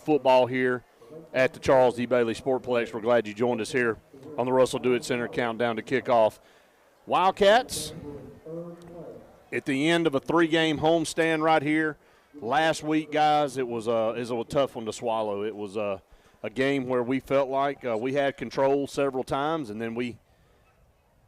football here at the Charles D. Bailey Sportplex. We're glad you joined us here on the Russell Do It Center countdown to kickoff. Wildcats at the end of a 3-game homestand right here. Last week, guys, it was a tough one to swallow. It was a game where we felt like we had control several times, and then we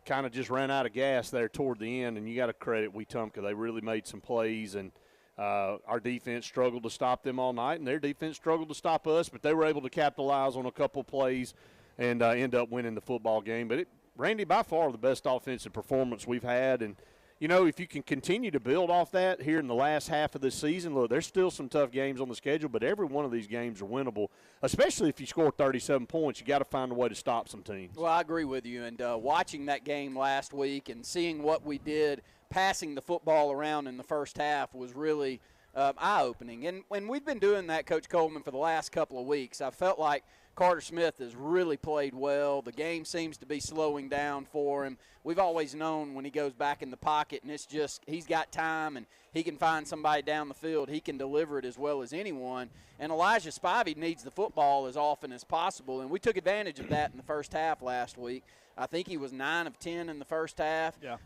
kind of just ran out of gas there toward the end. And you got to credit Wetumpka. They really made some plays, and our defense struggled to stop them all night, and their defense struggled to stop us, but they were able to capitalize on a couple plays and end up winning the football game. But Randy, by far the best offensive performance we've had. And, you know, if you can continue to build off that here in the last half of this season, look, there's still some tough games on the schedule, but every one of these games are winnable, especially if you score 37 points. You got to find a way to stop some teams. Well, I agree with you. And watching that game last week and seeing what we did passing the football around in the first half was really eye-opening. And when we've been doing that, Coach Coleman, for the last couple of weeks, I felt like Carter Smith has really played well. The game seems to be slowing down for him. We've always known when he goes back in the pocket and it's just he's got time and he can find somebody down the field, he can deliver it as well as anyone. And Elijah Spivey needs the football as often as possible, and we took advantage of that in the first half last week. I think he was 9 of 10 in the first half. Yeah.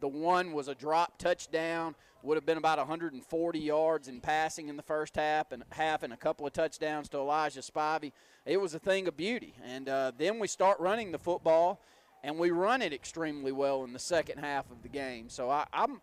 The one was a drop touchdown, would have been about 140 yards in passing in the first half and a couple of touchdowns to Elijah Spivey. It was a thing of beauty. And then we start running the football, and we run it extremely well in the second half of the game. So I'm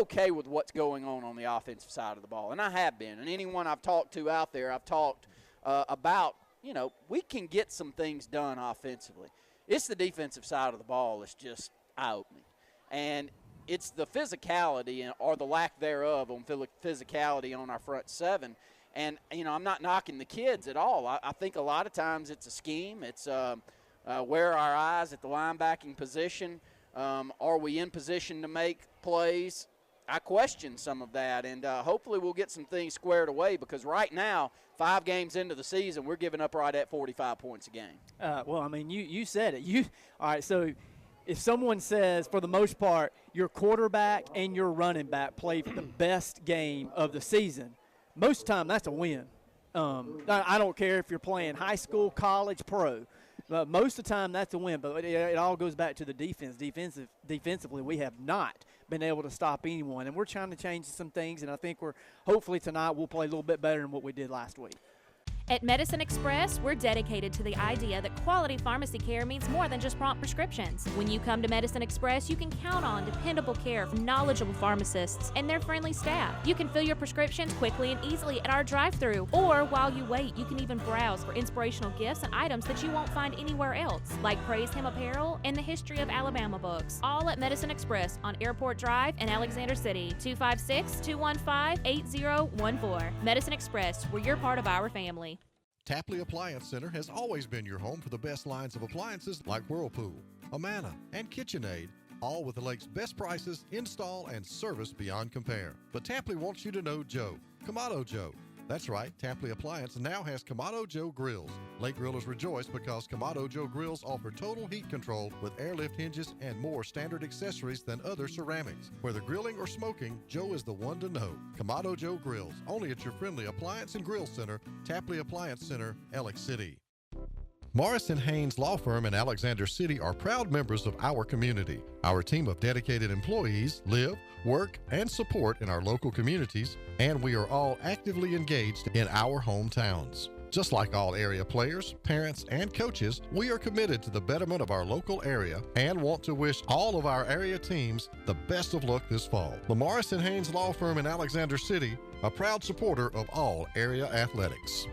okay with what's going on the offensive side of the ball, and I have been. And anyone I've talked to out there, I've talked about, you know, we can get some things done offensively. It's the defensive side of the ball that's just eye-opening. And it's the physicality or the lack thereof on physicality on our front seven. And, you know, I'm not knocking the kids at all. I think a lot of times it's a scheme. It's where are our eyes at the linebacking position. Are we in position to make plays? I question some of that, and hopefully we'll get some things squared away, because right now, 5 games into the season, we're giving up right at 45 points a game. Well, I mean, you said it. All right, so if someone says, for the most part, your quarterback and your running back play the best game of the season, most of the time that's a win. I don't care if you're playing high school, college, pro. But most of the time that's a win. But it all goes back to the defense. Defensively, we have not been able to stop anyone. And we're trying to change some things, and I think hopefully tonight we'll play a little bit better than what we did last week. At Medicine Express, we're dedicated to the idea that quality pharmacy care means more than just prompt prescriptions. When you come to Medicine Express, you can count on dependable care from knowledgeable pharmacists and their friendly staff. You can fill your prescriptions quickly and easily at our drive-thru, or while you wait, you can even browse for inspirational gifts and items that you won't find anywhere else, like Praise Him apparel and the History of Alabama books. All at Medicine Express on Airport Drive in Alexander City, 256-215-8014. Medicine Express, where you're part of our family. Tapley Appliance Center has always been your home for the best lines of appliances like Whirlpool, Amana, and KitchenAid, all with the lake's best prices, install, and service beyond compare. But Tapley wants you to know Joe, Kamado Joe. That's right, Tapley Appliance now has Kamado Joe grills. Lake grillers rejoice because Kamado Joe grills offer total heat control with airlift hinges and more standard accessories than other ceramics. Whether grilling or smoking, Joe is the one to know. Kamado Joe grills, only at your friendly appliance and grill center, Tapley Appliance Center, Alex City. Morris & Haynes Law Firm in Alexander City are proud members of our community. Our team of dedicated employees live, work, and support in our local communities, and we are all actively engaged in our hometowns. Just like all area players, parents, and coaches, we are committed to the betterment of our local area and want to wish all of our area teams the best of luck this fall. The Morris & Haynes Law Firm in Alexander City, a proud supporter of all area athletics.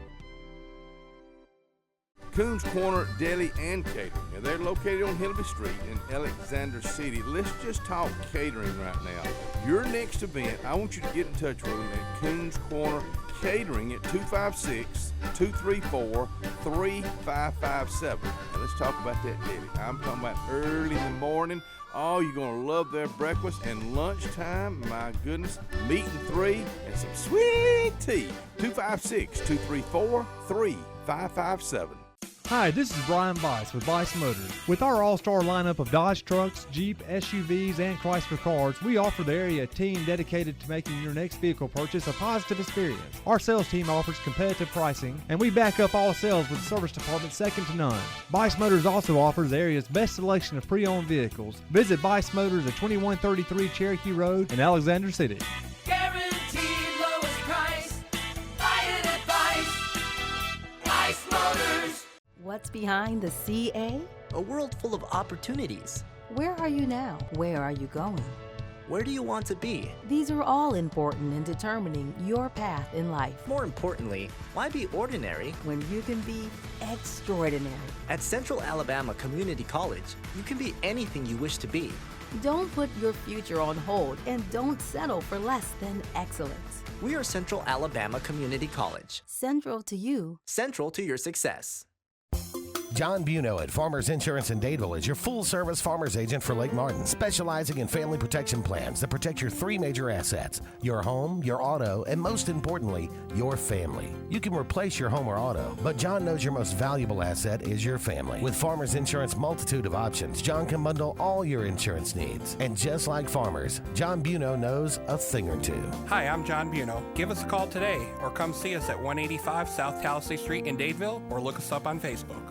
Coons Corner Deli and Catering. Now, they're located on Hillby Street in Alexander City. Let's just talk catering right now. Your next event, I want you to get in touch with them at Coons Corner Catering at 256-234-3557. Now, let's talk about that deli. I'm talking about early in the morning. Oh, you're going to love their breakfast, and lunchtime, my goodness, meat and 3 and some sweet tea. 256-234-3557. Hi, this is Brian Bice with Bice Motors. With our all-star lineup of Dodge trucks, Jeep, SUVs, and Chrysler cars, we offer the area a team dedicated to making your next vehicle purchase a positive experience. Our sales team offers competitive pricing, and we back up all sales with a service department second to none. Bice Motors also offers the area's best selection of pre-owned vehicles. Visit Bice Motors at 2133 Cherokee Road in Alexander City. Guaranteed lowest price. Buy it at Bice Motors. What's behind the CA? A world full of opportunities. Where are you now? Where are you going? Where do you want to be? These are all important in determining your path in life. More importantly, why be ordinary when you can be extraordinary? At Central Alabama Community College, you can be anything you wish to be. Don't put your future on hold and don't settle for less than excellence. We are Central Alabama Community College. Central to you. Central to your success. John Buno at Farmers Insurance in Dadeville is your full-service farmer's agent for Lake Martin, specializing in family protection plans that protect your three major assets: your home, your auto, and most importantly, your family. You can replace your home or auto, but John knows your most valuable asset is your family. With Farmers Insurance multitude of options, John can bundle all your insurance needs. And just like Farmers, John Buno knows a thing or two. Hi, I'm John Buno. Give us a call today or come see us at 185 South Talisay Street in Dadeville or look us up on Facebook.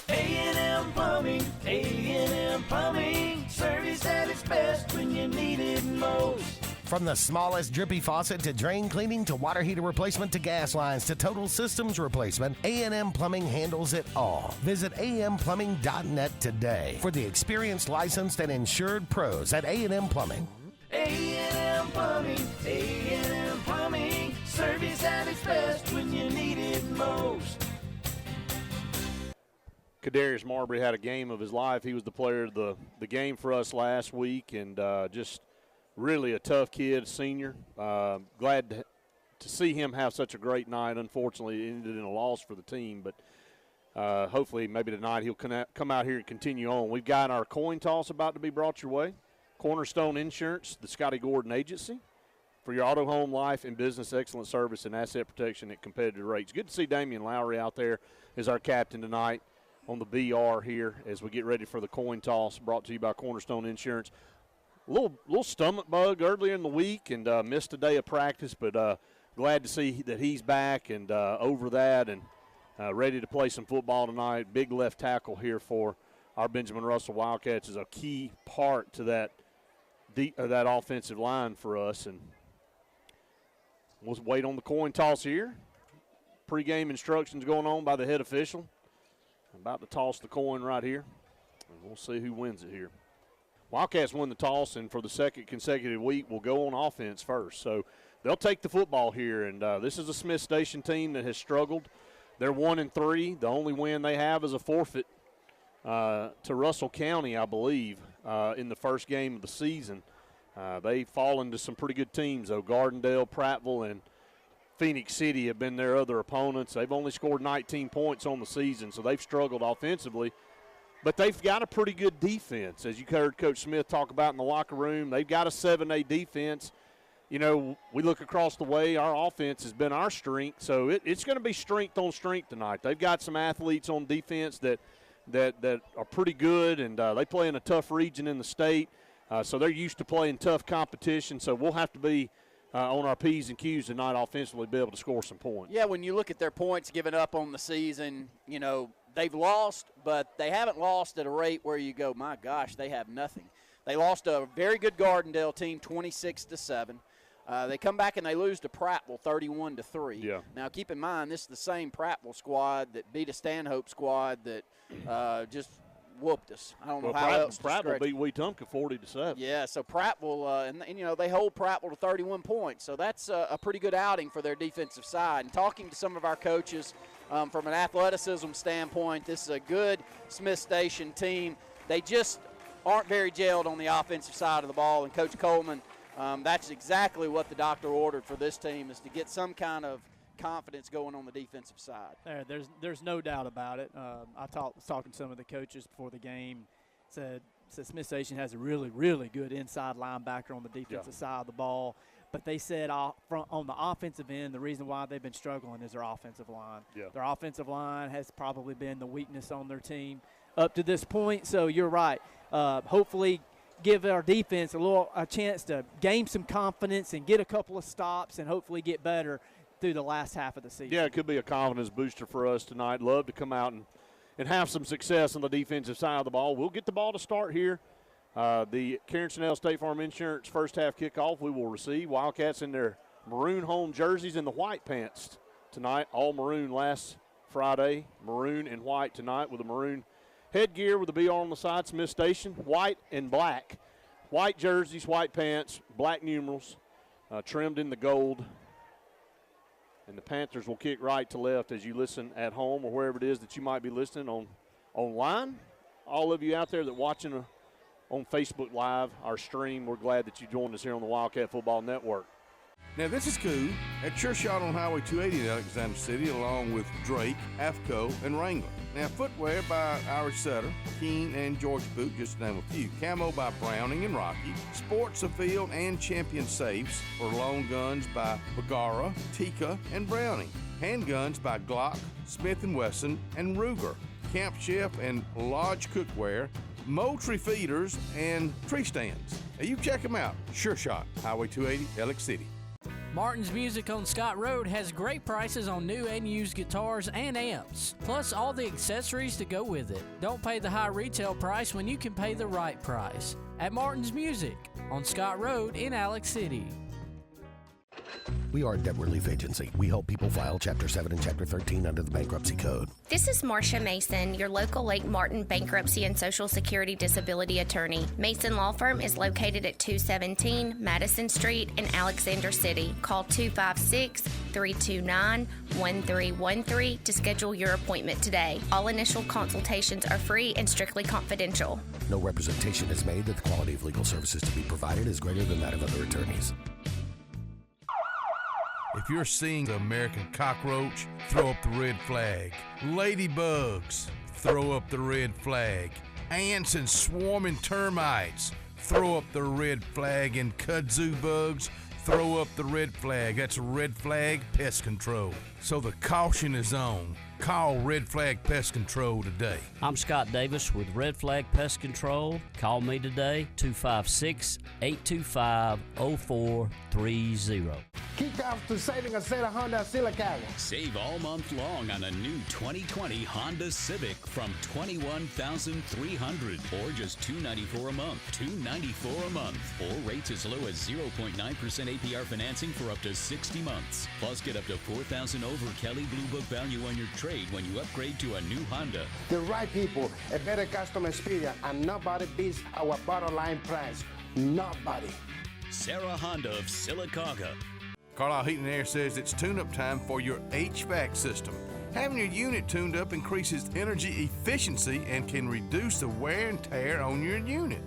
A&M Plumbing, A&M Plumbing, service at its best when you need it most. From the smallest drippy faucet to drain cleaning to water heater replacement to gas lines to total systems replacement, A&M Plumbing handles it all. Visit amplumbing.net today for the experienced, licensed, and insured pros at A&M Plumbing. A&M Plumbing, A&M Plumbing, service at its best when you need it most. Kadarius Marbury had a game of his life. He was the player of the game for us last week, and just really a tough kid, senior. Glad to see him have such a great night. Unfortunately, it ended in a loss for the team, but hopefully maybe tonight he'll come out here and continue on. We've got our coin toss about to be brought your way. Cornerstone Insurance, the Scotty Gordon Agency, for your auto, home, life, and business excellent service and asset protection at competitive rates. Good to see Damian Lowry out there as our captain tonight on the BR here as we get ready for the coin toss, brought to you by Cornerstone Insurance. A little stomach bug earlier in the week and missed a day of practice, but glad to see that he's back and over that and ready to play some football tonight. Big left tackle here for our Benjamin Russell Wildcats is a key part to that offensive line for us. And we'll wait on the coin toss here. Pre-game instructions going on by the head official. About to toss the coin right here, and we'll see who wins it here. Wildcats win the toss, and for the second consecutive week, will go on offense first. So they'll take the football here, and this is a Smith Station team that has struggled. They're 1-3. The only win they have is a forfeit to Russell County, I believe, in the first game of the season. They've fallen to some pretty good teams, though. Gardendale, Prattville, and Phoenix City have been their other opponents. They've only scored 19 points on the season, so they've struggled offensively. But they've got a pretty good defense, as you heard Coach Smith talk about in the locker room. They've got a 7A defense. You know, we look across the way, our offense has been our strength, so it's going to be strength on strength tonight. They've got some athletes on defense that are pretty good, and they play in a tough region in the state, so they're used to playing tough competition. So we'll have to be on our P's and Q's tonight offensively, be able to score some points. Yeah, when you look at their points given up on the season, you know, they've lost, but they haven't lost at a rate where you go, my gosh, they have nothing. They lost to a very good Gardendale team, 26-7. They come back and they lose to Prattville, 31-3. Yeah. Now, keep in mind, this is the same Prattville squad that beat a Stanhope squad that just whooped us. I don't know how else to Prattville stretch beat Wetumpka 40-7. Yeah, so Prattville, and you know, they hold Prattville to 31 points. So that's a pretty good outing for their defensive side. And talking to some of our coaches from an athleticism standpoint, this is a good Smith Station team. They just aren't very gelled on the offensive side of the ball. And Coach Coleman, that's exactly what the doctor ordered for this team, is to get some kind of confidence going on the defensive side. There's no doubt about it. I was talking to some of the coaches before the game, said Smith Station has a really, really good inside linebacker on the defensive side of the ball. But they said on the offensive end, the reason why they've been struggling is their offensive line. Yeah. Their offensive line has probably been the weakness on their team up to this point. So you're right. Hopefully give our defense a chance to gain some confidence and get a couple of stops and hopefully get better through the last half of the season. Yeah, it could be a confidence booster for us tonight. Love to come out and have some success on the defensive side of the ball. We'll get the ball to start here. The Karen Chanel State Farm Insurance first half kickoff, we will receive Wildcats in their maroon home jerseys and the white pants tonight. All maroon last Friday, maroon and white tonight with a maroon headgear with the BR on the side, Smith Station, white and black. White jerseys, white pants, black numerals, trimmed in the gold. And the Panthers will kick right to left as you listen at home or wherever it is that you might be listening online. All of you out there that watching on Facebook Live, our stream, we're glad that you joined us here on the Wildcat Football Network. Now, this is Koo at Sure Shot on Highway 280 in Alexander City, along with Drake, AFCO, and Wrangler. Now, footwear by Irish Sutter, Keene, and George Boot, just to name a few. Camo by Browning and Rocky. Sports of Field and Champion Safes for long guns by Bagara, Tika, and Browning. Handguns by Glock, Smith & Wesson, and Ruger. Camp Chef and Lodge Cookware, Moultrie Feeders, and Tree Stands. Now, you check them out. Sure Shot, Highway 280, Alex City. Martin's Music on Scott Road has great prices on new and used guitars and amps, plus all the accessories to go with it. Don't pay the high retail price when you can pay the right price. At Martin's Music on Scott Road in Alex City. We are a debt relief agency. We help people file Chapter 7 and Chapter 13 under the Bankruptcy Code. This is Marcia Mason, your local Lake Martin bankruptcy and Social Security disability attorney. Mason Law Firm is located at 217 Madison Street in Alexander City. Call 256-329-1313 to schedule your appointment today. All initial consultations are free and strictly confidential. No representation is made that the quality of legal services to be provided is greater than that of other attorneys. If you're seeing the American cockroach, throw up the red flag. Ladybugs, throw up the red flag. Ants and swarming termites, throw up the red flag. And kudzu bugs, throw up the red flag. That's Red Flag Pest Control. So the caution is on. Call Red Flag Pest Control today. I'm Scott Davis with Red Flag Pest Control. Call me today, 256-825-0430. Kick off to saving us at a Honda Silicaga. Save all month long on a new 2020 Honda Civic from $21,300 or just $294 a month. $294 a month. Or rates as low as 0.9% APR financing for up to 60 months. Plus get up to $4,000 over Kelly Blue Book value on your trade when you upgrade to a new Honda. The right people, a better customer experience, and nobody beats our bottom line price. Nobody. Sarah Honda of Silicaga. Carlisle Heating and Air says it's tune-up time for your HVAC system. Having your unit tuned up increases energy efficiency and can reduce the wear and tear on your unit.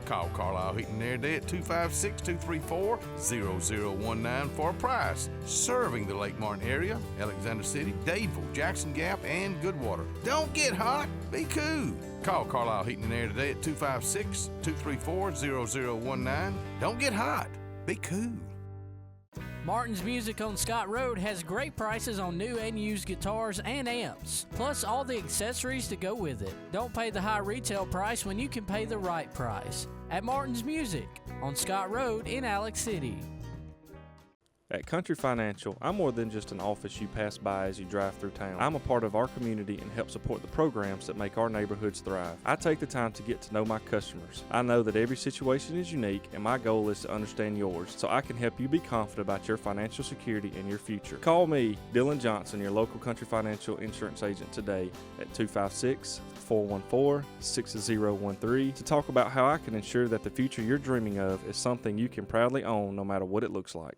Call Carlisle Heating and Air today at 256-234-0019 for a price. Serving the Lake Martin area, Alexander City, Dadeville, Jackson Gap, and Goodwater. Don't get hot, be cool. Call Carlisle Heating and Air today at 256-234-0019. Don't get hot, be cool. Martin's Music on Scott Road has great prices on new and used guitars and amps, plus all the accessories to go with it. Don't pay the high retail price when you can pay the right price. At Martin's Music on Scott Road in Alex City. At Country Financial, I'm more than just an office you pass by as you drive through town. I'm a part of our community and help support the programs that make our neighborhoods thrive. I take the time to get to know my customers. I know that every situation is unique, and my goal is to understand yours so I can help you be confident about your financial security and your future. Call me, Dylan Johnson, your local Country Financial insurance agent today at 256-414-6013 to talk about how I can ensure that the future you're dreaming of is something you can proudly own no matter what it looks like.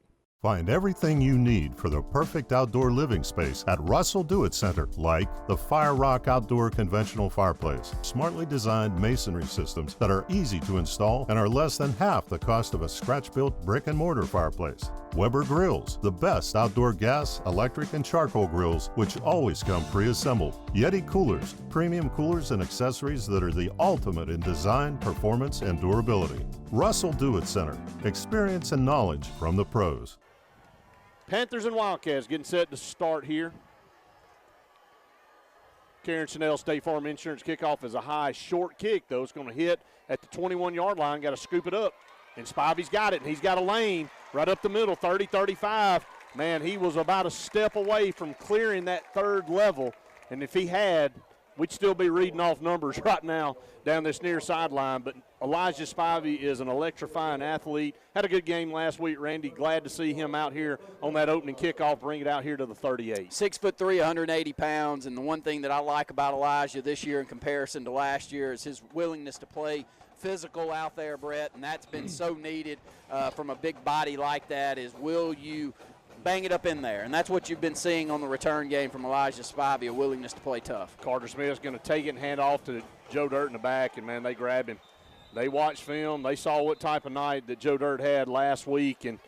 Find everything you need for the perfect outdoor living space at Russell Do-It Center, like the Fire Rock Outdoor Conventional Fireplace, smartly designed masonry systems that are easy to install and are less than half the cost of a scratch-built brick and mortar fireplace. Weber Grills, the best outdoor gas, electric, and charcoal grills, which always come pre-assembled. Yeti Coolers, premium coolers and accessories that are the ultimate in design, performance, and durability. Russell Do-It Center, experience and knowledge from the pros. Panthers and Wildcats getting set to start here. Karen Chanel State Farm Insurance kickoff is a high, short kick, though. It's going to hit at the 21-yard line. Got to scoop it up. And Spivey's got it, and he's got a lane right up the middle, 30-35. Man, he was about a step away from clearing that third level. And if he had, we'd still be reading off numbers right now down this near sideline. But Elijah Spivey is an electrifying athlete. Had a good game last week, Randy. Glad to see him out here on that opening kickoff, bring it out here to the 38. 6'3", 180 pounds. And the one thing that I like about Elijah this year in comparison to last year is his willingness to play physical out there, Brett, and that's been so needed from a big body like that is will you bang it up in there? And that's what you've been seeing on the return game from Elijah Spivey, a willingness to play tough. Carter Smith's going to take it and hand off to Joe Dirt in the back, and, man, they grab him. They watched film. They saw what type of night that Joe Dirt had last week, and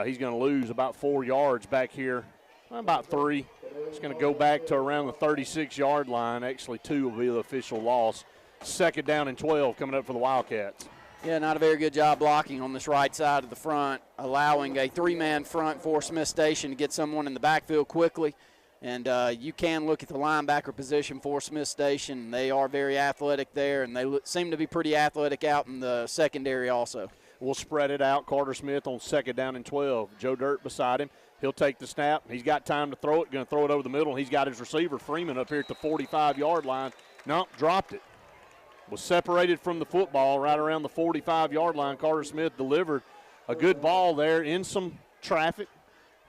he's going to lose about 4 yards back here, about 3. It's going to go back to around the 36-yard line. Actually, 2 will be the official loss. 2nd down and 12 coming up for the Wildcats. Yeah, not a very good job blocking on this right side of the front, allowing a 3-man front for Smith Station to get someone in the backfield quickly. And you can look at the linebacker position for Smith Station. They are very athletic there, and they seem to be pretty athletic out in the secondary also. We'll spread it out. Carter Smith on 2nd down and 12. Joe Dirt beside him. He'll take the snap. He's got time to throw it. Going to throw it over the middle. He's got his receiver, Freeman, up here at the 45-yard line. Nope, dropped it. Was separated from the football right around the 45-yard line. Carter Smith delivered a good ball there in some traffic.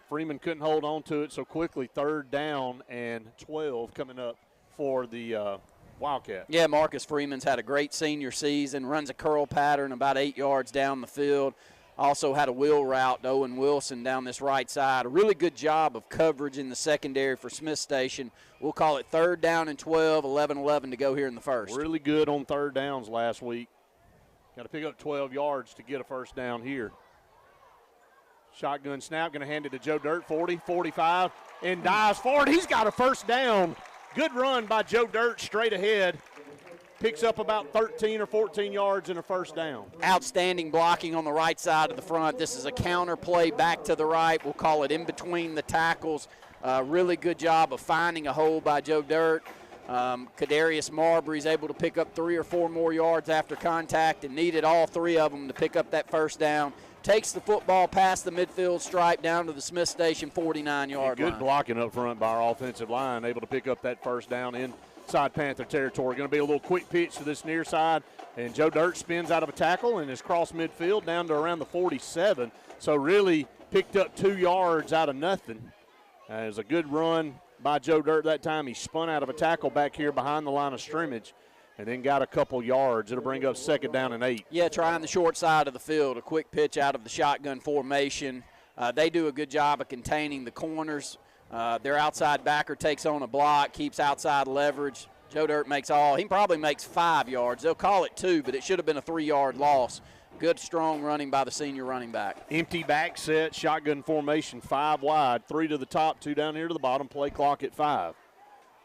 Freeman couldn't hold on to it so quickly. 3rd down and 12 coming up for the Wildcats. Yeah, Marcus Freeman's had a great senior season, runs a curl pattern about 8 yards down the field. Also had a wheel route to Owen Wilson down this right side. A really good job of coverage in the secondary for Smith Station. We'll call it 3rd down and 12, 11-11 to go here in the first. Really good on 3rd downs last week. Got to pick up 12 yards to get a first down here. Shotgun snap, going to hand it to Joe Dirt, 40, 45, and dives forward. He's got a first down. Good run by Joe Dirt straight ahead. Picks up about 13 or 14 yards and a first down. Outstanding blocking on the right side of the front. This is a counter play back to the right. We'll call it in between the tackles. Really good job of finding a hole by Joe Dirt. Kadarius Marbury's able to pick up 3 or 4 more yards after contact and needed all 3 of them to pick up that first down. Takes the football past the midfield stripe down to the Smith Station 49-yard line. Good blocking up front by our offensive line, able to pick up that first down inside Panther territory. Going to be a little quick pitch to this near side, and Joe Dirt spins out of a tackle and is cross midfield down to around the 47. So really picked up 2 yards out of nothing. It was a good run by Joe Dirt that time. He spun out of a tackle back here behind the line of scrimmage and then got a couple yards. It'll bring up 2nd down and 8. Yeah, trying the short side of the field, a quick pitch out of the shotgun formation. They do a good job of containing the corners. Their outside backer takes on a block, keeps outside leverage. Joe Dirt makes all. He probably makes 5 yards. They'll call it 2, but it should have been a 3-yard loss. Good, strong running by the senior running back. Empty back set, shotgun formation, 5 wide, 3 to the top, 2 down here to the bottom, play clock at 5.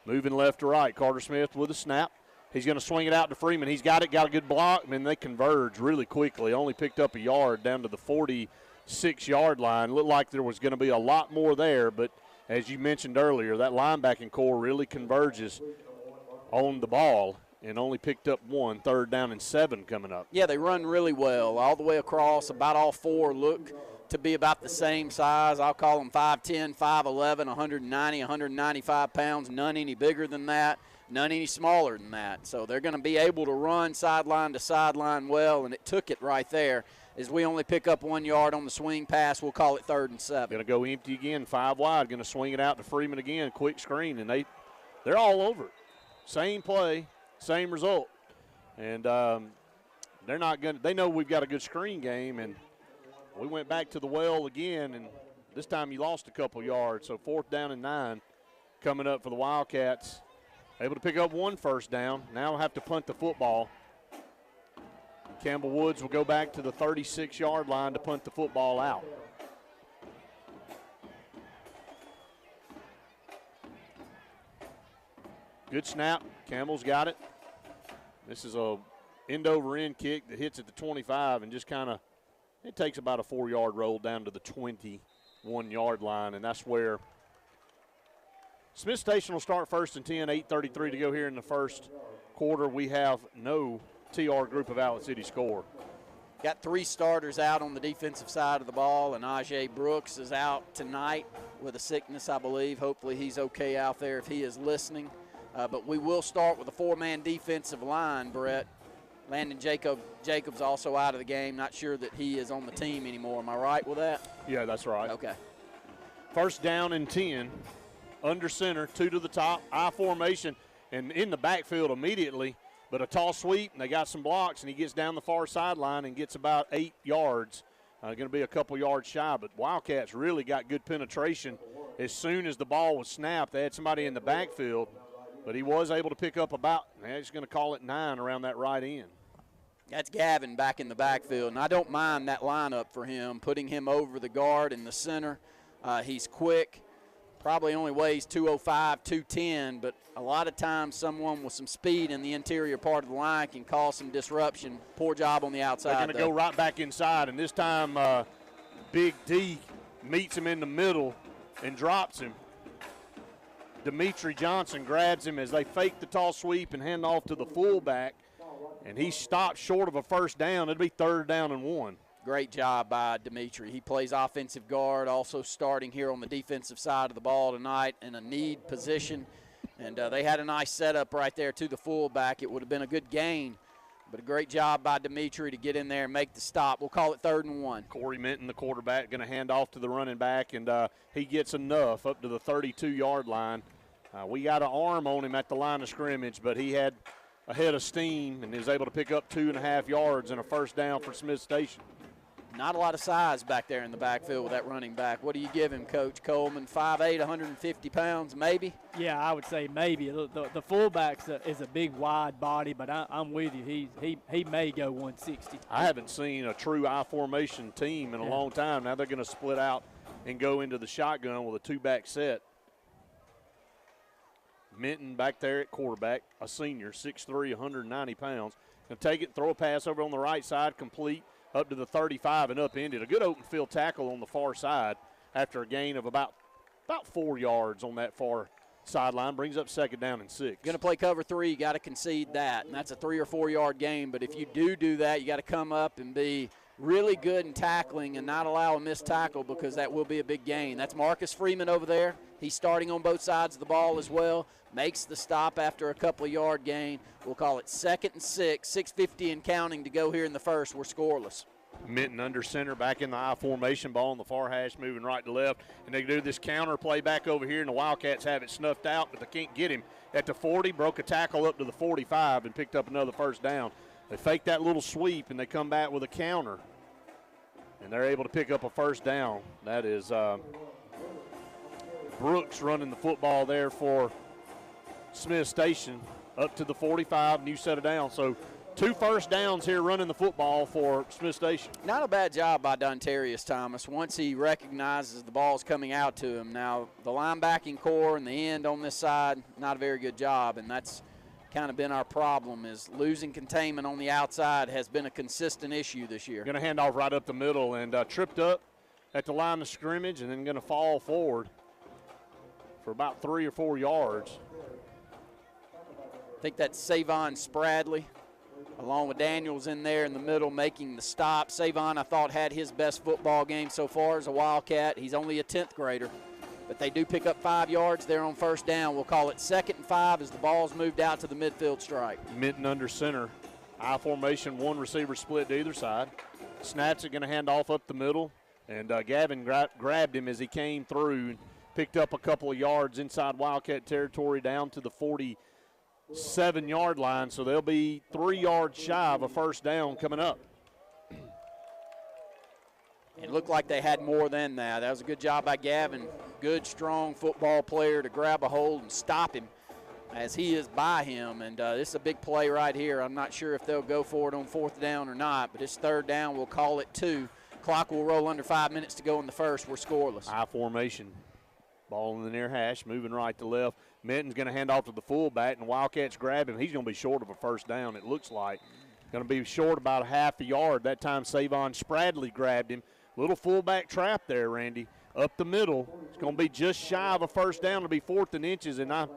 Moving left to right, Carter Smith with a snap. He's going to swing it out to Freeman. He's got it, got a good block, and they converge really quickly. Only picked up a yard down to the 46-yard line. Looked like there was going to be a lot more there, but as you mentioned earlier, that linebacking core really converges on the ball and only picked up 1, 3rd down and 7 coming up. Yeah, they run really well all the way across. About all 4 look to be about the same size. I'll call them 5'10", 5'11", 190, 195 pounds, none any bigger than that. None any smaller than that. So they're going to be able to run sideline to sideline well, and it took it right there. As we only pick up 1 yard on the swing pass, we'll call it 3rd and 7. Going to go empty again, 5 wide. Going to swing it out to Freeman again, quick screen, and they're all over it. Same play, same result. And they're not going to – they know we've got a good screen game, and we went back to the well again, and This time you lost a couple yards, so 4th down and 9 coming up for the Wildcats. Able to pick up 1 first down. Now have to punt the football. Campbell Woods will go back to the 36-yard line to punt the football out. Good snap. Campbell's got it. This is a end-over-end kick that hits at the 25 and just kind of, it takes about a 4-yard roll down to the 21-yard line, and that's where Smith Station will start 1st and 10, 8:33 to go here in the first quarter. We have no TR Group of Allen City score. Got 3 starters out on the defensive side of the ball, and Ajay Brooks is out tonight with a sickness, I believe. Hopefully he's okay out there if he is listening. But we will start with a 4-man defensive line, Brett. Landon Jacobs also out of the game. Not sure that he is on the team anymore. Am I right with that? Yeah, that's right. Okay. 1st down and 10. Under center, 2 to the top, I formation, and in the backfield immediately, but a tall sweep, and they got some blocks, and he gets down the far sideline and gets about 8 yards. Going to be a couple yards shy, but Wildcats really got good penetration. As soon as the ball was snapped, they had somebody in the backfield, but he was able to pick up about, he's going to call it 9 around that right end. That's Gavin back in the backfield, and I don't mind that lineup for him, putting him over the guard in the center. He's quick. Probably only weighs 205, 210, but a lot of times someone with some speed in the interior part of the line can cause some disruption. Poor job on the outside. They're going to go right back inside, and this time Big D meets him in the middle and drops him. Dimitri Johnson grabs him as they fake the tall sweep and hand off to the fullback, and he stops short of a first down. It'll be 3rd down and 1. Great job by Dimitri. He plays offensive guard, also starting here on the defensive side of the ball tonight in a need position. And they had a nice setup right there to the fullback. It would have been a good gain, but a great job by Dimitri to get in there and make the stop. We'll call it 3rd and 1. Corey Minton, the quarterback, going to hand off to the running back, and he gets enough up to the 32-yard line. We got an arm on him at the line of scrimmage, but he had a head of steam and is able to pick up 2.5 yards and a first down for Smith Station. Not a lot of size back there in the backfield with that running back. What do you give him, Coach Coleman? 5'8", 150 pounds, maybe? Yeah, I would say maybe. The fullback is a big, wide body, but I'm with you. He may go 160. I haven't seen a true I formation team in a long time. Now they're going to split out and go into the shotgun with a 2-back set. Minton back there at quarterback, a senior, 6'3", 190 pounds. Going to take it, throw a pass over on the right side, complete. Up to the 35 and upended. A good open field tackle on the far side after a gain of about 4 yards on that far sideline. Brings up 2nd down and 6. Going to play cover 3. You got to concede that, and that's a 3 or 4 yard gain. But if you do that, you got to come up and be really good in tackling and not allow a missed tackle, because that will be a big gain. That's Marcus Freeman over there. He's starting on both sides of the ball as well. Makes the stop after a couple of yard gain. We'll call it 2nd and 6, 6:50 and counting to go here in the first. We're scoreless. Minton under center, back in the I formation, ball on the far hash, moving right to left. And they do this counter play back over here, and the Wildcats have it snuffed out, but they can't get him. At the 40, broke a tackle up to the 45 and picked up another first down. They fake that little sweep, and they come back with a counter. And they're able to pick up a first down. That is Brooks running the football there for Smith Station up to the 45, new set of downs. So 2 first downs here running the football for Smith Station. Not a bad job by Dontarius Thomas once he recognizes the ball's coming out to him. Now, the linebacking core and the end on this side, not a very good job, and that's kind of been our problem, is losing containment on the outside has been a consistent issue this year. Going to hand off right up the middle and tripped up at the line of scrimmage and then going to fall forward for about 3 or 4 yards. I think that's Savon Spradley, along with Daniels in there in the middle making the stop. Savon, I thought, had his best football game so far as a Wildcat. He's only a 10th grader, but they do pick up 5 yards there on first down. We'll call it 2nd and 5 as the ball's moved out to the midfield stripe. Minton under center. I formation, 1 receiver split to either side. Snaps it, going to hand off up the middle, and Gavin grabbed him as he came through and picked up a couple of yards inside Wildcat territory down to the 47-yard line, so they'll be 3 yards shy of a first down coming up. It looked like they had more than that. That was a good job by Gavin. Good, strong football player to grab a hold and stop him as he is by him. And this is a big play right here. I'm not sure if they'll go for it on 4th down or not, but it's 3rd down. We'll call it 2. Clock will roll under 5 minutes to go in the first. We're scoreless. High formation. Ball in the near hash, moving right to left. Minton's going to hand off to the fullback, and Wildcats grab him. He's going to be short of a 1st down, it looks like. Going to be short about a half a yard. That time Savon Spradley grabbed him. Little fullback trap there, Randy. Up the middle. It's going to be just shy of a 1st down to be 4th and inches, and I'm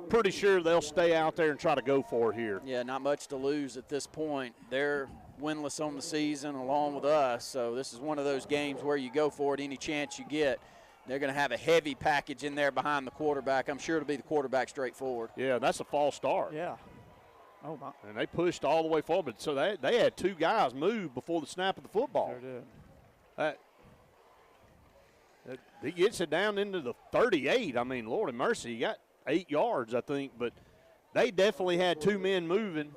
pretty sure they'll stay out there and try to go for it here. Yeah, not much to lose at this point. They're winless on the season along with us, so this is one of those games where you go for it any chance you get. They're going to have a heavy package in there behind the quarterback. I'm sure it'll be the quarterback straight forward. Yeah, that's a false start. Yeah. Oh, my. And they pushed all the way forward. So they had 2 guys move before the snap of the football. Sure did. He gets it down into the 38. I mean, Lord have mercy, he got 8 yards, I think. But they definitely had 2 men moving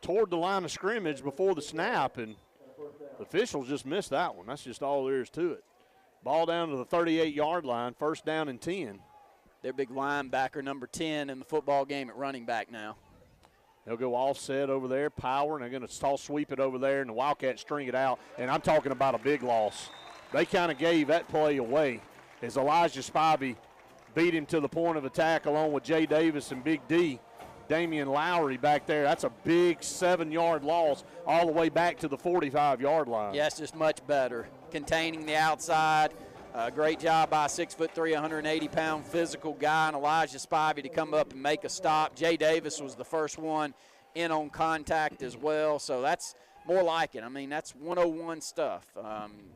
toward the line of scrimmage before the snap, and the officials just missed that one. That's just all there is to it. Ball down to the 38-yard line, 1st down and 10. Their big linebacker, number 10 in the football game at running back now. They'll go offset over there, power, and they're going to toss sweep it over there, and the Wildcats string it out. And I'm talking about a big loss. They kind of gave that play away as Elijah Spivey beat him to the point of attack along with Jay Davis and Big D. Damian Lowry back there. That's a big 7-yard loss all the way back to the 45-yard line. Yes, just much better. Containing the outside. Great job by a 6'3", 180-pound physical guy, and Elijah Spivey to come up and make a stop. Jay Davis was the first one in on contact as well, so that's more like it. I mean, that's 101 stuff.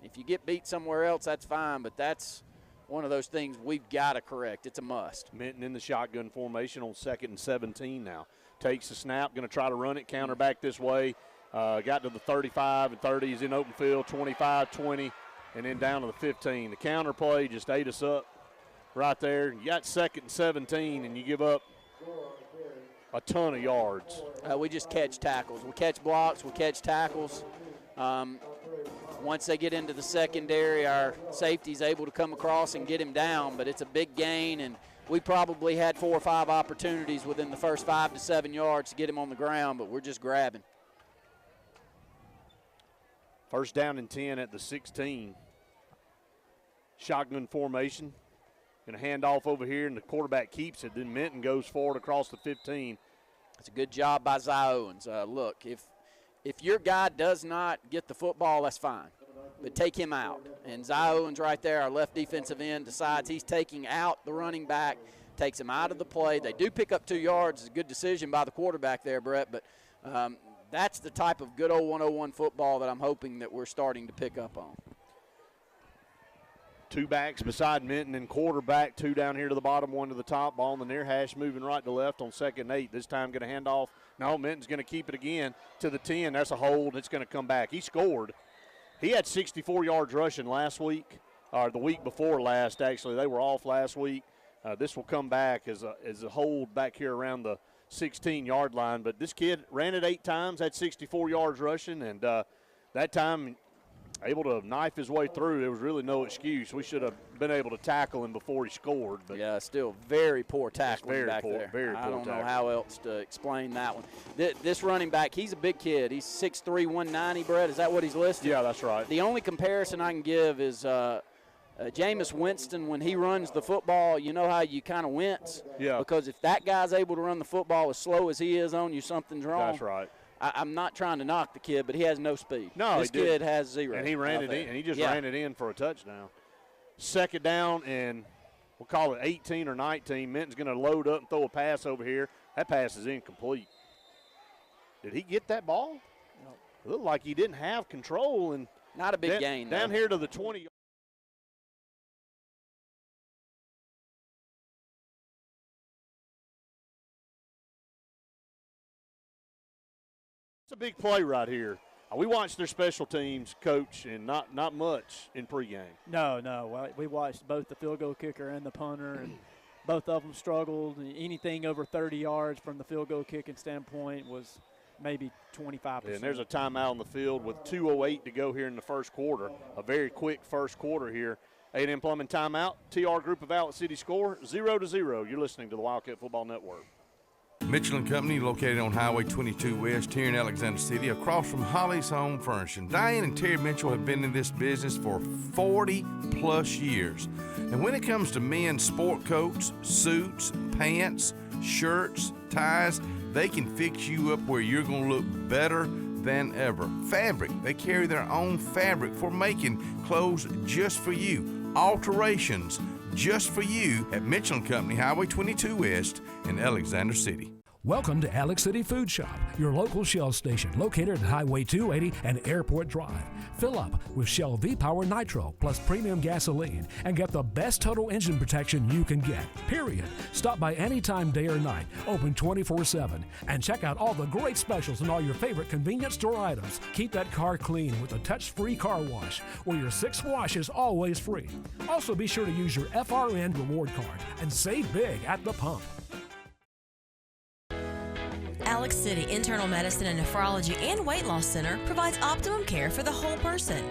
If you get beat somewhere else, that's fine, but that's one of those things we've got to correct. It's a must. Minton in the shotgun formation on 2nd and 17 now. Takes the snap, going to try to run it, counter back this way. Got to the 35 and 30. He's in open field, 25, 20. And then down to the 15. The counter play just ate us up right there. You got 2nd and 17, and you give up a ton of yards. We just catch tackles. We catch blocks. We catch tackles. Once they get into the secondary, our safety's able to come across and get him down, but it's a big gain, and we probably had 4 or 5 opportunities within the first 5 to 7 yards to get him on the ground, but we're just grabbing. 1st down and 10 at the 16. Shotgun formation. Going to hand off over here, and the quarterback keeps it. Then Minton goes forward across the 15. It's a good job by Zy Owens. Look, if your guy does not get the football, that's fine. But take him out. And Zy Owens right there, our left defensive end, decides he's taking out the running back, takes him out of the play. They do pick up 2 yards. It's a good decision by the quarterback there, Brett, but that's the type of good old 101 football that I'm hoping that we're starting to pick up on. 2 backs beside Minton and quarterback, 2 down here to the bottom, 1 to the top. Ball in the near hash, moving right to left on 2nd and 8. This time going to hand off. No, Minton's going to keep it again to the 10. That's a hold. It's going to come back. He scored. He had 64 yards rushing last week, or the week before last, actually. They were off last week. This will come back as a hold back here around the 16-yard line. But this kid ran it 8 times, had 64 yards rushing, and that time able to knife his way through. There was really no excuse. We should have been able to tackle him before he scored. But yeah, still very poor tackling back there. Very poor I don't know tackling. how else to explain that one. This running back, he's a big kid. He's 6'3", 190, Brett. Is that what he's listed? Yeah, that's right. The only comparison I can give is Jameis Winston, when he runs the football, you know how you kind of wince? Yeah. Because if that guy's able to run the football as slow as he is on you, something's wrong. That's right. I'm not trying to knock the kid, but he has no speed. No, this kid has 0. And he ran it in, and he just ran it in for a touchdown. 2nd down, and we'll call it 18 or 19. Minton's going to load up and throw a pass over here. That pass is incomplete. Did he get that ball? No. It looked like he didn't have control. And not a big gain, down though. here to the 20. It's a big play right here. We watched their special teams coach, and not much in pregame. No. Well, we watched both the field goal kicker and the punter, and both of them struggled. Anything over 30 yards from the field goal kicking standpoint was maybe 25%. And there's a timeout on the field with 2:08 to go here in the first quarter. A very quick first quarter here. A&M Plumbing timeout. TR Group of Outlet City score 0-0. You're listening to the Wildcat Football Network. Mitchell & Company, located on Highway 22 West here in Alexander City, across from Holly's Home Furnishing. Diane and Terry Mitchell have been in this business for 40-plus years. And when it comes to men's sport coats, suits, pants, shirts, ties, they can fix you up where you're going to look better than ever. Fabric, they carry their own fabric for making clothes just for you. Alterations just for you at Mitchell & Company, Highway 22 West in Alexander City. Welcome to Alex City Food Shop, your local Shell station located at Highway 280 and Airport Drive. Fill up with Shell V-Power Nitro plus premium gasoline and get the best total engine protection you can get, period. Stop by anytime, day or night, open 24/7, and check out all the great specials and all your favorite convenience store items. Keep that car clean with a touch-free car wash, where your 6th wash is always free. Also, be sure to use your FRN reward card and save big at the pump. Alex City Internal Medicine and Nephrology and Weight Loss Center provides optimum care for the whole person.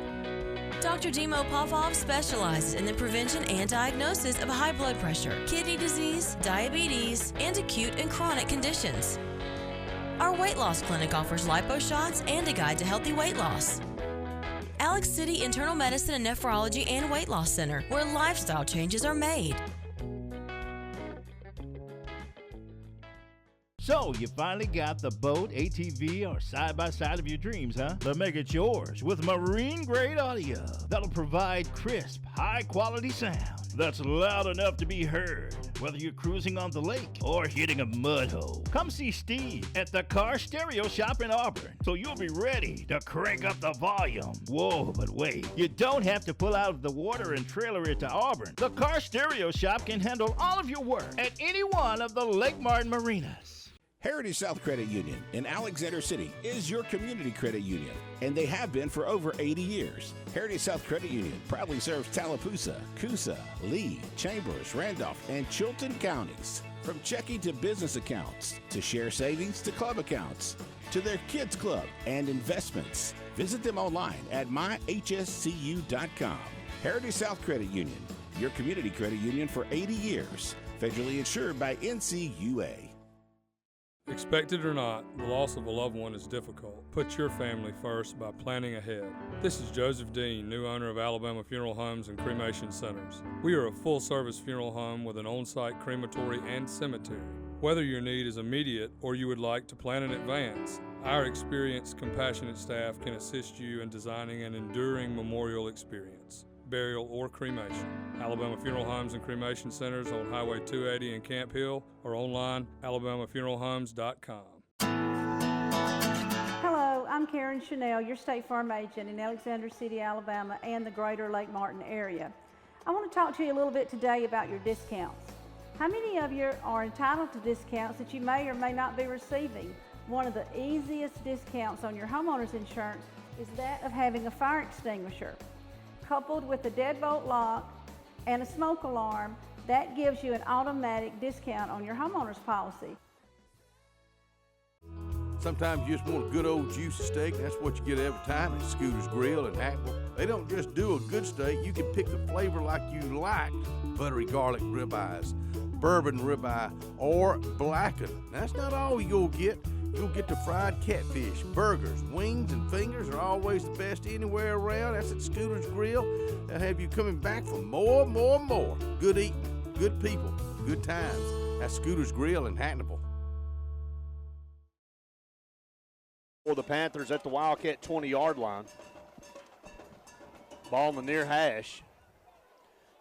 Dr. Dimo Popov specializes in the prevention and diagnosis of high blood pressure, kidney disease, diabetes, and acute and chronic conditions. Our weight loss clinic offers lipo shots and a guide to healthy weight loss. Alex City Internal Medicine and Nephrology and Weight Loss Center, where lifestyle changes are made. So, you finally got the boat, ATV, or side-by-side of your dreams, huh? But make it yours with marine-grade audio that'll provide crisp, high-quality sound that's loud enough to be heard, whether you're cruising on the lake or hitting a mud hole. Come see Steve at the Car Stereo Shop in Auburn, so you'll be ready to crank up the volume. Whoa, but wait, you don't have to pull out of the water and trailer it to Auburn. The Car Stereo Shop can handle all of your work at any one of the Lake Martin marinas. Heritage South Credit Union in Alexander City is your community credit union, and they have been for over 80 years. Heritage South Credit Union proudly serves Tallapoosa, Coosa, Lee, Chambers, Randolph, and Chilton counties. From checking to business accounts, to share savings to club accounts, to their kids club and investments. Visit them online at myhscu.com. Heritage South Credit Union, your community credit union for 80 years. Federally insured by NCUA. Expect it or not, the loss of a loved one is difficult. Put your family first by planning ahead. This is Joseph Dean, new owner of Alabama Funeral Homes and Cremation Centers. We are a full-service funeral home with an on-site crematory and cemetery. Whether your need is immediate or you would like to plan in advance, our experienced, compassionate staff can assist you in designing an enduring memorial experience, burial, or cremation. Alabama Funeral Homes and Cremation Centers on Highway 280 in Camp Hill or online, alabamafuneralhomes.com. Hello, I'm Karen Chanel, your State Farm agent in Alexander City, Alabama, and the greater Lake Martin area. I want to talk to you a little bit today about your discounts. How many of you are entitled to discounts that you may or may not be receiving? One of the easiest discounts on your homeowner's insurance is that of having a fire extinguisher. Coupled with a deadbolt lock and a smoke alarm, that gives you an automatic discount on your homeowner's policy. Sometimes you just want a good old juicy steak, and that's what you get every time at Scooter's Grill in Hackville. They don't just do a good steak, you can pick the flavor like you like. Buttery garlic ribeyes, bourbon ribeye, or blackened. That's not all you'll get. You'll get the fried catfish, burgers, wings, and fingers are always the best anywhere around. That's at Scooter's Grill. They'll have you coming back for more. Good eating, good people, good times. That's Scooter's Grill in Hackneville. For the Panthers at the Wildcat 20-yard line. Ball in the near hash.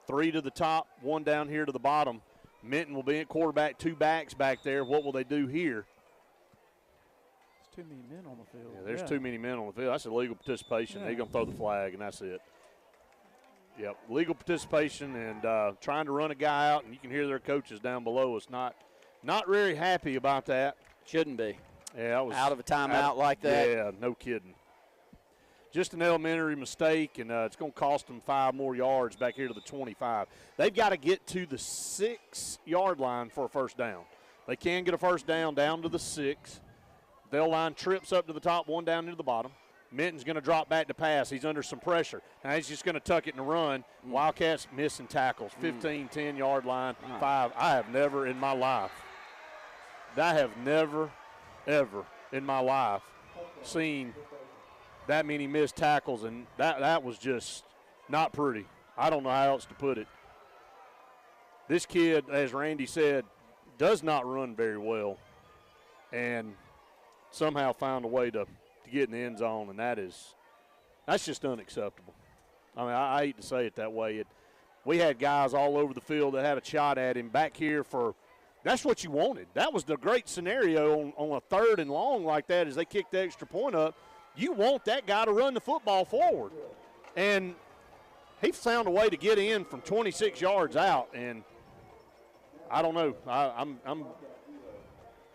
3 to the top, 1 down here to the bottom. Minton will be at quarterback, 2 backs back there. What will they do here? Too many men on the field. Yeah, there's too many men on the field. That's illegal participation. They're going to throw the flag, and that's it. Yep, legal participation and trying to run a guy out, and you can hear their coaches down below us not very happy about that. Shouldn't be. Yeah, out of a timeout like that. Yeah, no kidding. Just an elementary mistake, and it's going to cost them 5 more yards back here to the 25. They've got to get to the 6-yard line for a first down. They can get a first down to the 6. They'll line trips up to the top, one down into the bottom. Minton's going to drop back to pass. He's under some pressure. Now he's just going to tuck it and run. Wildcats missing tackles. 15, 10-yard line, 5. I have never in my life, ever in my life seen that many missed tackles, and that was just not pretty. I don't know how else to put it. This kid, as Randy said, does not run very well and somehow found a way to get in the end zone, and that's just unacceptable. I mean, I hate to say it that way. We had guys all over the field that had a shot at him back here that's what you wanted. That was the great scenario on a 3rd and long like that as they kicked the extra point up. You want that guy to run the football forward. And he found a way to get in from 26 yards out, and I don't know.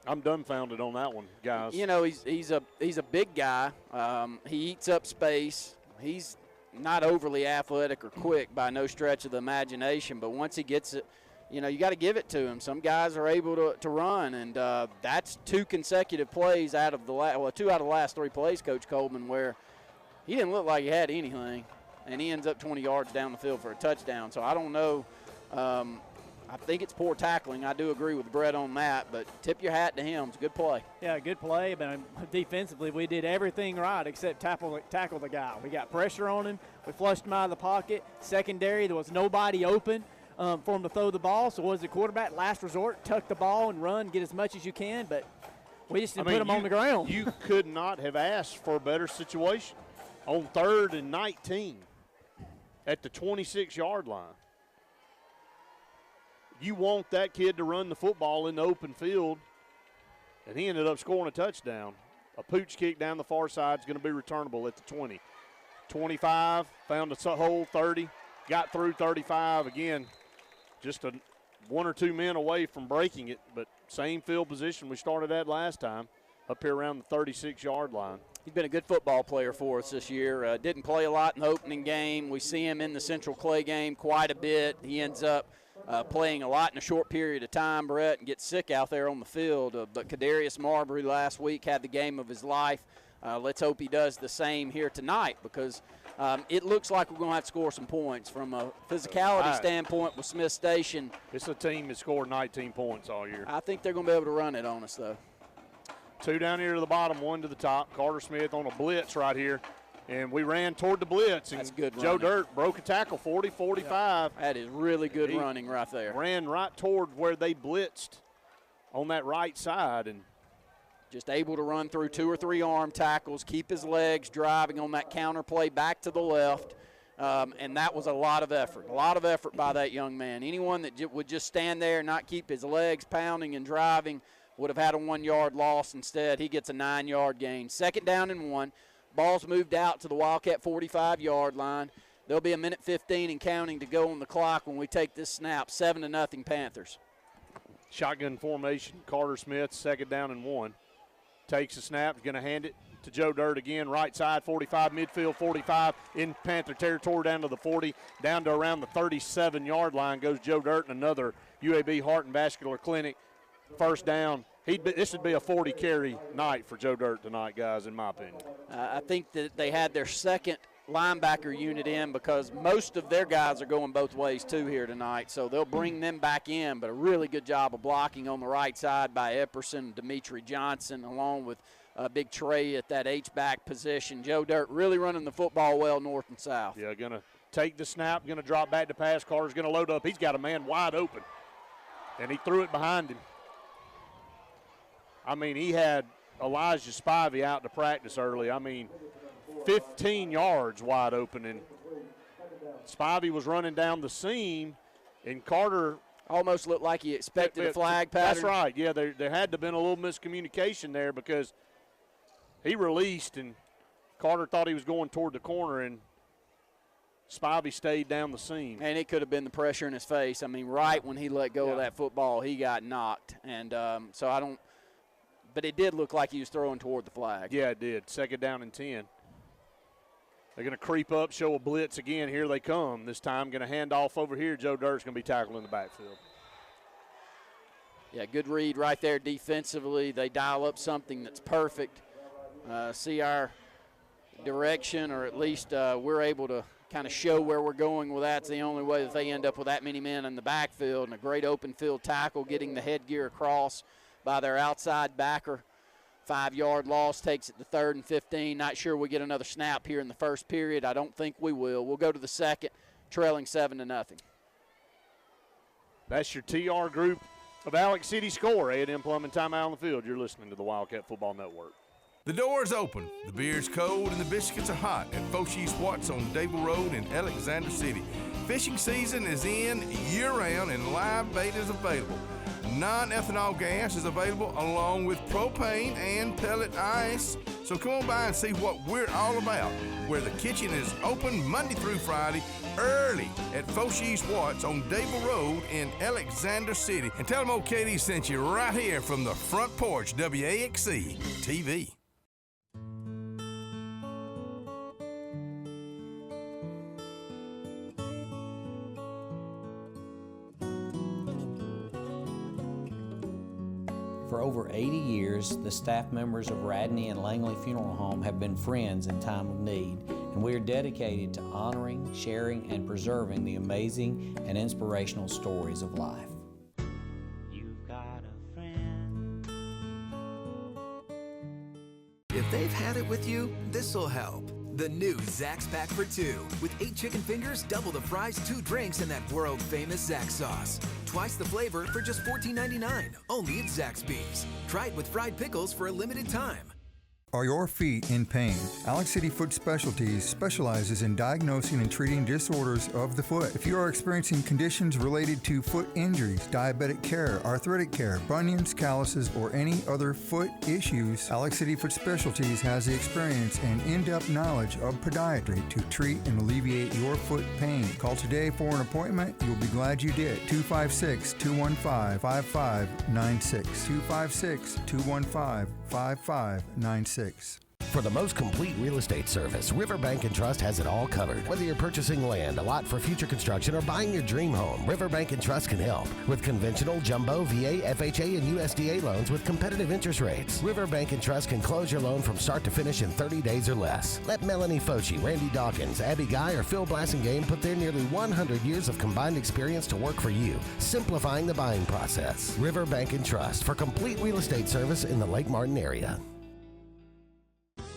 I'm dumbfounded on that one, guys. You know, he's a big guy. He eats up space. He's not overly athletic or quick by no stretch of the imagination, but once he gets it, you know, you got to give it to him. Some guys are able to run, and that's 2 consecutive plays out of 2 out of the last 3 plays, Coach Coleman, where he didn't look like he had anything, and he ends up 20 yards down the field for a touchdown. So I don't know. I think it's poor tackling. I do agree with Brett on that, but tip your hat to him. It's a good play. Yeah, good play, but defensively we did everything right except tackle the guy. We got pressure on him. We flushed him out of the pocket. Secondary, there was nobody open for him to throw the ball, so was the quarterback, last resort, tuck the ball and run, get as much as you can, but we just didn't put him on the ground. You could not have asked for a better situation. On 3rd and 19 at the 26-yard line. You want that kid to run the football in the open field, and he ended up scoring a touchdown. A pooch kick down the far side is going to be returnable at the 20. 25, found a hole, 30, got through 35. Again, just 1 or 2 men away from breaking it, but same field position we started at last time, up here around the 36-yard line. He's been a good football player for us this year. Didn't play a lot in the opening game. We see him in the Central Clay game quite a bit. He ends up playing a lot in a short period of time, Brett, and gets sick out there on the field. But Kadarius Marbury last week had the game of his life. Let's hope he does the same here tonight, because it looks like we're going to have to score some points. From a physicality standpoint with Smith Station, it's a team that scored 19 points all year. I think they're going to be able to run it on us, though. 2 down here to the bottom, 1 to the top. Carter Smith on a blitz right here. And we ran toward the blitz. And that's good Joe running. Dirt broke a tackle, 40-45. Yeah. That is really good running right there. Ran right toward where they blitzed on that right side. And just able to run through 2 or 3 arm tackles, keep his legs driving on that counter play back to the left. And that was a lot of effort by that young man. Anyone that would just stand there and not keep his legs pounding and driving would have had a 1-yard loss. Instead, he gets a 9-yard gain. 2nd down and 1. Ball's moved out to the Wildcat 45-yard line. There'll be 1:15 and counting to go on the clock when we take this snap. 7-0 Panthers. Shotgun formation, Carter Smith, 2nd down and 1. Takes the snap, is going to hand it to Joe Dirt again, right side, 45, midfield 45, in Panther territory down to the 40, down to around the 37-yard line goes Joe Dirt, and another UAB Heart and Vascular Clinic 1st down. This would be a 40-carry night for Joe Dirt tonight, guys, in my opinion. I think that they had their 2nd linebacker unit in because most of their guys are going both ways, too, here tonight. So they'll bring them back in, but a really good job of blocking on the right side by Epperson, Dimitri Johnson, along with Big Trey at that H-back position. Joe Dirt really running the football well north and south. Yeah, going to take the snap, going to drop back to pass. Carter's going to load up. He's got a man wide open, and he threw it behind him. I mean, he had Elijah Spivey out to practice early. 15 yards wide open, and Spivey was running down the seam, and Carter almost looked like he expected a flag pattern. That's right. Yeah, there had to have been a little miscommunication there because he released, and Carter thought he was going toward the corner, and Spivey stayed down the seam. And it could have been the pressure in his face. Right when he let go of that football, he got knocked. And so I don't – but it did look like he was throwing toward the flag. Yeah, it did. 2nd down and 10. They're going to creep up, show a blitz again. Here they come. This time going to hand off over here. Joe Dirt's going to be tackled in the backfield. Yeah, good read right there defensively. They dial up something that's perfect, see our direction, or at least we're able to kind of show where we're going with that. It's the only way that they end up with that many men in the backfield, and a great open field tackle getting the headgear across by their outside backer. 5-yard loss takes it to 3rd and 15. Not sure we get another snap here in the first period. I don't think we will. We'll go to the second, trailing 7-0. That's your TR group of Alex City score. A&M Plumbing timeout on the field. You're listening to the Wildcat Football Network. The door's open, the beer's cold, and the biscuits are hot at Foshee Watts on Dable Road in Alexander City. Fishing season is in year-round and live bait is available. Non-ethanol gas is available along with propane and pellet ice. So come on by and see what we're all about, where the kitchen is open Monday through Friday early at Foshee Watts on Dable Road in Alexander City. And tell them old Katie sent you right here from the front porch, WAXC-TV. For over 80 years, the staff members of Radney and Langley Funeral Home have been friends in time of need, and we are dedicated to honoring, sharing, and preserving the amazing and inspirational stories of life. You've got a friend. If they've had it with you, this'll help. The new Zax's Pack for 2 with 8 chicken fingers, double the fries, 2 drinks, and that world-famous Zax sauce. Twice the flavor for just $14.99, only at Zaxby's. Try it with fried pickles for a limited time. Are your feet in pain? Alex City Foot Specialties specializes in diagnosing and treating disorders of the foot. If you are experiencing conditions related to foot injuries, diabetic care, arthritic care, bunions, calluses, or any other foot issues, Alex City Foot Specialties has the experience and in-depth knowledge of podiatry to treat and alleviate your foot pain. Call today for an appointment. You'll be glad you did. 256-215-5596. 256-215-5596. For the most complete real estate service, Riverbank & Trust has it all covered. Whether you're purchasing land, a lot for future construction, or buying your dream home, Riverbank & Trust can help. With conventional, jumbo, VA, FHA, and USDA loans with competitive interest rates, Riverbank & Trust can close your loan from start to finish in 30 days or less. Let Melanie Foci, Randy Dawkins, Abby Guy, or Phil Blassingame put their nearly 100 years of combined experience to work for you, simplifying the buying process. Riverbank & Trust for complete real estate service in the Lake Martin area.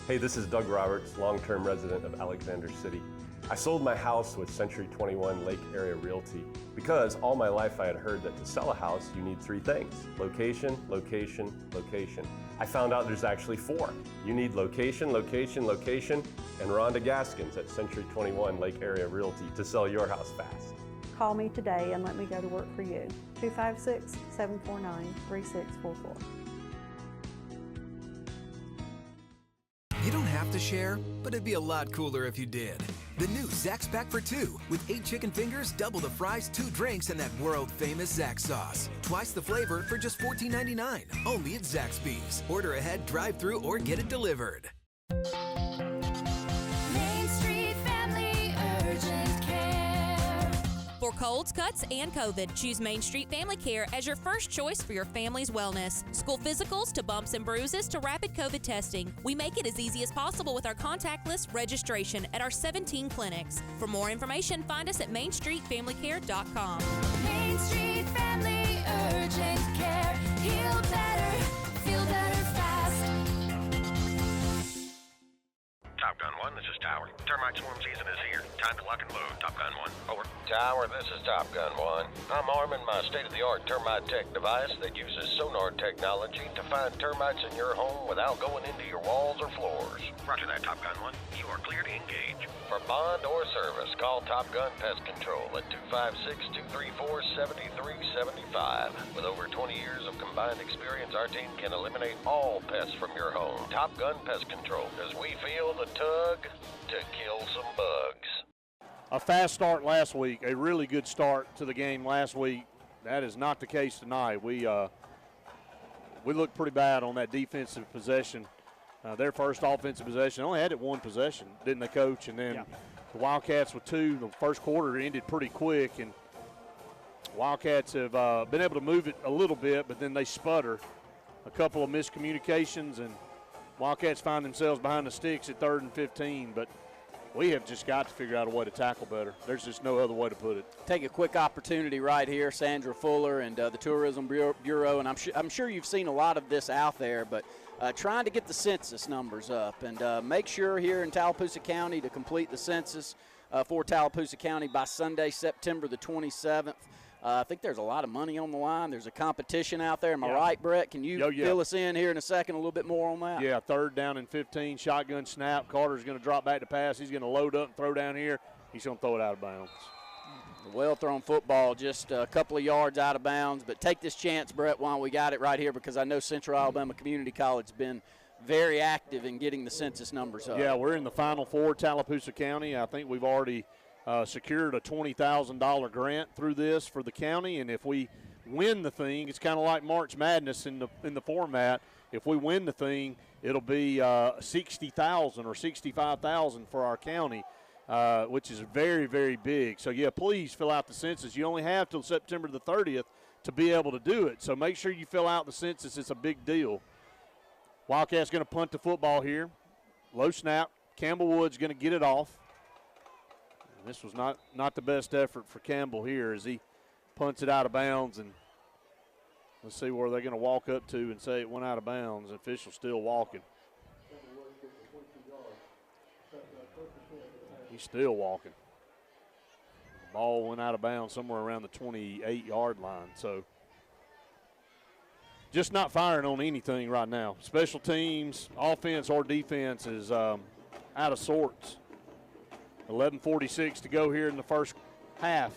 Hey, this is Doug Roberts, long-term resident of Alexander City. I sold my house with Century 21 Lake Area Realty because all my life I had heard that to sell a house you need 3 things: location, location, location. I found out there's actually 4. You need location, location, location, and Rhonda Gaskins at Century 21 Lake Area Realty to sell your house fast. Call me today and let me go to work for you. 256-749-3644. You don't have to share, but it'd be a lot cooler if you did. The new Zax's Pack for 2 with 8 chicken fingers, double the fries, 2 drinks, and that world-famous Zax sauce. Twice the flavor for just $14.99, only at Zaxby's. Order ahead, drive-through, or get it delivered. Main Street Family Urgent Care. For colds, cuts, and COVID, choose Main Street Family Care as your first choice for your family's wellness. School physicals to bumps and bruises to rapid COVID testing. We make it as easy as possible with our contactless registration at our 17 clinics. For more information, find us at mainstreetfamilycare.com. Main Street Family Urgent Care. Heal better, feel better fast. Top Gun 1, this is Tower. Termite swarm season is here. Time to lock and load. Top Gun 1, over. Tower, this is Top Gun 1. I'm arming my state-of-the-art termite tech device that uses sonar technology to find termites in your home without going into your walls or floors. Roger that, Top Gun 1. You are clear to engage. For bond or service, call Top Gun Pest Control at 256-234-7375. With over 20 years of combined experience, our team can eliminate all pests from your home. Top Gun Pest Control, as we feel the tug to kill some bugs. A fast start last week, a really good start to the game last week. That is not the case tonight. We looked pretty bad on that defensive possession. Their first offensive possession, only had it 1 possession, didn't they, Coach? And then the Wildcats with 2. The first quarter ended pretty quick, and Wildcats have been able to move it a little bit, but then they sputter. A couple of miscommunications, and Wildcats find themselves behind the sticks at 3rd and 15, but we have just got to figure out a way to tackle better. There's just no other way to put it. Take a quick opportunity right here, Sandra Fuller and the Tourism Bureau, and I'm sure you've seen a lot of this out there, but trying to get the census numbers up and make sure here in Tallapoosa County to complete the census for Tallapoosa County by Sunday, September the 27th. I think there's a lot of money on the line. There's a competition out there. Am I right, Brett? Can you fill us in here in a second a little bit more on that? Yeah, 3rd down and 15, shotgun snap. Carter's going to drop back to pass. He's going to load up and throw down here. He's going to throw it out of bounds. Well-thrown football, just a couple of yards out of bounds. But take this chance, Brett, while we got it right here, because I know Central Alabama Community College has been very active in getting the census numbers up. Yeah, we're in the Final Four, Tallapoosa County. I think we've already secured a $20,000 grant through this for the county, and if we win the thing, it's kind of like March Madness in the format. If we win the thing, it'll be $60,000 or $65,000 for our county, which is very, very big. So yeah, please fill out the census. You only have till September the 30th to be able to do it. So make sure you fill out the census. It's a big deal. Wildcats going to punt the football here. Low snap. Campbell Wood's going to get it off. This was not the best effort for Campbell here as he punts it out of bounds. And let's see where they're going to walk up to and say it went out of bounds. The official's still walking. He's still walking. The ball went out of bounds somewhere around the 28-yard line. So just not firing on anything right now. Special teams, offense or defense is out of sorts. 11:46 to go here in the first half.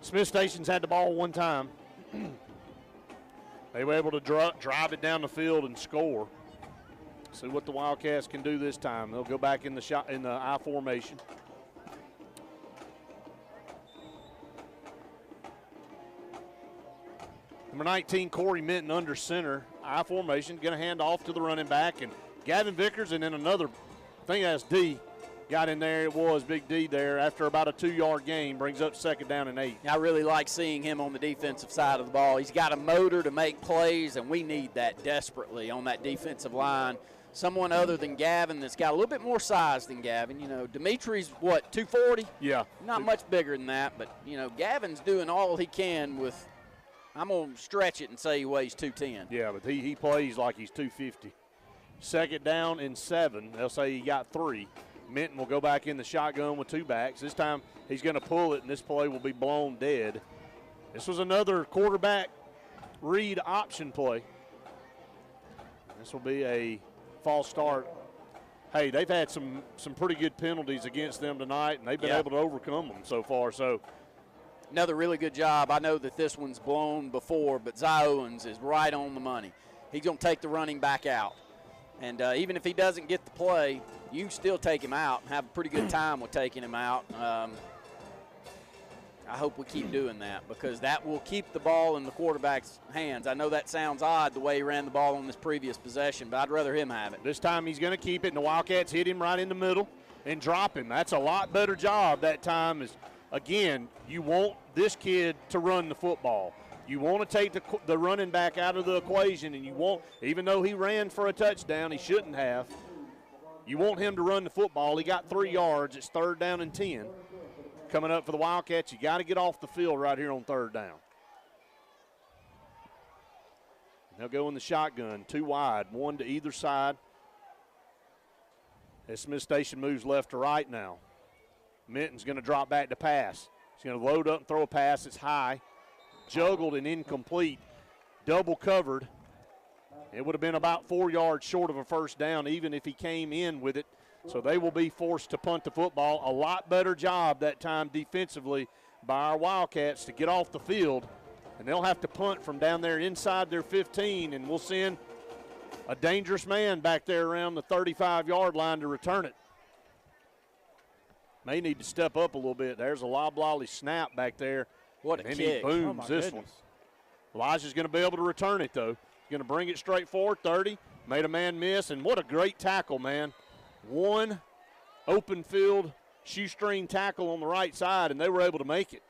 Smith Station's had the ball one time. They were able to drive it down the field and score. See what the Wildcats can do this time. They'll go back in the I formation. Number 19, Corey Minton under center. I formation, going to hand off to the running back, and Gavin Vickers, and then another, I think that's D. Got in there, it was Big D there after about a 2-yard gain, brings up 2nd down and 8. I really like seeing him on the defensive side of the ball. He's got a motor to make plays, and we need that desperately on that defensive line. Someone other than Gavin that's got a little bit more size than Gavin. You know, Dimitri's, what, 240? Yeah. Not much bigger than that, but, you know, Gavin's doing all he can with, I'm going to stretch it and say he weighs 210. Yeah, but he plays like he's 250. 2nd down and 7. They'll say he got 3. Minton will go back in the shotgun with 2 backs. This time he's going to pull it, and this play will be blown dead. This was another quarterback read option play. This will be a false start. Hey, they've had some pretty good penalties against them tonight, and they've been able to overcome them so far. So another really good job. I know that this one's blown before, but Zy Owens is right on the money. He's going to take the running back out. And even if he doesn't get the play, you can still take him out and have a pretty good time with taking him out. I hope we keep doing that because that will keep the ball in the quarterback's hands. I know that sounds odd the way he ran the ball on this previous possession, but I'd rather him have it. This time he's going to keep it, and the Wildcats hit him right in the middle and drop him. That's a lot better job that time. Is again, you want this kid to run the football. You want to take the running back out of the equation, and you want, even though he ran for a touchdown, he shouldn't have. You want him to run the football. He got 3 yards. It's 3rd down and 10. Coming up for the Wildcats, you got to get off the field right here on 3rd down. They'll go in the shotgun, 2 wide, 1 to either side. As Smith Station moves left to right now. Minton's going to drop back to pass. He's going to load up and throw a pass. It's high. Juggled and incomplete. Double covered. It would have been about 4 yards short of a 1st down even if he came in with it. So they will be forced to punt the football. A lot better job that time defensively by our Wildcats to get off the field. And they'll have to punt from down there inside their 15, and we'll send a dangerous man back there around the 35-yard line to return it. May need to step up a little bit. There's a lob-lolly snap back there. What a kick. He booms this one. Elijah's going to be able to return it, though. Going to bring it straight forward, 30. Made a man miss, and what a great tackle, man. One open field shoestring tackle on the right side, and they were able to make it.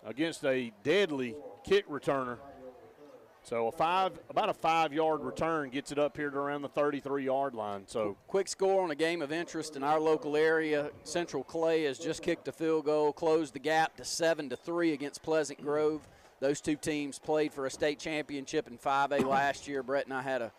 against a deadly kick returner. So about a 5-yard return gets it up here to around the 33-yard line. So quick score on a game of interest in our local area. Central Clay has just kicked a field goal, closed the gap to 7-3 against Pleasant Grove. Those two teams played for a state championship in 5A last year. Brett and I had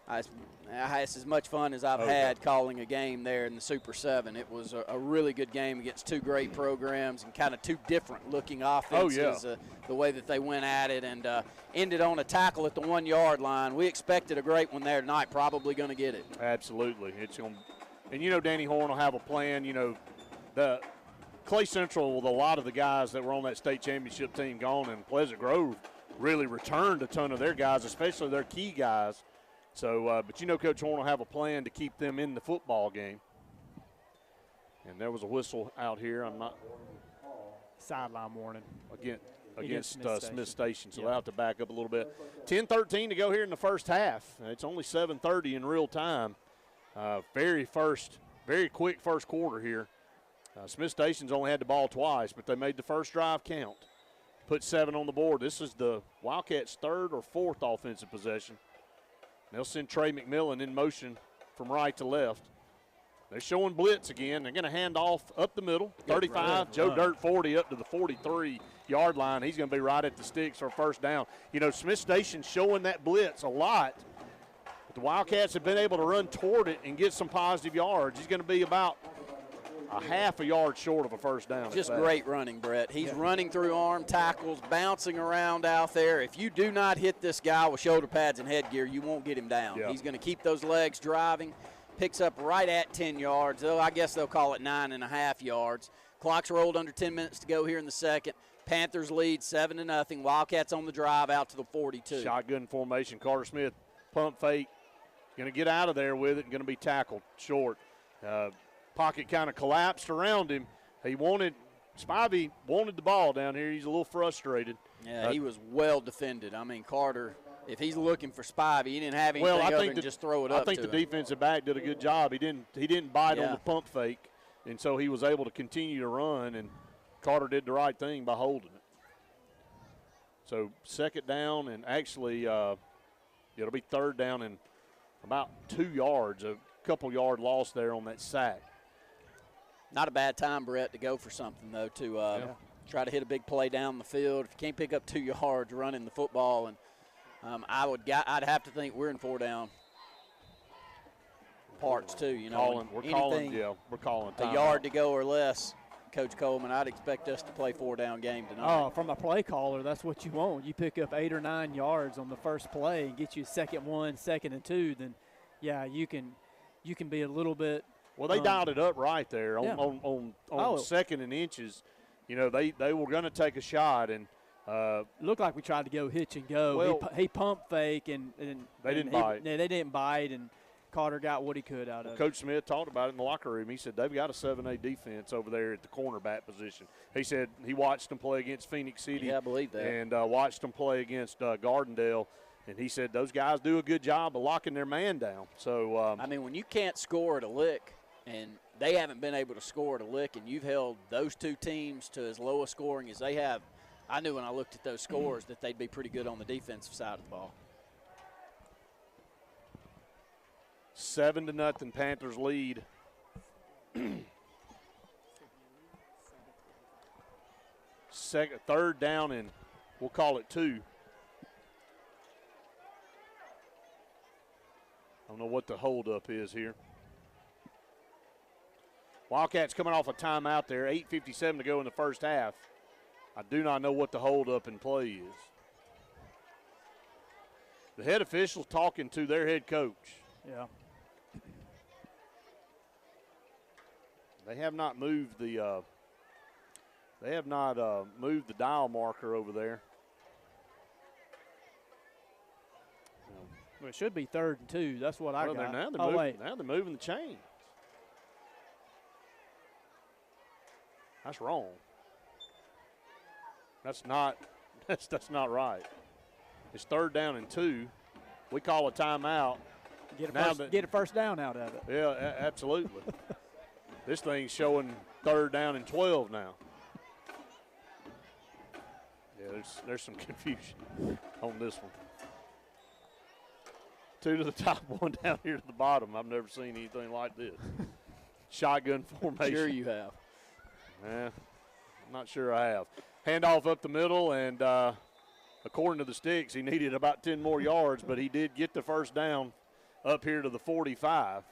as much fun as I've had calling a game there in the Super 7. It was a really good game against two great programs and kind of two different-looking offenses. The way that they went at it and ended on a tackle at the 1-yard line. We expected a great one there tonight. Probably going to get it. Absolutely, and Danny Horn will have a plan. The Clay Central with a lot of the guys that were on that state championship team gone, and Pleasant Grove really returned a ton of their guys, especially their key guys. So, but Coach Horn will have a plan to keep them in the football game. And there was a whistle out here. I'm not sideline warning against Smith Station. So they'll have to back up a little bit. 10-13 to go here in the first half. It's only 7:30 in real time. Very quick first quarter here. Smith Station's only had the ball twice, but they made the first drive count. Put 7 on the board. This is the Wildcats' 3rd or 4th offensive possession. They'll send Trey McMillan in motion from right to left. They're showing blitz again. They're going to hand off up the middle. 35, Joe Dirt 40 up to the 43-yard line. He's going to be right at the sticks for a first down. Smith Station's showing that blitz a lot. But the Wildcats have been able to run toward it and get some positive yards. He's going to be about a half a yard short of a first down. Just great running, Brett. He's running through arm tackles, bouncing around out there. If you do not hit this guy with shoulder pads and headgear, you won't get him down. He's going to keep those legs driving. Picks up right at 10 yards. I guess they'll call it 9.5 yards. Clock's rolled under 10 minutes to go here in the second. Panthers lead 7-0. Wildcats on the drive out to the 42. Shotgun formation. Carter Smith pump fake. Going to get out of there with it and going to be tackled short. Pocket kind of collapsed around him. Spivey wanted the ball down here. He's a little frustrated. Yeah, he was well defended. Carter, if he's looking for Spivey, he didn't have anything other than just throw it up to him. I think the defensive back did a good job. He didn't bite on the pump fake, and so he was able to continue to run, and Carter did the right thing by holding it. So second down, and actually it'll be third down and about 2 yards, a couple-yard loss there on that sack. Not a bad time, Brett, to go for something, though, to try to hit a big play down the field. If you can't pick up 2 yards running the football, and I'd have to think we're in 4 down parts, too. We're calling time a yard to go or less, Coach Coleman. I'd expect us to play 4-down game tonight. Oh, from a play caller, that's what you want. You pick up 8 or 9 yards on the first play and get you second 1, second and 2, then, you can be a little bit. Well, they dialed it up right there on second and inches. They were going to take a shot, and looked like we tried to go hitch and go. Well, he pump fake, and they didn't bite. They didn't bite, and Carter got what he could out of it. Coach Smith talked about it in the locker room. He said they've got a 7A defense over there at the cornerback position. He said he watched them play against Phoenix City. Yeah, I believe that. And watched them play against Gardendale. And he said those guys do a good job of locking their man down. So when you can't score at a lick, and they haven't been able to score at a lick, and you've held those two teams to as low a scoring as they have, I knew when I looked at those scores that they'd be pretty good on the defensive side of the ball. 7-0 Panthers lead. Third down, and we'll call it 2. I don't know what the holdup is here. Wildcats coming off a timeout there, 8:57 to go in the first half. I do not know what the holdup in play is. The head official talking to their head coach. Yeah. They have not moved the moved the dial marker over there. Well, it should be 3rd and 2. That's what I got. Now they're moving the chain. That's wrong. That's not right. It's 3rd down and 2. We call a timeout. Get a first down out of it. Yeah, absolutely. This thing's showing 3rd down and 12 now. There's some confusion on this one. 2 to the top, 1 down here to the bottom. I've never seen anything like this. Shotgun formation. Sure you have. I'm not sure I have. Handoff up the middle, and according to the sticks, he needed about 10 more yards, but he did get the first down up here to the 45.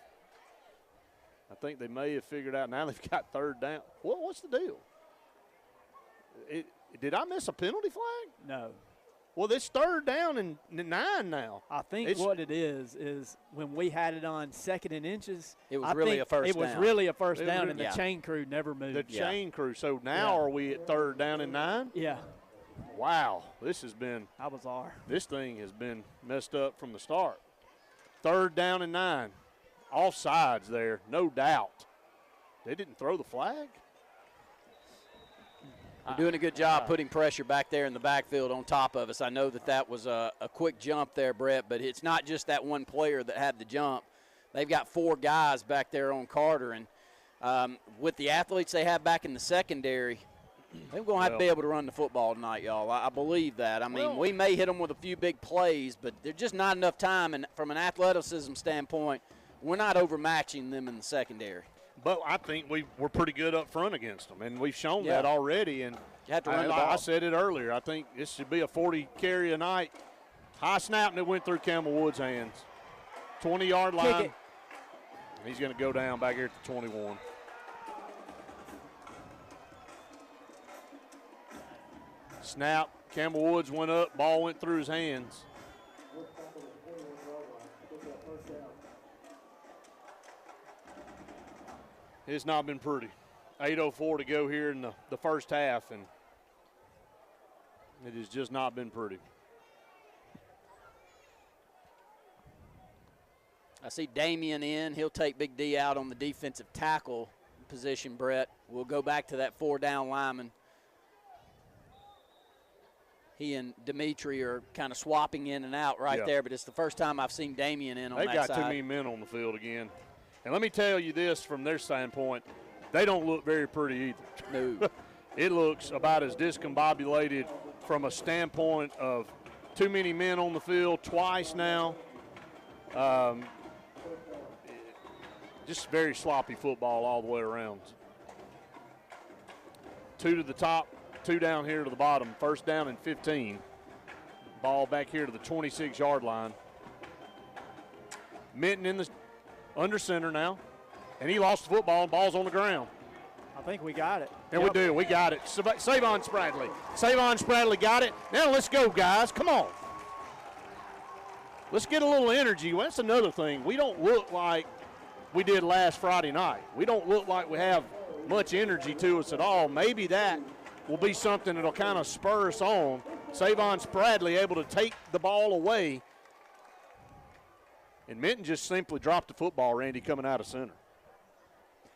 I think they may have figured out now they've got 3rd down. What's the deal? Did I miss a penalty flag? No. Well, it's 3rd down and 9 now. I think what it is when we had it on 2nd and inches, it was really a first down. It was really a first down, and the chain crew never moved. The chain crew. So now are we at 3rd down and 9? Yeah. Wow, this has been – that was our. This thing has been messed up from the start. 3rd down and 9. Offsides there, no doubt. They didn't throw the flag? They're doing a good job putting pressure back there in the backfield on top of us. I know that was a quick jump there, Brett, but it's not just that one player that had the jump. They've got 4 guys back there on Carter, and with the athletes they have back in the secondary, they're going to have to be able to run the football tonight, y'all. I believe that. I mean, we may hit them with a few big plays, but there's just not enough time, and from an athleticism standpoint, we're not overmatching them in the secondary. But I think we're pretty good up front against them, and we've shown that already. And you have to run the ball. I said it earlier. I think this should be a 40 carry a night. High snap, and it went through Campbell Wood's hands. 20-yard line. He's going to go down back here at the 21. Snap. Campbell Woods went up. Ball went through his hands. It's not been pretty. 8:04 to go here in the first half, and it has just not been pretty. I see Damian in. He'll take Big D out on the defensive tackle position, Brett. We'll go back to that 4-down lineman. He and Dimitri are kind of swapping in and out there, but it's the first time I've seen Damian in on that side. They've got too many men on the field again. And let me tell you this from their standpoint, they don't look very pretty either. No. It looks about as discombobulated from a standpoint of too many men on the field twice now. Just very sloppy football all the way around. 2 to the top, 2 down here to the bottom. 1st down and 15. Ball back here to the 26-yard line. Minton in the under center now, and he lost the football, and ball's on the ground. I think we got it. And we do. We got it. Savon Spradley. Savon Spradley got it. Now let's go, guys. Come on. Let's get a little energy. Well, that's another thing. We don't look like we did last Friday night. We don't look like we have much energy to us at all. Maybe that will be something that will kind of spur us on. Savon Spradley able to take the ball away. And Minton just simply dropped the football, Randy, coming out of center.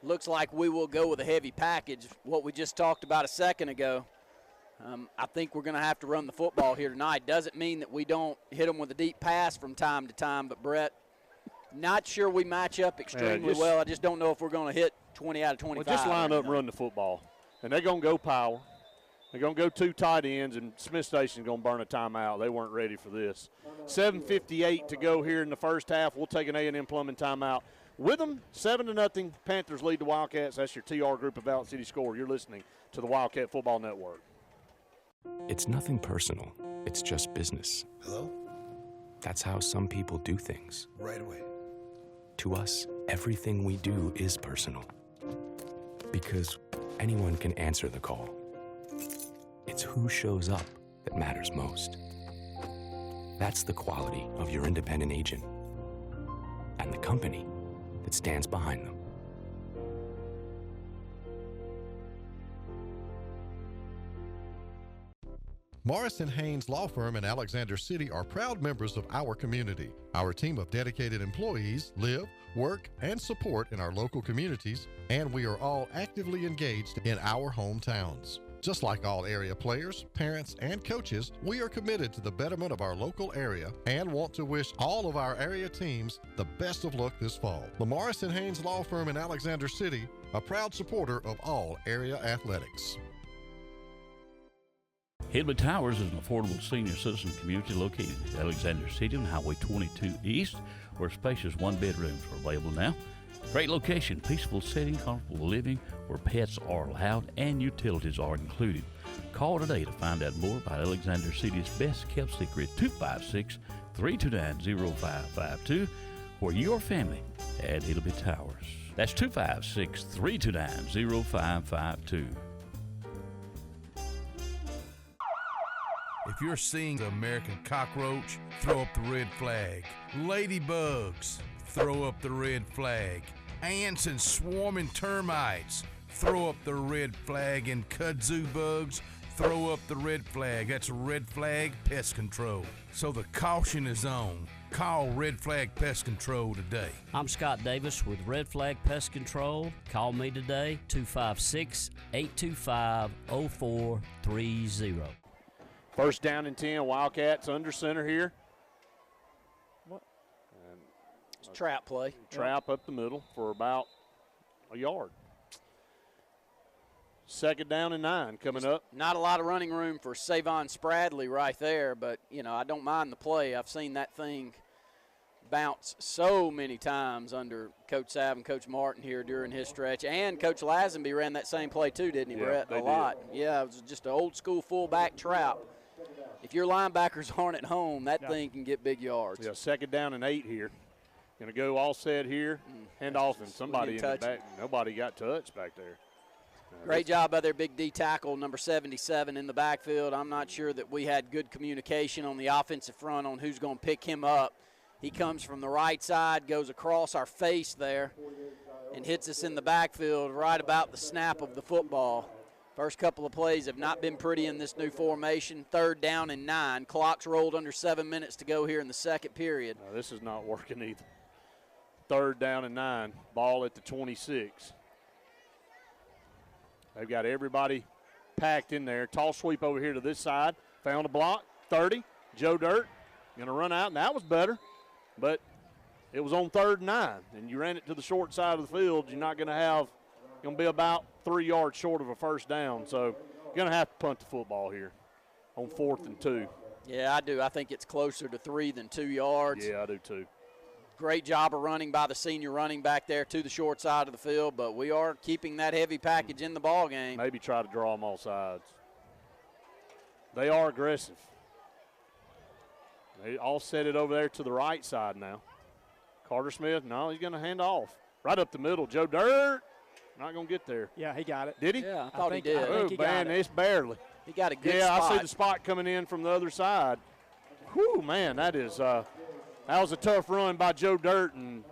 Looks like we will go with a heavy package, what we just talked about a second ago. I think we're going to have to run the football here tonight. Doesn't mean that we don't hit them with a deep pass from time to time, but, Brett, not sure we match up extremely well. I just don't know if we're going to hit 20 out of 25. Well, just line up and run the football. And they're going to go power. They're going to go 2 tight ends, and Smith Station's going to burn a timeout. They weren't ready for this. 7:58 to go here in the first half. We'll take an A&M Plumbing timeout. With them, 7-0. Panthers lead the Wildcats. That's your TR Group of Valley City score. You're listening to the Wildcat Football Network. It's nothing personal. It's just business. Hello? That's how some people do things. Right away. To us, everything we do is personal. Because anyone can answer the call. It's who shows up that matters most. That's the quality of your independent agent and the company that stands behind them. Morrison Haynes Law Firm in Alexander City are proud members of our community. Our team of dedicated employees live, work, and support in our local communities, and we are all actively engaged in our hometowns. Just like all area players, parents, and coaches, we are committed to the betterment of our local area and want to wish all of our area teams the best of luck this fall. The Morrison Haynes Law Firm in Alexander City, a proud supporter of all area athletics. Hillby Towers is an affordable senior citizen community located in Alexander City on Highway 22 East, where spacious one-bedrooms are available now. Great location, peaceful setting, comfortable living, where pets are allowed and utilities are included. Call today to find out more about Alexander City's best-kept secret, 256-329-0552, for your family at Hillby Towers. That's 256-329-0552. If you're seeing the American cockroach, throw up the red flag. Ladybugs, throw up the red flag. Ants and swarming termites, throw up the red flag. And kudzu bugs, throw up the red flag. That's Red Flag Pest Control. So the caution is on. Call Red Flag Pest Control today. I'm Scott Davis with Red Flag Pest Control. Call me today, 256-825-0430. First down and 10, Wildcats under center here. It's a trap play. Trap up the middle for about a yard. Second down and 9 coming up. Not a lot of running room for Savon Spradley right there, but, you know, I don't mind the play. I've seen that thing bounce so many times under Coach Sav and Coach Martin here during his stretch. And Coach Lazenby ran that same play too, didn't he, Brett? A lot. Yeah, it was just an old-school fullback trap. If your linebackers aren't at home, that thing can get big yards. Yeah, second down and 8 here. Going to go all set here. Hand off, and somebody in the back. Nobody got touched back there. Great job by their big D tackle, number 77 in the backfield. I'm not sure that we had good communication on the offensive front on who's going to pick him up. He comes from the right side, goes across our face there, and hits us in the backfield right about the snap of the football. First couple of plays have not been pretty in this new formation. Third down and 9. Clock's rolled under 7 minutes to go here in the second period. No, this is not working either. Third down and 9. Ball at the 26. They've got everybody packed in there. Toss sweep over here to this side. Found a block. 30. Joe Dirt going to run out, and that was better. But it was on 3rd and 9, and you ran it to the short side of the field. You're not going to be about 3 yards short of a first down. So you're going to have to punt the football here on 4th and 2. Yeah, I do. I think it's closer to 3 than 2 yards. Yeah, I do too. Great job of running by the senior running back there to the short side of the field, but we are keeping that heavy package in the ball game. Maybe try to draw them all sides. They are aggressive. They all set it over there to the right side now. Carter Smith, no, he's going to hand off. Right up the middle, Joe Dirt. Not going to get there. Yeah, he got it. Did he? Yeah, I thought he did. Oh, man, it's barely. He got a good spot. spot. I see the spot coming in from the other side. Whew, man, that was a tough run by Joe Dirt. And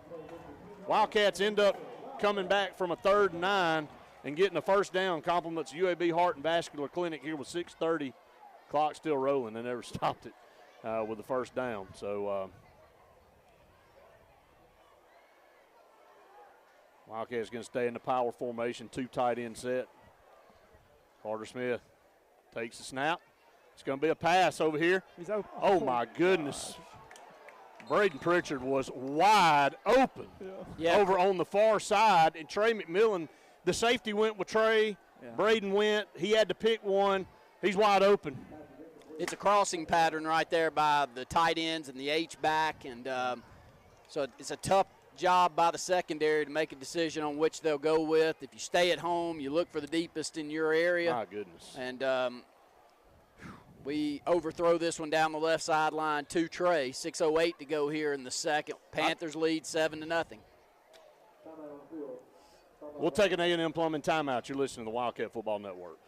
Wildcats end up coming back from a 3rd and 9 and getting a first down. Compliments UAB Heart and Vascular Clinic here with 6:30. Clock still rolling. They never stopped it with the first down. So Wildcats going to stay in the power formation, 2 tight end set. Carter Smith takes the snap. It's going to be a pass over here. He's open. Oh, my goodness. Braden Pritchard was wide open over on the far side, and Trey McMillan, the safety went with Trey. Yeah. Braden went. He had to pick one. He's wide open. It's a crossing pattern right there by the tight ends and the H-back, and so it's a tough job by the secondary to make a decision on which they'll go with. If you stay at home, you look for the deepest in your area. My goodness. And we overthrow this one down the left sideline to Trey. 6:08 to go here in the second. Panthers lead 7-0. We'll take an A&M Plumbing timeout. You're listening to the Wildcat Football Network.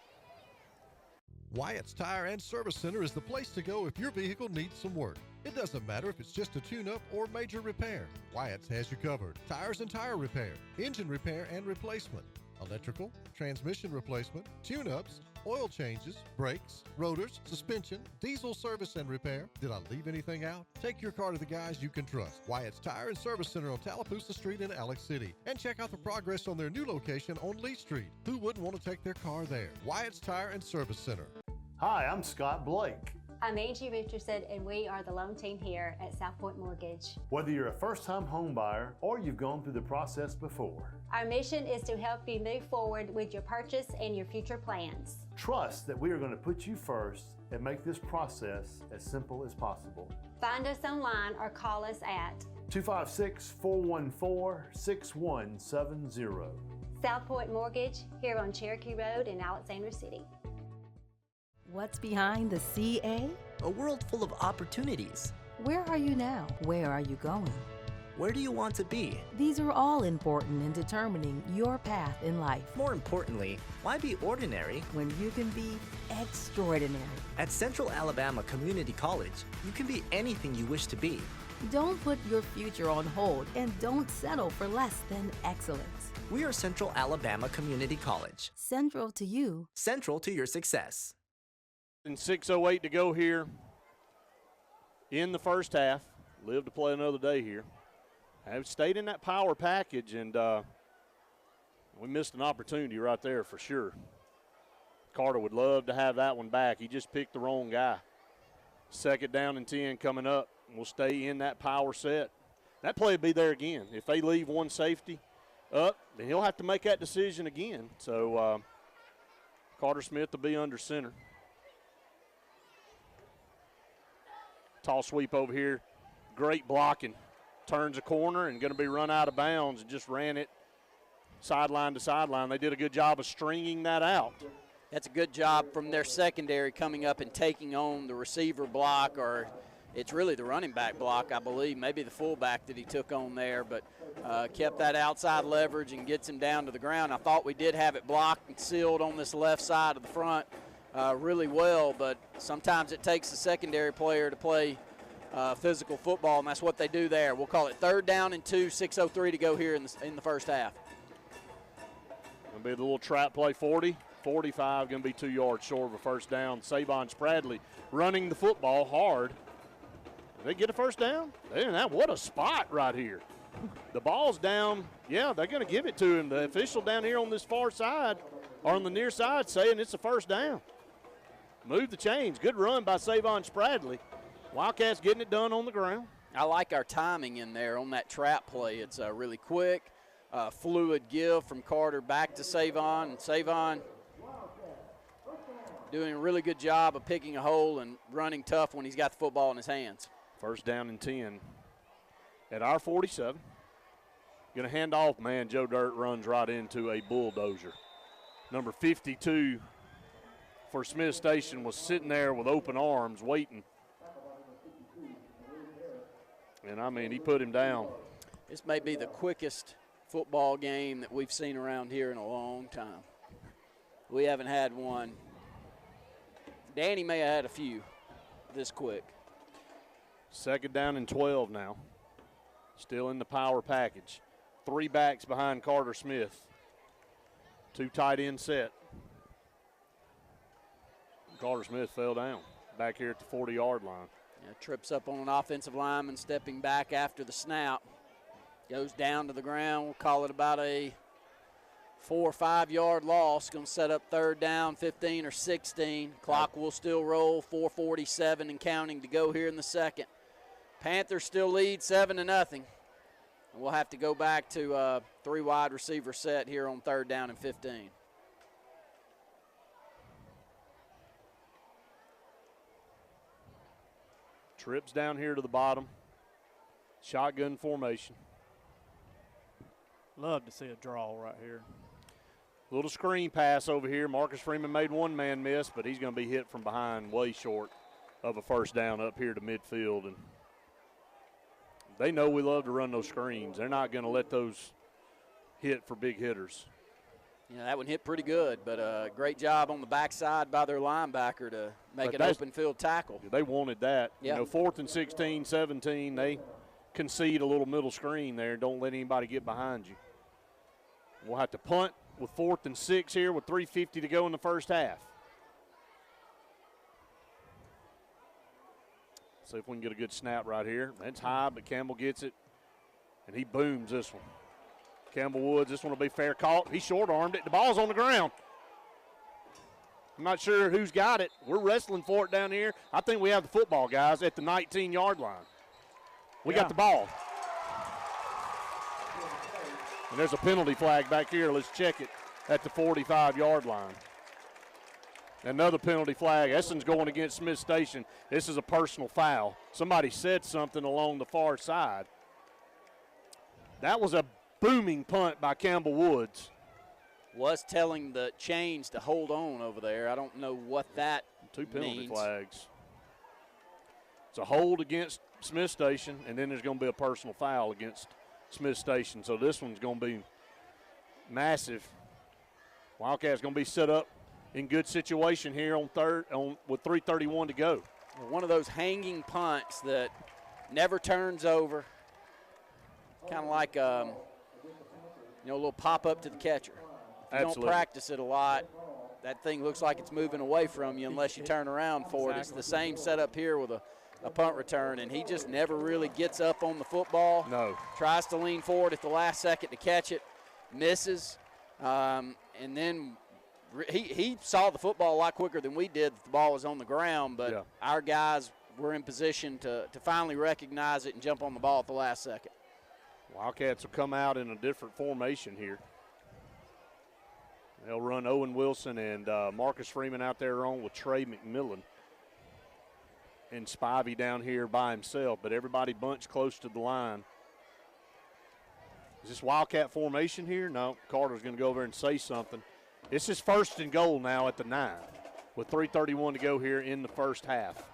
Wyatt's Tire and Service Center is the place to go if your vehicle needs some work. It doesn't matter if it's just a tune-up or major repair. Wyatt's has you covered. Tires and tire repair, engine repair and replacement, electrical, transmission replacement, tune-ups, oil changes, brakes, rotors, suspension, diesel service and repair. Did I leave anything out? Take your car to the guys you can trust. Wyatt's Tire and Service Center on Tallapoosa Street in Alex City. And check out the progress on their new location on Lee Street. Who wouldn't want to take their car there? Wyatt's Tire and Service Center. Hi, I'm Scott Blake. I'm Angie Richardson, and we are the loan team here at South Point Mortgage. Whether you're a first-time home buyer or you've gone through the process before, our mission is to help you move forward with your purchase and your future plans. Trust that we are going to put you first and make this process as simple as possible. Find us online or call us at 256-414-6170. South Point Mortgage here on Cherokee Road in Alexander City. What's behind the CA? A world full of opportunities. Where are you now? Where are you going? Where do you want to be? These are all important in determining your path in life. More importantly, why be ordinary when you can be extraordinary? At Central Alabama Community College, you can be anything you wish to be. Don't put your future on hold and don't settle for less than excellence. We are Central Alabama Community College. Central to you. Central to your success. And 6:08 to go here in the first half. Live to play another day here. Have stayed in that power package, and we missed an opportunity right there for sure. Carter would love to have that one back. He just picked the wrong guy. 2nd down and 10 coming up. We'll stay in that power set. That play will be there again. If they leave one safety up, then he'll have to make that decision again. So Carter Smith will be under center. Toss sweep over here. Great blocking. Turns a corner and going to be run out of bounds and just ran it sideline to sideline. They did a good job of stringing that out. That's a good job from their secondary coming up and taking on the receiver block, or it's really the running back block, I believe, maybe the fullback that he took on there, but kept that outside leverage and gets him down to the ground. I thought we did have it blocked and sealed on this left side of the front really well, but sometimes it takes the secondary player to play physical football, and that's what they do there. We'll call it 3rd down and 2, 6:03 to go here in the first half. Going to be the little trap play, 40, 45, going to be 2 yards short of a first down. Savon Spradley running the football hard. They get a first down? What a spot right here. The ball's down. Yeah, they're going to give it to him. The official down here on this far side, or on the near side, saying it's a first down. Move the chains. Good run by Savon Spradley. Wildcats getting it done on the ground. I like our timing in there on that trap play. It's really quick, fluid give from Carter back to Savon. And Savon doing a really good job of picking a hole and running tough when he's got the football in his hands. 1st down and 10 at our 47. Going to hand off, man. Joe Dirt runs right into a bulldozer. Number 52 for Smith Station was sitting there with open arms waiting. And, I mean, he put him down. This may be the quickest football game that we've seen around here in a long time. We haven't had one. Danny may have had a few this quick. 2nd down and 12 now. Still in the power package. 3 backs behind Carter Smith. 2 tight end set. Carter Smith fell down back here at the 40-yard line. Yeah, trips up on an offensive lineman stepping back after the snap. Goes down to the ground. We'll call it about a 4 or 5 yard loss. Going to set up 3rd down, 15 or 16. Clock will still roll, 4:47 and counting to go here in the second. Panthers still lead 7-0. We'll have to go back to 3 wide receiver set here on 3rd down and 15. Trips down here to the bottom. Shotgun formation. Love to see a draw right here. Little screen pass over here. Marcus Freeman made one man miss, but he's going to be hit from behind way short of a first down up here to midfield. And they know we love to run those screens. They're not going to let those hit for big hitters. Yeah, that one hit pretty good, but great job on the backside by their linebacker to make an open field tackle. They wanted that. Yeah. 4th and 16, 17, they concede a little middle screen there. Don't let anybody get behind you. We'll have to punt with 4th and 6 here with 3:50 to go in the first half. See if we can get a good snap right here. That's high, but Campbell gets it, and he booms this one. Campbell Woods, this one will be fair caught. He short-armed it. The ball's on the ground. I'm not sure who's got it. We're wrestling for it down here. I think we have the football, guys, at the 19-yard line. We got the ball. And there's a penalty flag back here. Let's check it at the 45-yard line. Another penalty flag. Essen's going against Smith Station. This is a personal foul. Somebody said something along the far side. That was a booming punt by Campbell Woods. Was telling the chains to hold on over there. I don't know what that Two penalty means. flags. It's a hold against Smith Station, and then there's going to be a personal foul against Smith Station. So this one's going to be massive. Wildcats going to be set up in good situation here on third with 3:31 to go. One of those hanging punts that never turns over, kind of like a little pop up to the catcher. If you don't practice it a lot, that thing looks like it's moving away from you unless you turn around for it. It's the same setup here with a punt return, and he just never really gets up on the football. No. Tries to lean forward at the last second to catch it, misses, and then he saw the football a lot quicker than we did. The ball was on the ground, but our guys were in position to finally recognize it and jump on the ball at the last second. Wildcats will come out in a different formation here. They'll run Owen Wilson and Marcus Freeman out there on with Trey McMillan. And Spivey down here by himself, but everybody bunched close to the line. Is this Wildcat formation here? No, Carter's going to go over and say something. This is 1st and goal now at the 9 with 3:31 to go here in the first half.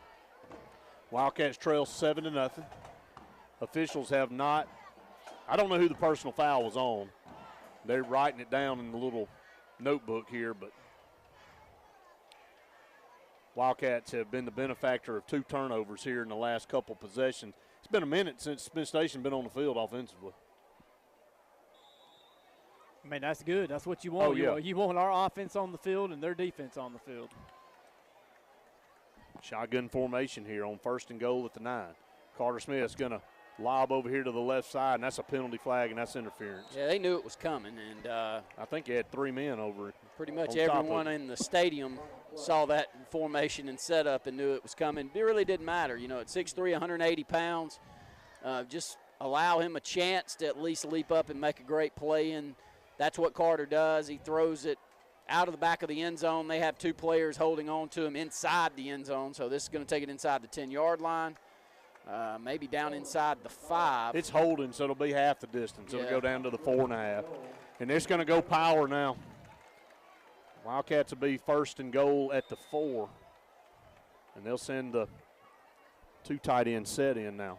Wildcats trail 7-0. Officials have not, I don't know who the personal foul was on. They're writing it down in the little notebook here, but Wildcats have been the benefactor of 2 turnovers here in the last couple possessions. It's been a minute since Smith Station been on the field offensively. I mean, that's good. That's what you want. Oh, yeah. You want our offense on the field and their defense on the field. Shotgun formation here on 1st and goal at the 9. Carter Smith's going to lob over here to the left side, and that's a penalty flag, and that's interference. Yeah, they knew it was coming, and I think they had 3 men over it. Pretty much everyone in the stadium saw that formation and setup and knew it was coming. It really didn't matter. At 6'3", 180 pounds, just allow him a chance to at least leap up and make a great play, and that's what Carter does. He throws it out of the back of the end zone. They have 2 players holding on to him inside the end zone, so this is going to take it inside the 10-yard line, maybe down inside the 5. It's holding, so it'll be half the distance. It'll go down to the 4.5. And it's going to go power now. Wildcats will be 1st and goal at the 4. And they'll send the 2 tight end set in now.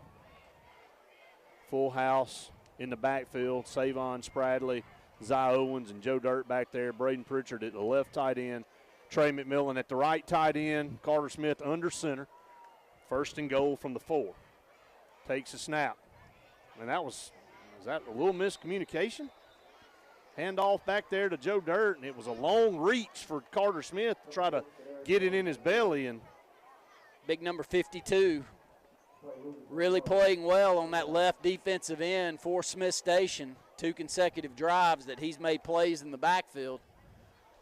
Full house in the backfield. Savon Spradley, Zy Owens, and Joe Dirt back there. Braden Pritchard at the left tight end. Trey McMillan at the right tight end. Carter Smith under center. 1st and goal from the 4. Takes a snap. And was that a little miscommunication? Handoff back there to Joe Dirt, and it was a long reach for Carter Smith to try to get it in his belly. And big number 52 really playing well on that left defensive end for Smith Station. 2 consecutive drives that he's made plays in the backfield.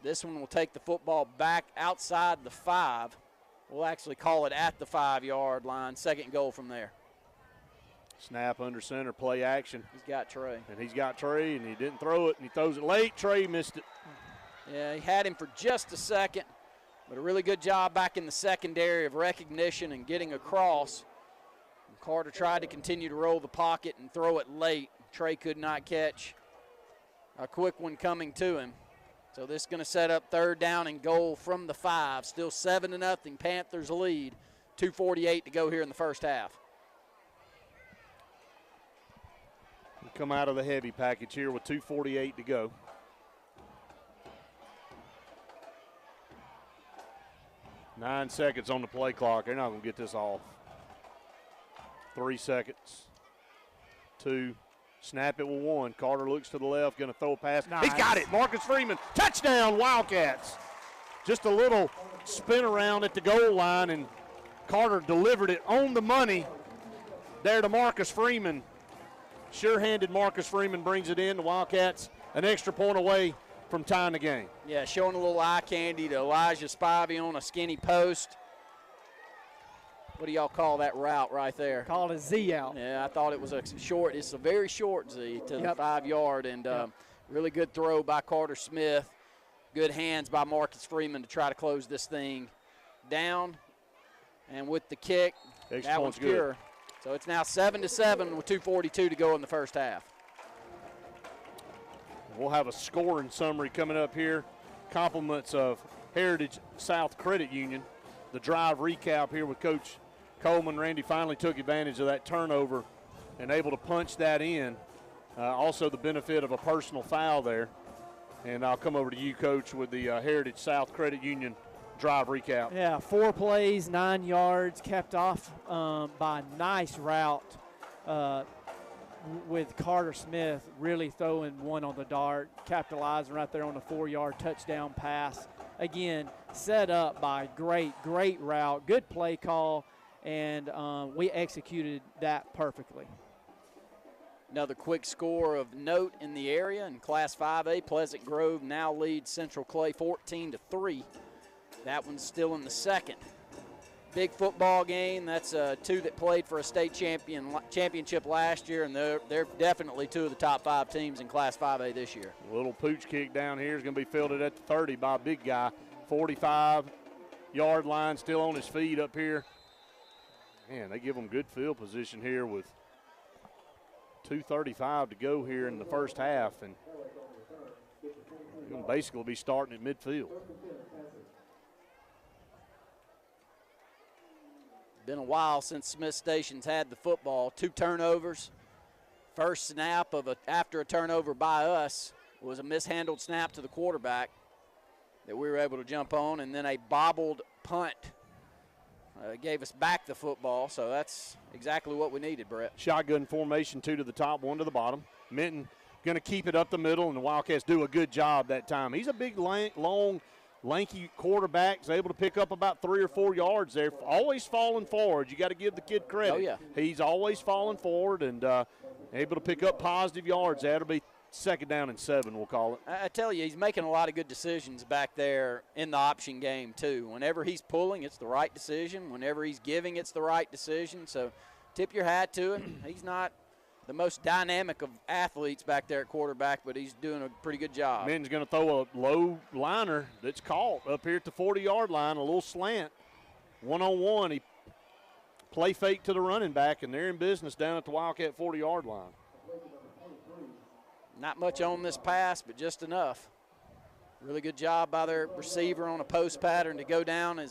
This one will take the football back outside the 5. We'll actually call it at the 5-yard line. 2nd goal from there. Snap under center, play action. He's got Trey. And he's got Trey, and he didn't throw it, and he throws it late. Trey missed it. Yeah, he had him for just a second, but a really good job back in the secondary of recognition and getting across. And Carter tried to continue to roll the pocket and throw it late. Trey could not catch a quick one coming to him. So this is going to set up 3rd down and goal from the 5. Still 7-0, Panthers lead. 2:48 to go here in the first half. We come out of the heavy package here with 2:48 to go. Nine seconds on the play clock. They're not going to get this off. 3 seconds. 2. Snap it with 1. Carter looks to the left, going to throw a pass. Nice. He's got it. Marcus Freeman. Touchdown, Wildcats. Just a little spin around at the goal line, and Carter delivered it on the money there to Marcus Freeman. Sure-handed Marcus Freeman brings it in. The Wildcats an extra point away from tying the game. Yeah, showing a little eye candy to Elijah Spivey on a skinny post. What do y'all call that route right there? Call it a Z out. Yeah, I thought it was a short. It's a very short Z to the 5-yard, and really good throw by Carter Smith. Good hands by Marcus Freeman to try to close this thing down. And with the kick, that one's pure. So it's now 7-7 with 2:42 to go in the first half. We'll have a scoring summary coming up here. Compliments of Heritage South Credit Union. The drive recap here with Coach Coleman. Randy finally took advantage of that turnover and able to punch that in. Also the benefit of a personal foul there. And I'll come over to you, Coach, with the Heritage South Credit Union drive recap. Yeah, 4 plays, 9 yards, kept off by a nice route with Carter Smith really throwing one on the dart, capitalizing right there on the 4-yard touchdown pass. Again, set up by great route, good play call, and we executed that perfectly. Another quick score of note in the area in Class 5A. Pleasant Grove now leads Central Clay 14-3. That one's still in the second. Big football game. That's 2 that played for a state championship last year, and they're definitely 2 of the top 5 teams in Class 5A this year. A little pooch kick down here is going to be fielded at the 30 by a big guy. 45-yard line, still on his feet up here. Man, they give them good field position here with 2:35 to go here in the first half, and they're going to basically be starting at midfield. Been a while since Smith Station's had the football. 2 turnovers. First snap after a turnover by us was a mishandled snap to the quarterback that we were able to jump on, and then a bobbled punt gave us back the football, so that's exactly what we needed, Brett. Shotgun formation, 2 to the top, 1 to the bottom. Minton going to keep it up the middle, and the Wildcats do a good job that time. He's a big, long, lanky quarterback. He's able to pick up about 3 or 4 yards there. Always falling forward. You got to give the kid credit. Oh, yeah. He's always falling forward and able to pick up positive yards. That'll be 2nd down and 7, we'll call it. I tell you, he's making a lot of good decisions back there in the option game, too. Whenever he's pulling, it's the right decision. Whenever he's giving, it's the right decision. So tip your hat to him. He's not the most dynamic of athletes back there at quarterback, but he's doing a pretty good job. Minton's going to throw a low liner that's caught up here at the 40-yard line, a little slant. 1-on-1, he play fake to the running back, and they're in business down at the Wildcat 40-yard line. Not much on this pass, but just enough. Really good job by their receiver on a post pattern to go down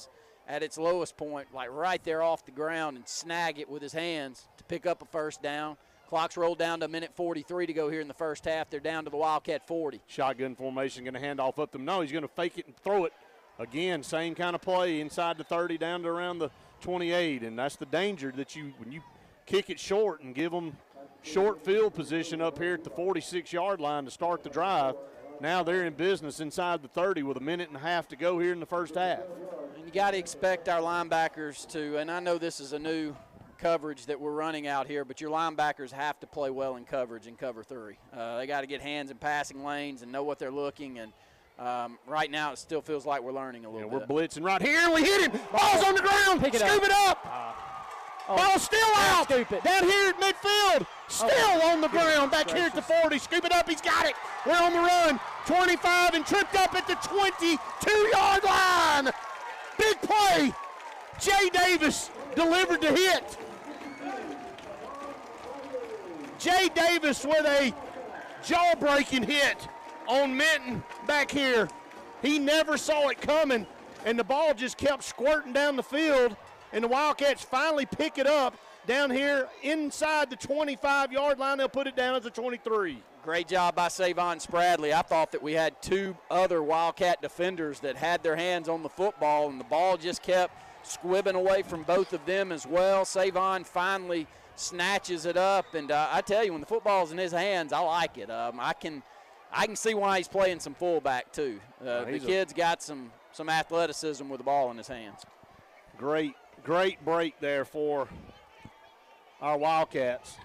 at its lowest point, like right there off the ground, and snag it with his hands to pick up a first down. Clock's rolled down to a minute 43 to go here in the first half. They're down to the Wildcat 40. Shotgun formation, going to hand off up them. No, he's going to fake it and throw it. Again, same kind of play inside the 30 down to around the 28, and that's the danger that when you kick it short and give them short field position up here at the 46-yard line to start the drive. Now they're in business inside the 30 with 1.5 minutes to go here in the first half. And you got to expect our linebackers to, and I know this is a new coverage that we're running out here, but your linebackers have to play well in coverage in cover 3. They got to get hands in passing lanes and know what they're looking, and right now it still feels like we're learning a little bit. We're blitzing right here, and we hit him. Ball's on the ground. Scoop it up. Ball still out. Stupid. Down here at midfield. Still on the ground back here at the 40. Scoop it up. He's got it. We're on the run. 25 and tripped up at the 22-yard line. Big play. Jay Davis delivered the hit. Jay Davis with a jaw-breaking hit on Minton back here. He never saw it coming, and the ball just kept squirting down the field. And the Wildcats finally pick it up down here inside the 25-yard line. They'll put it down at the 23. Great job by Savon Spradley. I thought that we had 2 other Wildcat defenders that had their hands on the football, and the ball just kept squibbing away from both of them as well. Savon finally snatches it up, and I tell you, when the football's in his hands, I like it. I can see why he's playing some fullback too. The kid's got some athleticism with the ball in his hands. Great break there for our Wildcats.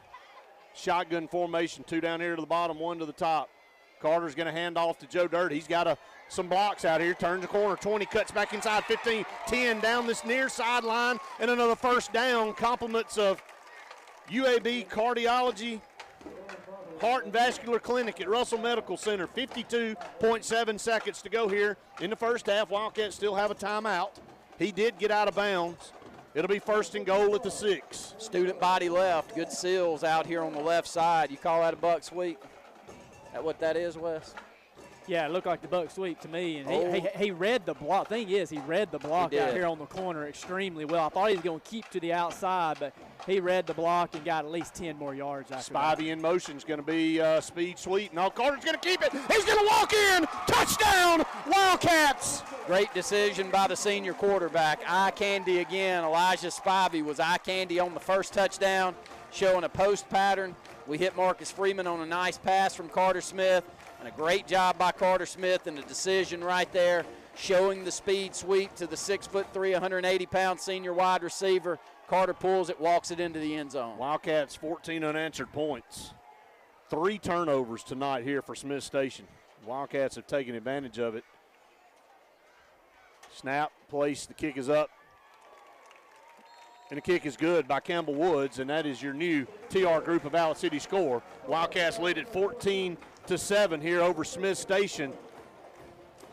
Shotgun formation, 2 down here to the bottom, 1 to the top. Carter's going to hand off to Joe Dirt. He's got some blocks out here. Turns the corner, 20, cuts back inside, 15, 10 down this near sideline, and another first down. Compliments of UAB Cardiology Heart and Vascular Clinic at Russell Medical Center. 52.7 seconds to go here in the first half. Wildcats still have a timeout. He did get out of bounds. It'll be first and goal at the 6. Student body left. Good seals out here on the left side. You call that a buck sweep? That what that is, Wes? Yeah, it looked like the buck sweep to me, and he read the block. Thing is, he read the block out here on the corner extremely well. I thought he was going to keep to the outside, but he read the block and got at least 10 more yards after that. Spivey in motion is going to be speed sweep. No, Carter's going to keep it. He's going to walk in. Touchdown, Wildcats. Great decision by the senior quarterback. Eye candy again. Elijah Spivey was eye candy on the first touchdown, showing a post pattern. We hit Marcus Freeman on a nice pass from Carter Smith. And a great job by Carter Smith and the decision right there, showing the speed sweep to the 6'3", 180-pound senior wide receiver. Carter pulls it, walks it into the end zone. Wildcats 14 unanswered points. 3 turnovers tonight here for Smith Station. Wildcats have taken advantage of it. Snap, place, the kick is up. And the kick is good by Campbell Woods, and that is your new TR Group of Valley City score. Wildcats lead at 14-7 here over Smith Station.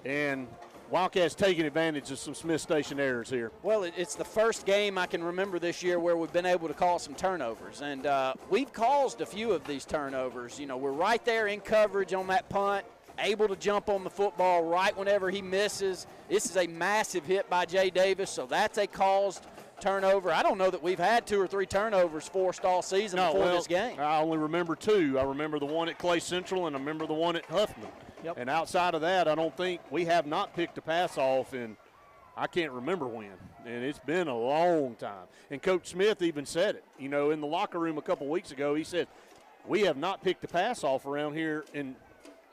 And Wildcats taking advantage of some Smith Station errors here. Well, it's the first game I can remember this year where we've been able to call some turnovers. And we've caused a few of these turnovers. You know, we're right there in coverage on that punt, able to jump on the football right whenever he misses. This is a massive hit by Jay Davis, so that's a caused turnover. I don't know that we've had 2 or 3 turnovers forced all season before this game. I only remember 2. I remember the one at Clay Central, and I remember the one at Huffman. Yep. And outside of that, I don't think we have not picked a pass off in I can't remember when. And it's been a long time. And Coach Smith even said it. You know, in the locker room a couple weeks ago, he said, we have not picked a pass off around here, and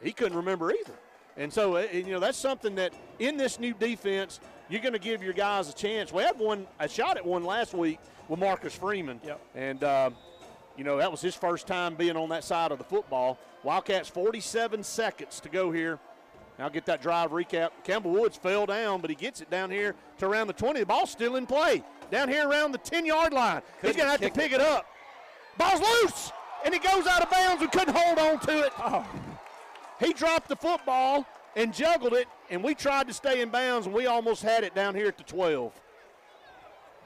he couldn't remember either. And so, you know, that's something that in this new defense, you're going to give your guys a chance. We had a shot at one last week with Marcus Freeman. Yep. And, you know, that was his first time being on that side of the football. Wildcats 47 seconds to go here. Now get that drive recap. Campbell Woods fell down, but he gets it down here to around the 20. The ball's still in play. Down here around the 10-yard line. He's going to have to pick it up. Ball's loose, and he goes out of bounds. We couldn't hold on to it. Oh. He dropped the football and juggled it, and we tried to stay in bounds, and we almost had it down here at the 12.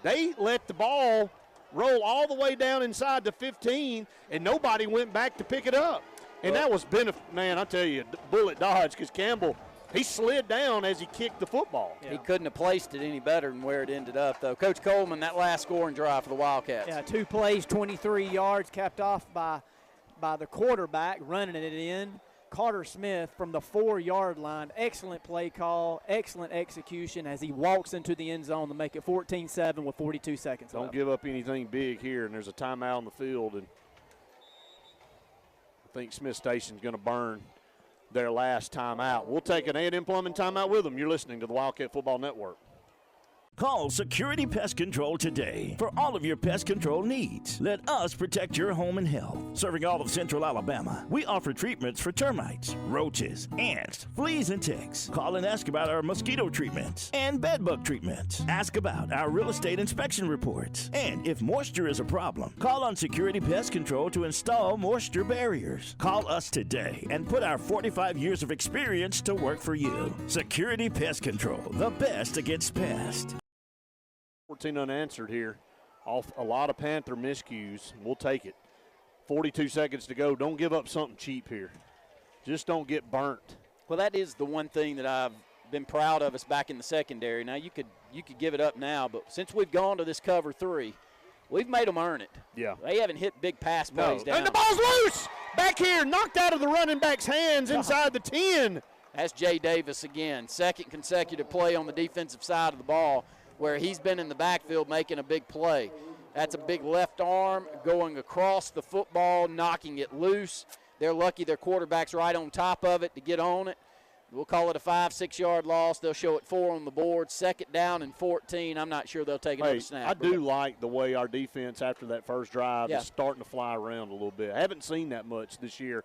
They let the ball roll all the way down inside the 15, and nobody went back to pick it up. And that was man, I tell you, bullet dodge, because Campbell, he slid down as he kicked the football. Yeah. He couldn't have placed it any better than where it ended up, though. Coach Coleman, that last scoring drive for the Wildcats. Yeah, 2 plays, 23 yards, capped off by the quarterback running it in. Carter Smith from the 4-yard line. Excellent play call, excellent execution as he walks into the end zone to make it 14-7 with 42 seconds left. Don't give up anything big here, and there's a timeout on the field, and I think Smith Station's going to burn their last timeout. We'll take an A&M Plumbing timeout with them. You're listening to the Wildcat Football Network. Call Security Pest Control today for all of your pest control needs. Let us protect your home and health. Serving all of Central Alabama, we offer treatments for termites, roaches, ants, fleas, and ticks. Call and ask about our mosquito treatments and bedbug treatments. Ask about our real estate inspection reports. And if moisture is a problem, call on Security Pest Control to install moisture barriers. Call us today and put our 45 years of experience to work for you. Security Pest Control, the best against pests. 14 unanswered here off a lot of Panther miscues. We'll take it. 42 seconds to go. Don't give up something cheap here. Just don't get burnt. Well, that is the one thing that I've been proud of us back in the secondary. Now, you could give it up now, but since we've gone to this cover 3, we've made them earn it. Yeah. They haven't hit big pass plays down. And the ball's loose! Back here, knocked out of the running back's hands inside the 10. That's Jay Davis again. Second consecutive play on the defensive side of the ball, where he's been in the backfield making a big play. That's a big left arm going across the football, knocking it loose. They're lucky their quarterback's right on top of it to get on it. We'll call it a 5-6 yard loss. They'll show it 4 on the board. 2nd down and 14. I'm not sure they'll take another snap. I do like the way our defense after that first drive is starting to fly around a little bit. I haven't seen that much this year.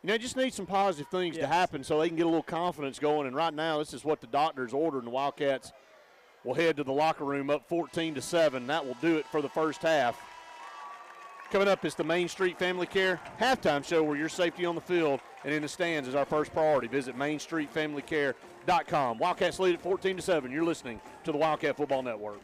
You know, just need some positive things to happen so they can get a little confidence going. And right now, this is what the doctor's ordered, and the Wildcats will head to the locker room up 14-7. That will do it for the first half. Coming up is the Main Street Family Care halftime show, where your safety on the field and in the stands is our first priority. Visit MainStreetFamilyCare.com. Wildcats lead at 14-7. You're listening to the Wildcat Football Network.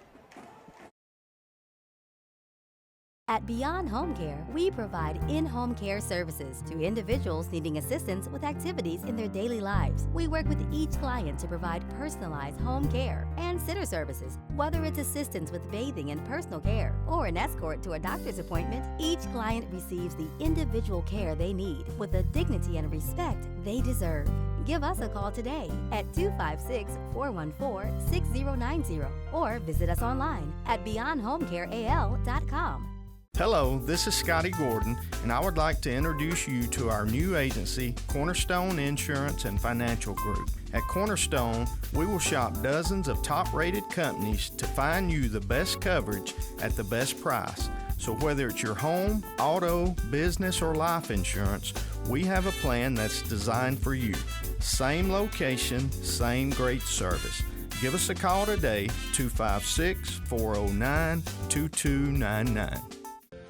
At Beyond Home Care, we provide in-home care services to individuals needing assistance with activities in their daily lives. We work with each client to provide personalized home care and sitter services. Whether it's assistance with bathing and personal care or an escort to a doctor's appointment, each client receives the individual care they need with the dignity and respect they deserve. Give us a call today at 256-414-6090 or visit us online at beyondhomecareal.com. Hello, this is Scotty Gordon, and I would like to introduce you to our new agency, Cornerstone Insurance and Financial Group. At Cornerstone, we will shop dozens of top-rated companies to find you the best coverage at the best price. So whether it's your home, auto, business, or life insurance, we have a plan that's designed for you. Same location, same great service. Give us a call today, 256-409-2299.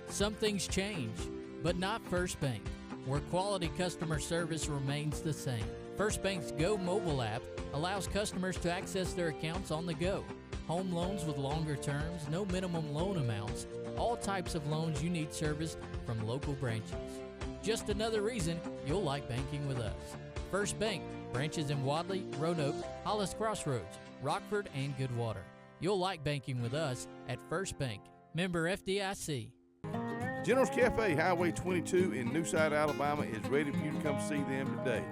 Some things change, but not First Bank, where quality customer service remains the same. First Bank's Go mobile app allows customers to access their accounts on the go. Home loans with longer terms, no minimum loan amounts, all types of loans you need serviced from local branches. Just another reason you'll like banking with us. First Bank, branches in Wadley, Roanoke, Hollis Crossroads, Rockford, and Goodwater. You'll like banking with us at First Bank. Member FDIC. General's Cafe, Highway 22 in Newside, Alabama is ready for you to come see them today.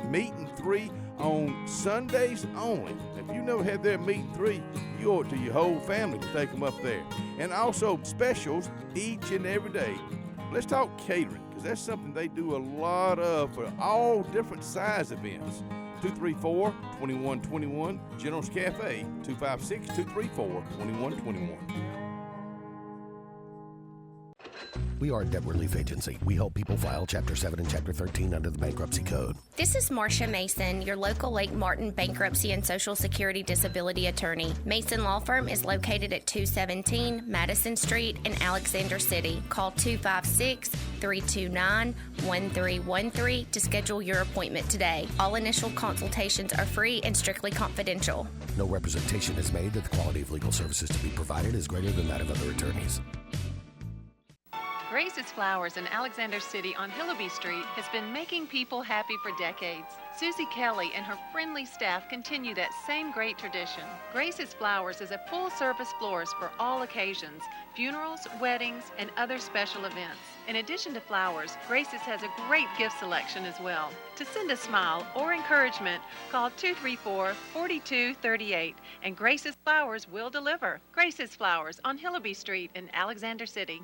Meat and 3 on Sundays only. If you never had their meat and 3, you owe it to your whole family to take them up there. And also specials each and every day. Let's talk catering, because that's something they do a lot of for all different size events. 234-2121, General's Cafe, 256-234-2121. We are a debt relief agency. We help people file Chapter 7 and Chapter 13 under the Bankruptcy Code. This is Marcia Mason, your local Lake Martin bankruptcy and Social Security disability attorney. Mason Law Firm is located at 217 Madison Street in Alexander City. Call 256-329-1313 to schedule your appointment today. All initial consultations are free and strictly confidential. No representation is made that the quality of legal services to be provided is greater than that of other attorneys. Grace's Flowers in Alexander City on Hillaby Street has been making people happy for decades. Susie Kelly and her friendly staff continue that same great tradition. Grace's Flowers is a full-service florist for all occasions, funerals, weddings, and other special events. In addition to flowers, Grace's has a great gift selection as well. To send a smile or encouragement, call 234-4238, and Grace's Flowers will deliver. Grace's Flowers on Hillaby Street in Alexander City.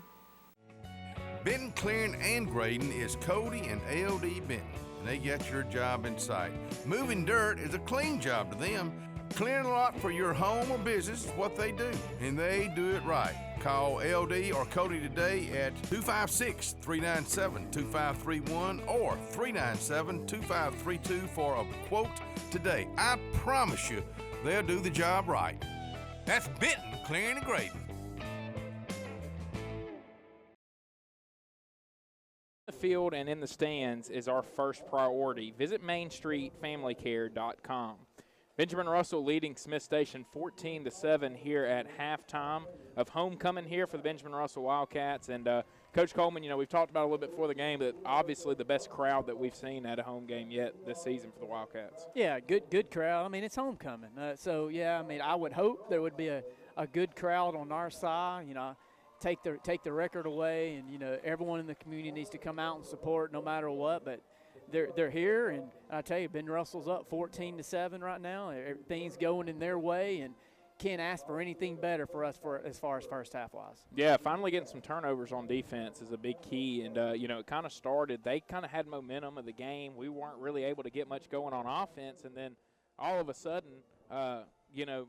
Benton, clearing, and grading is Cody and LD Benton, and they got your job in sight. Moving dirt is a clean job to them. Clearing a lot for your home or business is what they do, and they do it right. Call LD or Cody today at 256-397-2531 or 397-2532 for a quote today. I promise you, they'll do the job right. That's Benton, clearing and grading. The field and in the stands is our first priority. Visit MainStreetFamilyCare.com. Benjamin Russell leading Smith Station 14-7 here at halftime of homecoming here for the Benjamin Russell Wildcats. And Coach Coleman, you know, we've talked about a little bit before the game, but obviously the best crowd that we've seen at a home game yet this season for the Wildcats. Yeah, good crowd. I mean, it's homecoming. So, yeah, I mean, I would hope there would be a good crowd on our side, you know. Take the record away, and you know everyone in the community needs to come out and support no matter what. But they're here, and I tell you, Ben Russell's up 14-7 right now. Everything's going in their way, and can't ask for anything better for us as far as first half wise. Yeah, finally getting some turnovers on defense is a big key, and you know it kind of started. They kind of had momentum of the game. We weren't really able to get much going on offense, and then all of a sudden, you know.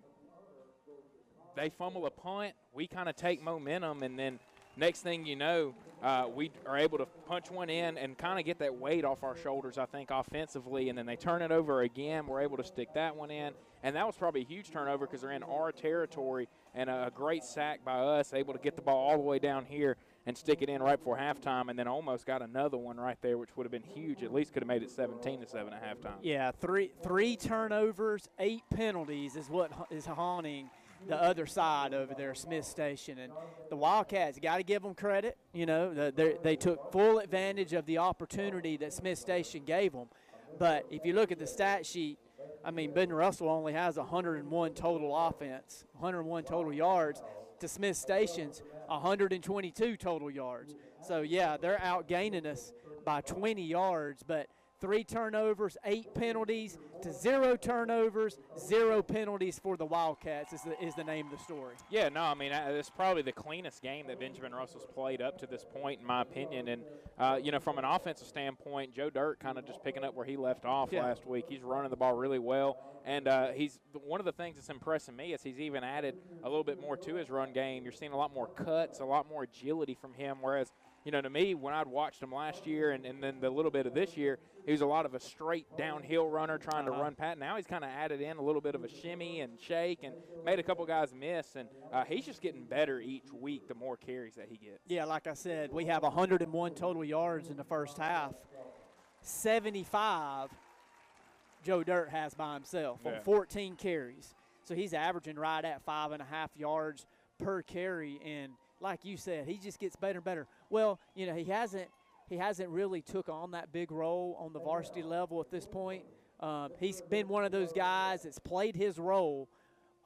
They fumble a punt, we kind of take momentum, and then next thing you know, we are able to punch one in and kind of get that weight off our shoulders, I think, offensively, and then they turn it over again. We're able to stick that one in, and that was probably a huge turnover because they're in our territory, and a great sack by us, able to get the ball all the way down here and stick it in right before halftime, and then almost got another one right there, which would have been huge. At least could have made it 17-7 at halftime. Yeah, three turnovers, 8 penalties is what is haunting the other side over there, Smith Station. And the Wildcats, got to give them credit. You know, they took full advantage of the opportunity that Smith Station gave them. But if you look at the stat sheet, I mean, Ben Russell only has 101 total offense, 101 total yards, to Smith Station's 122 total yards. So, yeah, they're outgaining us by 20 yards, but 3 turnovers, 8 penalties to 0 turnovers, 0 penalties for the Wildcats is the name of the story. Yeah, no, I mean, it's probably the cleanest game that Benjamin Russell's played up to this point, in my opinion. And, you know, from an offensive standpoint, Joe Dirt kind of just picking up where he left off last week. He's running the ball really well. And he's one of the things that's impressing me is he's even added a little bit more to his run game. You're seeing a lot more cuts, a lot more agility from him, whereas, you know, to me, when I'd watched him last year and then the little bit of this year, he was a lot of a straight downhill runner trying to run pat. Now he's kind of added in a little bit of a shimmy and shake and made a couple guys miss. And he's just getting better each week the more carries that he gets. Yeah, like I said, we have 101 total yards in the first half. 75 Joe Dirt has by himself on 14 carries. So he's averaging right at 5.5 yards per carry. And like you said, he just gets better and better. Well, you know, he hasn't really took on that big role on the varsity level at this point. He's been one of those guys that's played his role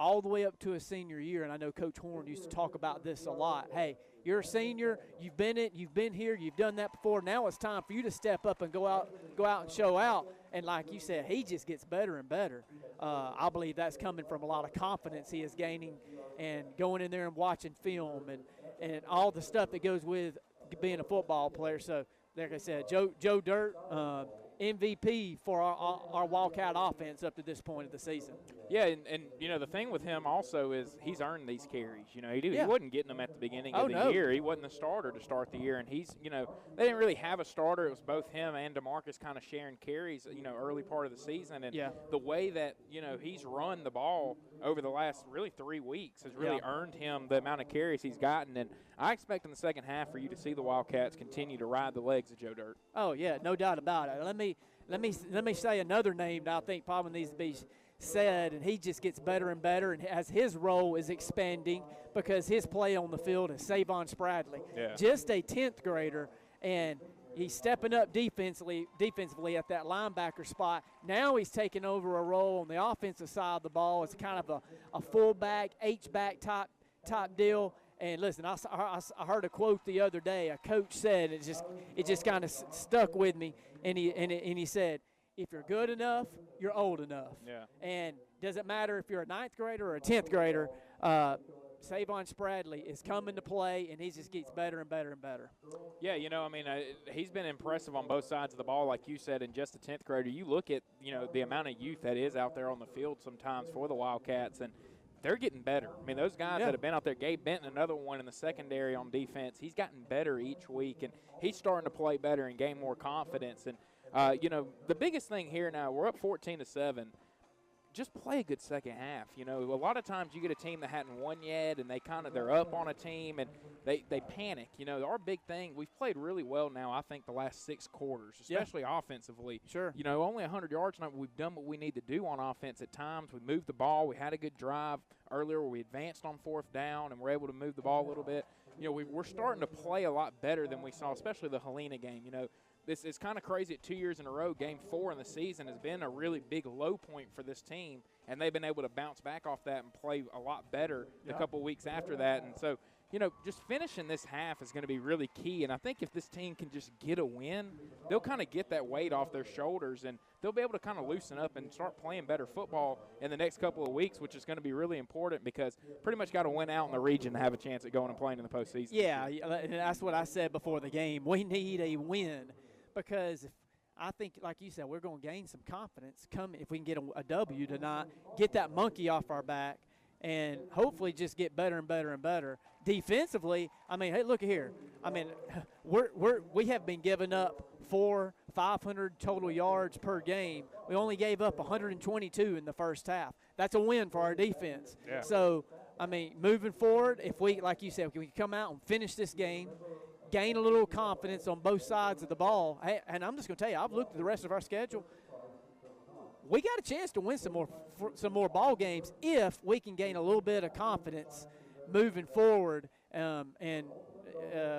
all the way up to his senior year, and I know Coach Horn used to talk about this a lot. Hey, you're a senior, you've been here, you've done that before. Now it's time for you to step up and go out and show out. And like you said, he just gets better and better. I believe that's coming from a lot of confidence he is gaining and going in there and watching film and all the stuff that goes with being a football player. So, like I said, Joe Dirt, MVP for our Wildcat offense up to this point of the season. Yeah, and you know, the thing with him also is he's earned these carries. You know, he wasn't getting them at the beginning of the year. He wasn't the starter to start the year, and he's, you know, they didn't really have a starter. It was both him and DeMarcus kind of sharing carries, you know, early part of the season. And the way that, you know, he's run the ball over the last really 3 weeks has really earned him the amount of carries he's gotten. And I expect in the second half for you to see the Wildcats continue to ride the legs of Joe Dirt. Oh, yeah, no doubt about it. Let me say another name that I think probably needs to be said, and he just gets better and better, and as his role is expanding because his play on the field is Savon Spradley. Just a 10th grader, and he's stepping up defensively at that linebacker spot. Now he's taking over a role on the offensive side of the ball as kind of a fullback, H-back type deal. And listen, I heard a quote the other day. A coach said, it just kind of stuck with me, and he said, if you're good enough, you're old enough. And doesn't matter if you're a 9th grader or a 10th grader, Savon Spradley is coming to play, and he just gets better and better and better. Yeah, you know, I mean, he's been impressive on both sides of the ball, like you said, and just a 10th grader. You look at, you know, the amount of youth that is out there on the field sometimes for the Wildcats, and they're getting better. I mean, those guys that have been out there, Gabe Benton, another one in the secondary on defense, he's gotten better each week, and he's starting to play better and gain more confidence. And, you know, the biggest thing here now, we're up 14-7. Just play a good second half. You know, a lot of times you get a team that hadn't won yet, and they're up on a team, and they panic. You know, our big thing, we've played really well now, I think, the last 6 quarters, especially offensively. Sure. You know, only 100 yards now. We've done what we need to do on offense at times. We moved the ball. We had a good drive earlier where we advanced on 4th down, and we're able to move the ball a little bit. You know, we're starting to play a lot better than we saw, especially the Helena game. You know, this is kind of crazy. 2 years in a row, Game 4 in the season has been a really big low point for this team, and they've been able to bounce back off that and play a lot better a couple of weeks after that. And so, you know, just finishing this half is going to be really key. And I think if this team can just get a win, they'll kind of get that weight off their shoulders, and they'll be able to kind of loosen up and start playing better football in the next couple of weeks, which is going to be really important because pretty much got to win out in the region to have a chance at going and playing in the postseason. Yeah, and that's what I said before the game. We need a win because I think, like you said, we're going to gain some confidence if we can get a W tonight, get that monkey off our back, and hopefully just get better and better and better. Defensively, I mean, hey, look here. I mean, we have been giving up 500 total yards per game. We only gave up 122 in the first half. That's a win for our defense. Yeah. So, I mean, moving forward, if we, like you said, if we come out and finish this game, gain a little confidence on both sides of the ball. And I'm just going to tell you, I've looked at the rest of our schedule. We got a chance to win some more ball games if we can gain a little bit of confidence moving forward, and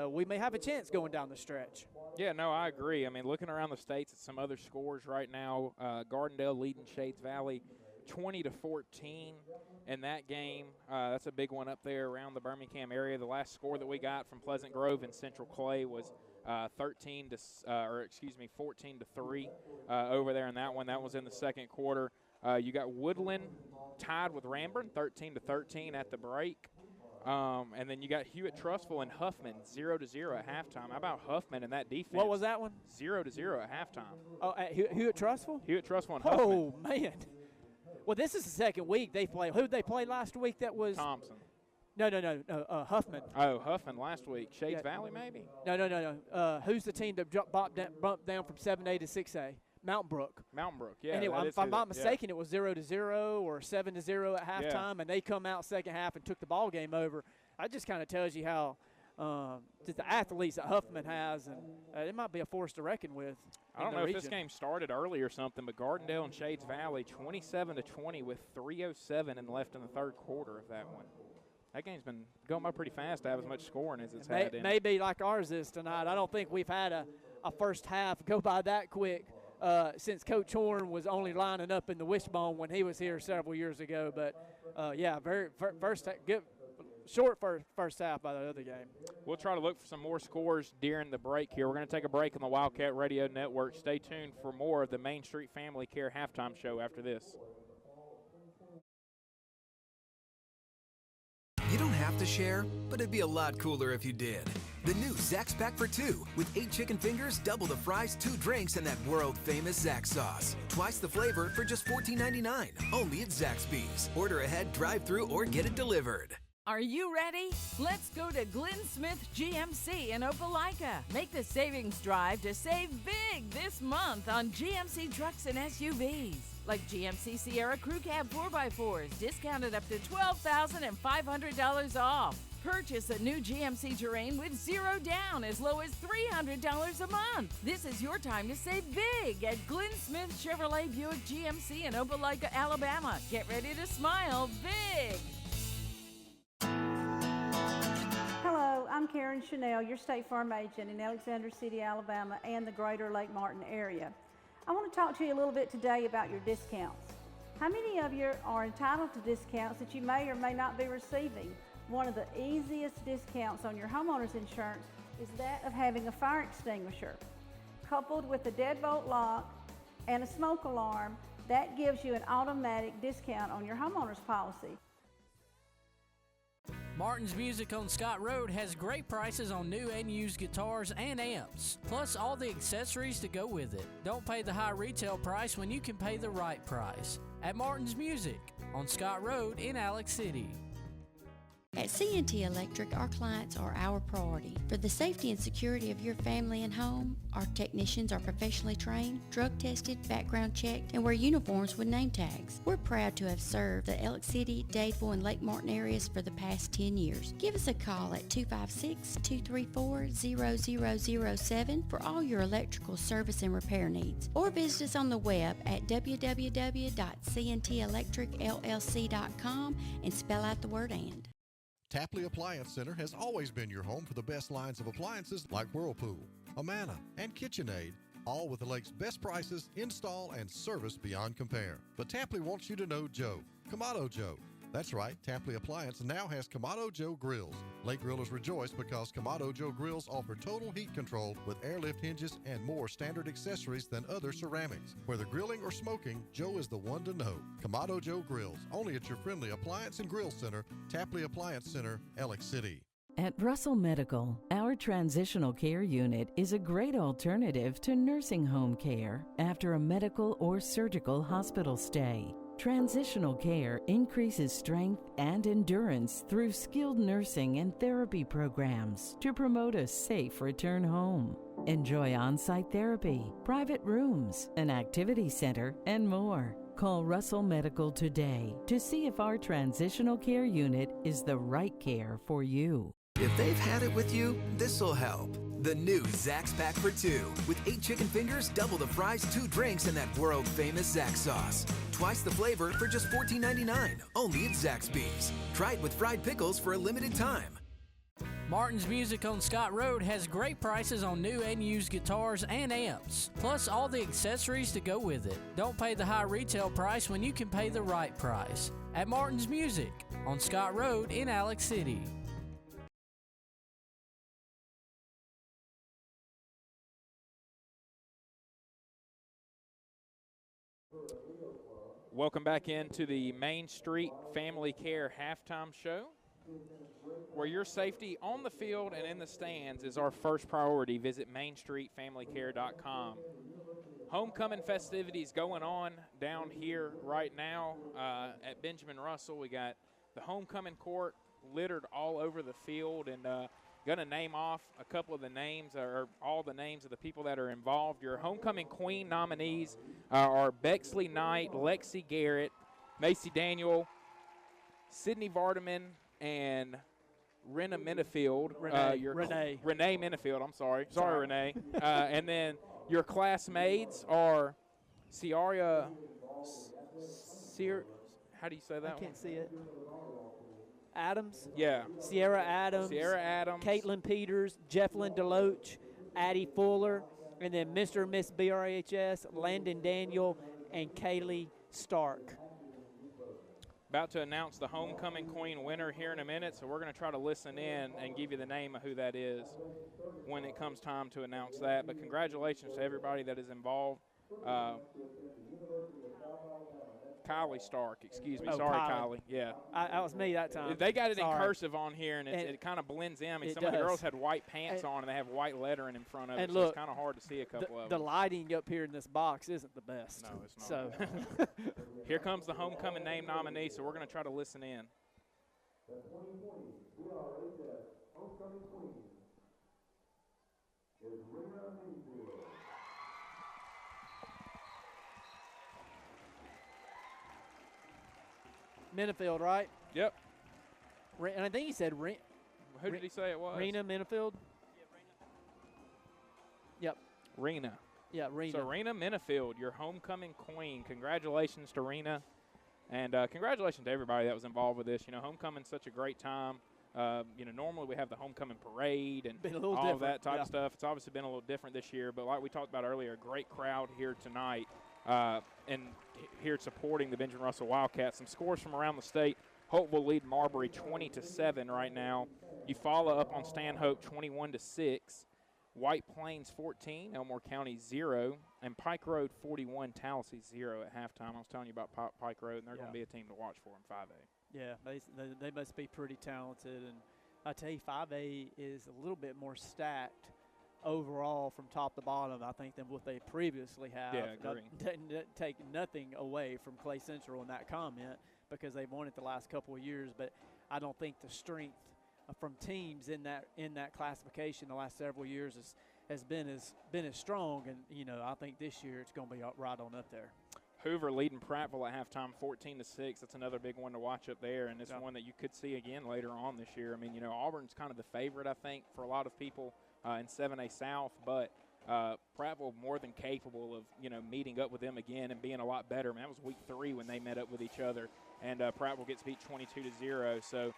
we may have a chance going down the stretch. Yeah, no, I agree. I mean, looking around the states at some other scores right now, Gardendale leading Shades Valley 20-14 in that game. That's a big one up there around the Birmingham area. The last score that we got from Pleasant Grove and Central Clay was 14-3 over there in that one. That was in the second quarter. You got Woodland tied with Ranburne 13-13 at the break. And then you got Hewitt-Trussville and Huffman 0-0 at halftime. How about Huffman and that defense? What was that one? 0-0 at halftime. Oh, at Hewitt-Trussville? Hewitt-Trussville and Huffman. Oh, man. Well, this is the second week they played. Who did they play last week? That was Thompson. No, Huffman. Oh, Huffman last week. Shades Valley, maybe? No. Who's the team that bumped down from 7A to 6A? Mountain Brook. Mountain Brook, yeah. And if I'm not mistaken, it was 0-0 or 7-0 at halftime, and they come out second half and took the ball game over. That just kind of tells you how just the athletes that Huffman has, and it might be a force to reckon with. I don't know if this game started early or something, but Gardendale and Shades Valley 27-20 with 3:07 and left in the third quarter of that one. That game's been going by pretty fast to have as much scoring as it's had in it. Maybe like ours is tonight. I don't think we've had a first half go by that quick since Coach Horn was only lining up in the wishbone when he was here several years ago. But, good. Short first half by the other game. We'll try to look for some more scores during the break here. We're going to take a break on the Wildcat Radio Network. Stay tuned for more of the Main Street Family Care halftime show after this. You don't have to share, but it'd be a lot cooler if you did. The new Zax's Pack for 2 with 8 chicken fingers, double the fries, 2 drinks, and that world-famous Zax sauce. Twice the flavor for just $14.99. Only at Zaxby's. Order ahead, drive-through, or get it delivered. Are you ready? Let's go to Glenn Smith GMC in Opelika. Make the savings drive to save big this month on GMC trucks and SUVs. Like GMC Sierra Crew Cab 4x4s, discounted up to $12,500 off. Purchase a new GMC Terrain with 0 down as low as $300 a month. This is your time to save big at Glenn Smith Chevrolet Buick GMC in Opelika, Alabama. Get ready to smile big. Hello, I'm Karen Chanel, your State Farm agent in Alexander City, Alabama, and the greater Lake Martin area. I want to talk to you a little bit today about your discounts. How many of you are entitled to discounts that you may or may not be receiving? One of the easiest discounts on your homeowner's insurance is that of having a fire extinguisher. Coupled with a deadbolt lock and a smoke alarm, that gives you an automatic discount on your homeowner's policy. Martin's Music on Scott Road has great prices on new and used guitars and amps, plus all the accessories to go with it. Don't pay the high retail price when you can pay the right price at Martin's Music on Scott Road in Alex City. At C&T Electric, our clients are our priority. For the safety and security of your family and home, our technicians are professionally trained, drug tested, background checked, and wear uniforms with name tags. We're proud to have served the Alex City, Dadeville, and Lake Martin areas for the past 10 years. Give us a call at 256-234-0007 for all your electrical service and repair needs, or visit us on the web at www.cntelectricllc.com and spell out the word "and." Tapley Appliance Center has always been your home for the best lines of appliances like Whirlpool, Amana, and KitchenAid, all with the lake's best prices, install, and service beyond compare. But Tapley wants you to know Joe, Kamado Joe. That's right, Tapley Appliance now has Kamado Joe grills. Lake grillers rejoice because Kamado Joe grills offer total heat control with airlift hinges and more standard accessories than other ceramics. Whether grilling or smoking, Joe is the one to know. Kamado Joe Grills, only at your friendly appliance and grill center, Tapley Appliance Center, Alex City. At Russell Medical, our transitional care unit is a great alternative to nursing home care after a medical or surgical hospital stay. Transitional care increases strength and endurance through skilled nursing and therapy programs to promote a safe return home. Enjoy on-site therapy, private rooms, an activity center, and more. Call Russell Medical today to see if our transitional care unit is the right care for you. If they've had it with you, this'll help. The new Zax Pack for 2 with 8 chicken fingers, double the fries, 2 drinks, and that world-famous Zax sauce. Twice the flavor for just $14.99, only at Zaxby's. Try it with fried pickles for a limited time. Martin's Music on Scott Road has great prices on new and used guitars and amps, plus all the accessories to go with it. Don't pay the high retail price when you can pay the right price at Martin's Music on Scott Road in Alex City. Welcome back into the Main Street Family Care Halftime Show, where your safety on the field and in the stands is our first priority. Visit mainstreetfamilycare.com. Homecoming festivities going on down here right now at Benjamin Russell. We got the homecoming court littered all over the field, and going to name off a couple of the names, or all the names of the people that are involved. Your homecoming queen nominees are Bexley Knight, Lexi Garrett, Macy Daniel, Sydney Vardaman, and Renna Minifield. Renee Minifield, I'm sorry. Sorry, Renee. And then your classmates are Ciara, how do you say that I can't one? see it. Adams. Yeah. Sierra Adams. Caitlin Peters, Jefflyn Deloach, Addie Fuller, and then Mr. and Miss BRHS, Landon Daniel, and Kaylee Stark. About to announce the homecoming queen winner here in a minute, so we're going to try to listen in and give you the name of who that is when it comes time to announce that. But congratulations to everybody that is involved. Kylie Stark, excuse me. Sorry, Kylie. Yeah. That was me that time. They got it in cursive on here, and it kind of blends in. I mean, some of the girls had white pants on, and they have white lettering in front of it, so it's kind of hard to see a couple of them. The lighting up here in this box isn't the best. No, it's not. So here comes the homecoming name nominee, so we're going to try to listen in. Minifield, right? Yep. And I think he said Who did he say it was? Rena Minifield. Yep. Rena. Yeah, Rena. So Rena Minifield, your homecoming queen. Congratulations to Rena, and congratulations to everybody that was involved with this. You know, homecoming's such a great time. You know, normally we have the homecoming parade and all of that type of stuff. It's obviously been a little different this year, but like we talked about earlier, a great crowd here tonight. And here supporting the Benjamin Russell Wildcats. Some scores from around the state. Hopeville lead Marbury 20-7 right now. Eufaula up on Stanhope 21-6. White Plains 14, Elmore County 0, and Pike Road 41, Tallahassee 0 at halftime. I was telling you about Pike Road, and they're going to be a team to watch for in 5A. Yeah, they must be pretty talented, and I tell you, 5A is a little bit more stacked overall from top to bottom, I think, than what they previously have. Yeah, agree. Take nothing away from Clay Central in that comment, because they've won it the last couple of years, but I don't think the strength from teams in that classification the last several years has been as strong, and you know, I think this year it's going to be right on up there. Hoover leading Prattville at halftime 14-6. That's another big one to watch up there, and it's one that you could see again later on this year. I mean, you know, Auburn's kind of the favorite, I think, for a lot of people in 7A South, but Prattville more than capable of, you know, meeting up with them again and being a lot better. I mean, that was week 3 when they met up with each other, and Prattville gets beat 22-0. So,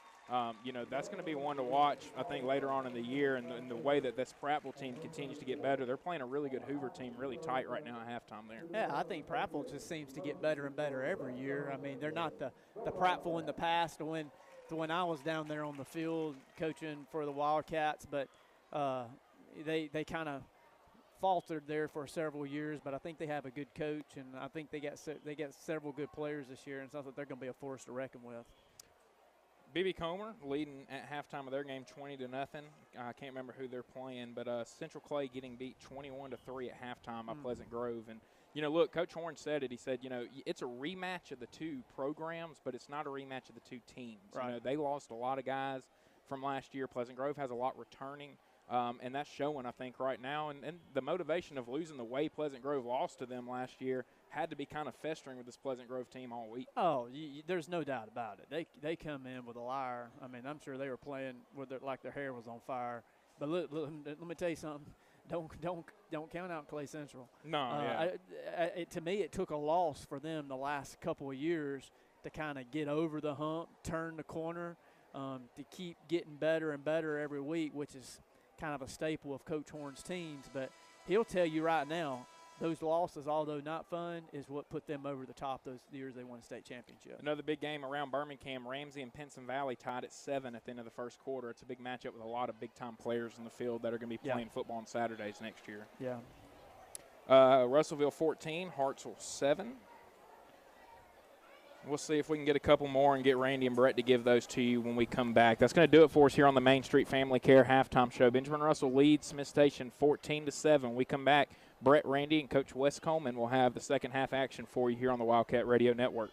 you know, that's going to be one to watch, I think, later on in the year, and the way that this Prattville team continues to get better. They're playing a really good Hoover team, really tight right now at halftime there. Yeah, I think Prattville just seems to get better and better every year. I mean, they're not the Prattville in the past when I was down there on the field coaching for the Wildcats, but they kind of faltered there for several years, but I think they have a good coach, and I think they got several good players this year, and so I think they're going to be a force to reckon with. B.B. Comer leading at halftime of their game 20-0. I can't remember who they're playing, but Central Clay getting beat 21-3 at halftime by Pleasant Grove. And, you know, look, Coach Horn said it. He said, you know, it's a rematch of the two programs, but it's not a rematch of the two teams. Right. You know, they lost a lot of guys from last year. Pleasant Grove has a lot returning. And that's showing, I think, right now. And the motivation of losing the way Pleasant Grove lost to them last year had to be kind of festering with this Pleasant Grove team all week. Oh, there's no doubt about it. They come in with a liar. I mean, I'm sure they were playing with like their hair was on fire But look, let me tell you something. Don't count out Clay Central. No, to me, it took a loss for them the last couple of years to kind of get over the hump, turn the corner, to keep getting better and better every week, which is kind of a staple of Coach Horn's teams. But he'll tell you right now, those losses, although not fun, is what put them over the top those years they won a state championship. Another big game around Birmingham. Ramsey and Pinson Valley tied at 7 at the end of the first quarter. It's a big matchup with a lot of big-time players in the field that are going to be playing football on Saturdays next year. Yeah. Russellville 14, Hartsville 7. We'll see if we can get a couple more and get Randy and Brett to give those to you when we come back. That's going to do it for us here on the Main Street Family Care Halftime Show. Benjamin Russell leads Smith Station 14-7. We come back, Brett, Randy, and Coach Wes Coleman will have the second half action for you here on the Wildcat Radio Network.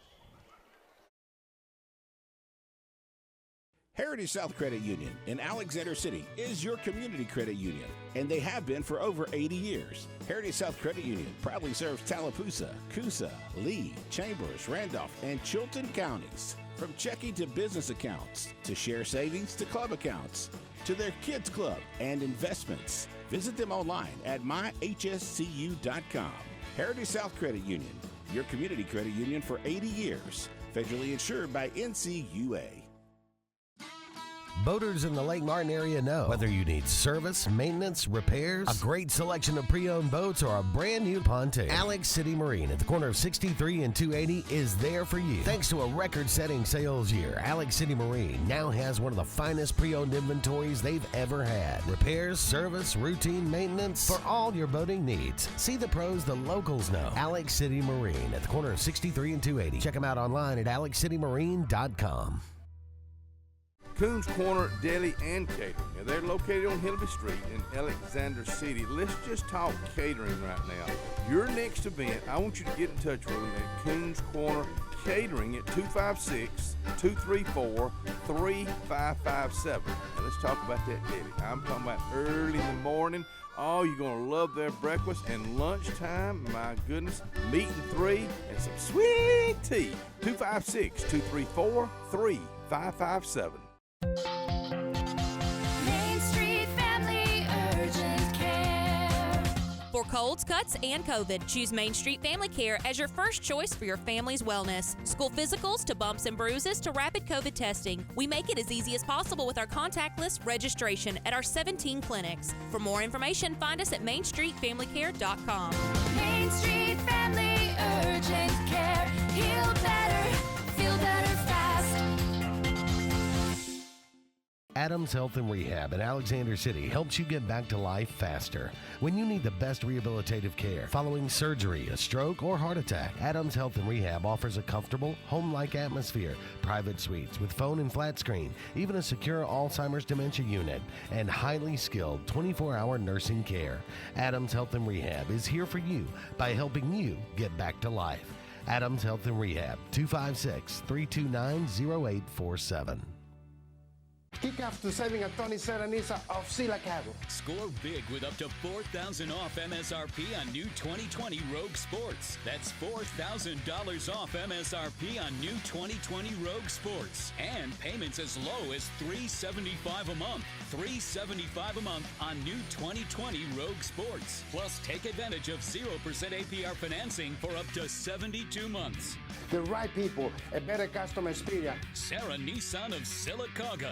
Heritage South Credit Union in Alexander City is your community credit union, and they have been for over 80 years. Heritage South Credit Union proudly serves Tallapoosa, Coosa, Lee, Chambers, Randolph, and Chilton counties. From checking to business accounts, to share savings to club accounts, to their kids club and investments. Visit them online at myhscu.com. Heritage South Credit Union, your community credit union for 80 years. Federally insured by NCUA. Boaters in the Lake Martin area know whether you need service, maintenance, repairs, a great selection of pre-owned boats, or a brand new pontoon. Alex City Marine at the corner of 63 and 280 is there for you. Thanks to a record-setting sales year, Alex City Marine now has one of the finest pre-owned inventories they've ever had. Repairs, service, routine maintenance, for all your boating needs. See the pros the locals know. Alex City Marine at the corner of 63 and 280. Check them out online at alexcitymarine.com. Coons Corner Deli and Catering. Now, they're located on Hillaby Street in Alexander City. Let's just talk catering right now. Your next event, I want you to get in touch with them at Coons Corner Catering at 256-234-3557. Now, let's talk about that deli. I'm talking about early in the morning. Oh, you're going to love their breakfast, and lunchtime, my goodness, meat and 3 and some sweet tea. 256-234-3557. Main Street Family Urgent Care. For colds, cuts, and COVID, choose Main Street Family Care as your first choice for your family's wellness. School physicals to bumps and bruises to rapid COVID testing. We make it as easy as possible with our contactless registration at our 17 clinics. For more information, find us at mainstreetfamilycare.com. Main Street Family Urgent Care. Heal better, feel better fast. Adams Health and Rehab in Alexander City helps you get back to life faster. When you need the best rehabilitative care following surgery, a stroke, or heart attack, Adams Health and Rehab offers a comfortable, home-like atmosphere, private suites with phone and flat screen, even a secure Alzheimer's dementia unit, and highly skilled 24-hour nursing care. Adams Health and Rehab is here for you by helping you get back to life. Adams Health and Rehab, 256-329-0847. Kick after saving at Tony Seranisa of Silacabo. Score big with up to $4,000 off MSRP on new 2020 Rogue Sports. That's $4,000 off MSRP on new 2020 Rogue Sports. And payments as low as $375 a month. $375 a month on new 2020 Rogue Sports. Plus, take advantage of 0% APR financing for up to 72 months. The right people, a better customer experience. Sarah Nissan of Sylacauga.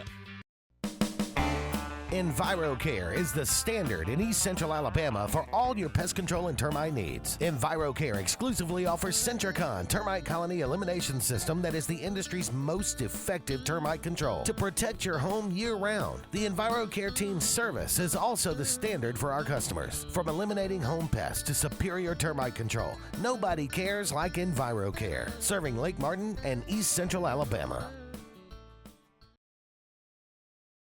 EnviroCare is the standard in East Central Alabama for all your pest control and termite needs. EnviroCare exclusively offers Centricon termite colony elimination system that is the industry's most effective termite control to protect your home year-round. The EnviroCare team's service is also the standard for our customers. From eliminating home pests to superior termite control, nobody cares like EnviroCare, serving Lake Martin and East Central Alabama.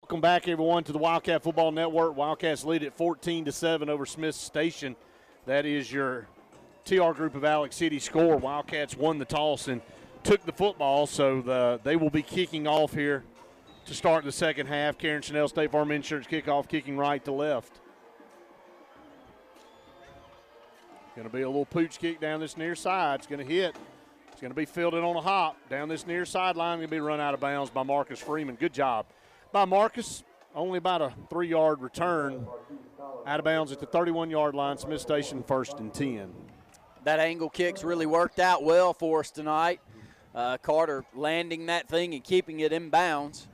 Welcome back, everyone, to the Wildcat Football Network. Wildcats lead at 14-7 over Smith Station. That is your TR Group of Alex City score. Wildcats won the toss and took the football, so they will be kicking off here to start the second half. Karen Chanel, State Farm Insurance kickoff, kicking right to left. Going to be a little pooch kick down this near side. It's going to hit. It's going to be fielded on a hop down this near sideline. Going to be run out of bounds by Marcus Freeman. Good job by Marcus. only about a 3-yard return out of bounds at the 31-yard line. Smith Station 1st and 10. That angle kick's really worked out well for us tonight. Carter landing that thing and keeping it in bounds,